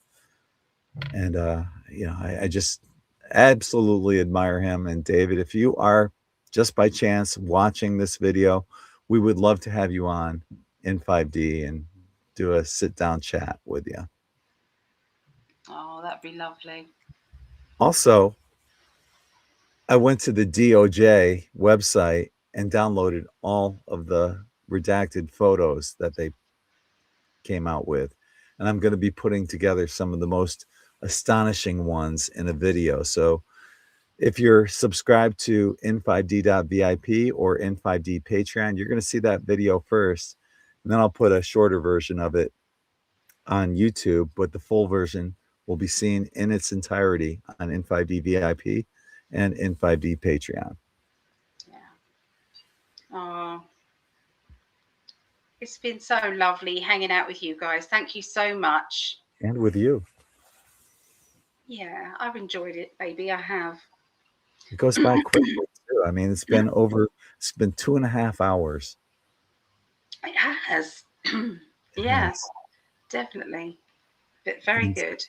And, I just absolutely admire him. And David, if you are just by chance watching this video, we would love to have you on In5D and do a sit-down chat with you. Oh, that'd be lovely. Also, I went to the DOJ website and downloaded all of the redacted photos that they came out with. And I'm going to be putting together some of the most astonishing ones in a video. So if you're subscribed to in5d.vip or In5D Patreon, you're going to see that video first. And then I'll put a shorter version of it on YouTube, but the full version will be seen in its entirety on In5D VIP and In5D Patreon. Yeah. Oh, it's been so lovely hanging out with you guys. Thank you so much. And with you. Yeah, I've enjoyed it, baby. I have. It goes by quickly too. I mean, it's been 2.5 hours. It has. Yeah, definitely. But very good.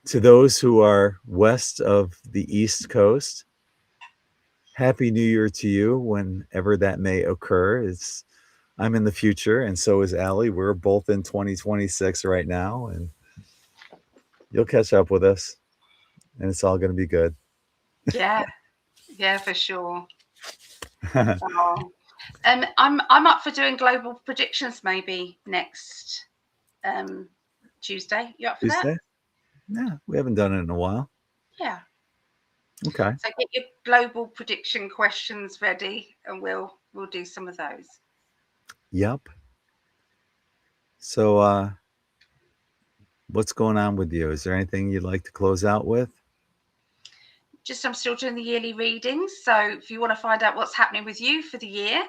To those who are west of the East Coast, Happy New Year to you, whenever that may occur. I'm in the future, and so is Allie. We're both in 2026 right now, and you'll catch up with us, and it's all going to be good. Yeah, for sure. I'm up for doing global predictions maybe next Tuesday. You up for that? Yeah, we haven't done it in a while. Yeah. Okay. So get your global prediction questions ready, and we'll do some of those. Yep. So what's going on with you? Is there anything you'd like to close out with? Just I'm still doing the yearly readings. So if you want to find out what's happening with you for the year,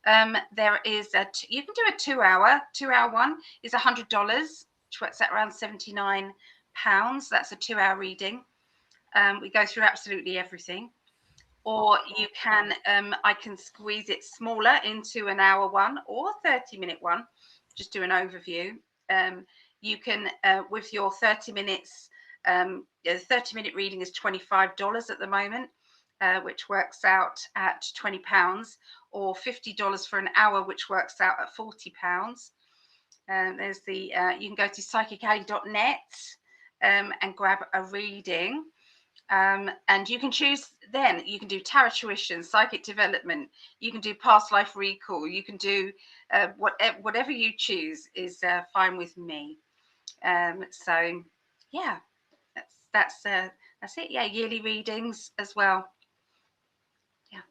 there is you can do a 2-hour one is $100, which works out around £79. That's a 2-hour reading. We go through absolutely everything. Or you can I can squeeze it smaller into an hour one or 30-minute one, just do an overview. You can with your 30 minutes, the 30-minute reading is $25 at the moment, which works out at £20, or $50 for an hour, which works out at £40. There's the you can go to psychicalley.net and grab a reading. And you can choose then. You can do tarot tuition, psychic development. You can do past life recall. You can do whatever you choose is fine with me. So yeah, that's it. Yeah, yearly readings as well. Yeah.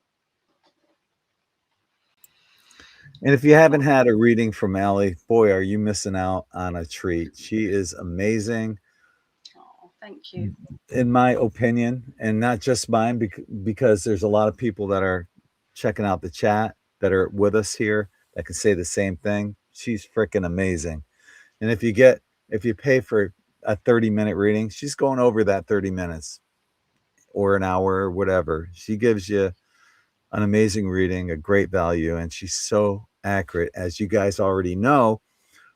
And if you haven't had a reading from Allie, boy, are you missing out on a treat. She is amazing. Oh, thank you. In my opinion, and not just mine, because there's a lot of people that are checking out the chat that are with us here that can say the same thing. She's freaking amazing. And if you pay for a 30-minute reading, she's going over that 30 minutes or an hour or whatever. She gives you an amazing reading, a great value, and she's so accurate, as you guys already know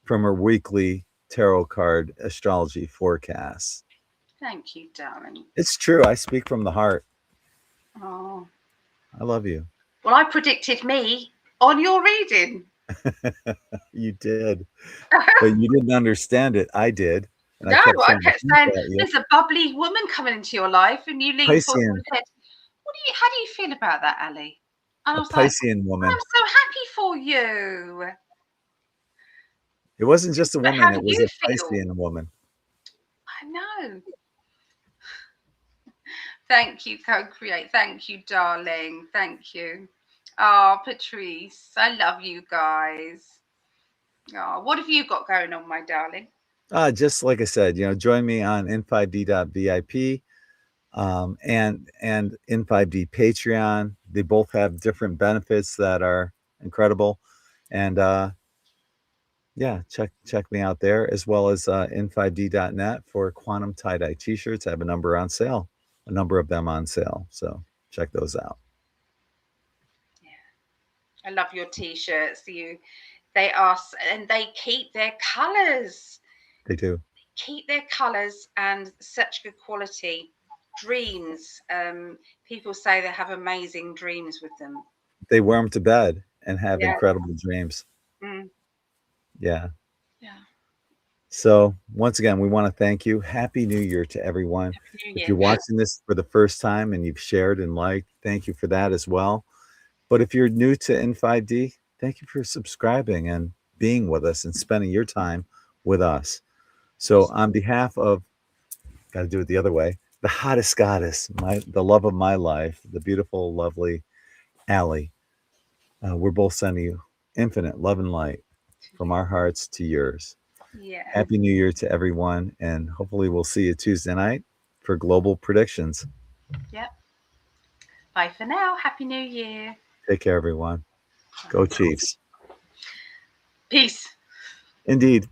from her weekly tarot card astrology forecasts. Thank you, darling. It's true. I speak from the heart. Oh, I love you. well, I predicted me on your reading. You did, but you didn't understand it. I did, and I No, kept I trying to kept hint saying at you. there's a bubbly woman coming into your life, and you leaned forward Piscean, and said, How do you feel about that, Ali?" And I a was like, Piscean "I'm woman. so happy for you." It wasn't just a But how woman; do it was you a feel? Piscean woman. I know. Thank you, co-create. Thank you, darling. Thank you. Oh, Patrice, I love you guys. Oh, what have you got going on, my darling? Just like I said, join me on in5d.vip and In5D Patreon. They both have different benefits that are incredible, and yeah, check me out there, as well as in5d.net for quantum tie-dye t-shirts. I have a number of them on sale, so check those out. Yeah, I love your t-shirts. And they keep their colors. They do. Keep their colors and such good quality. Dreams. People say they have amazing dreams with them. They wear them to bed and have Yeah. incredible dreams. Mm. Yeah. Yeah. So once again, we want to thank you. Happy New Year to everyone. New If Year. you're watching this for the first time and you've shared and liked, thank you for that as well. But if you're new to In5D, thank you for subscribing and being with us and spending your time with us. So on behalf of, got to do it the other way, the hottest goddess, the love of my life, the beautiful, lovely Allie, we're both sending you infinite love and light from our hearts to yours. Yeah. Happy New Year to everyone, and hopefully we'll see you Tuesday night for Global Predictions. Yep. Bye for now. Happy New Year. Take care, everyone. Go Chiefs. Peace. Indeed.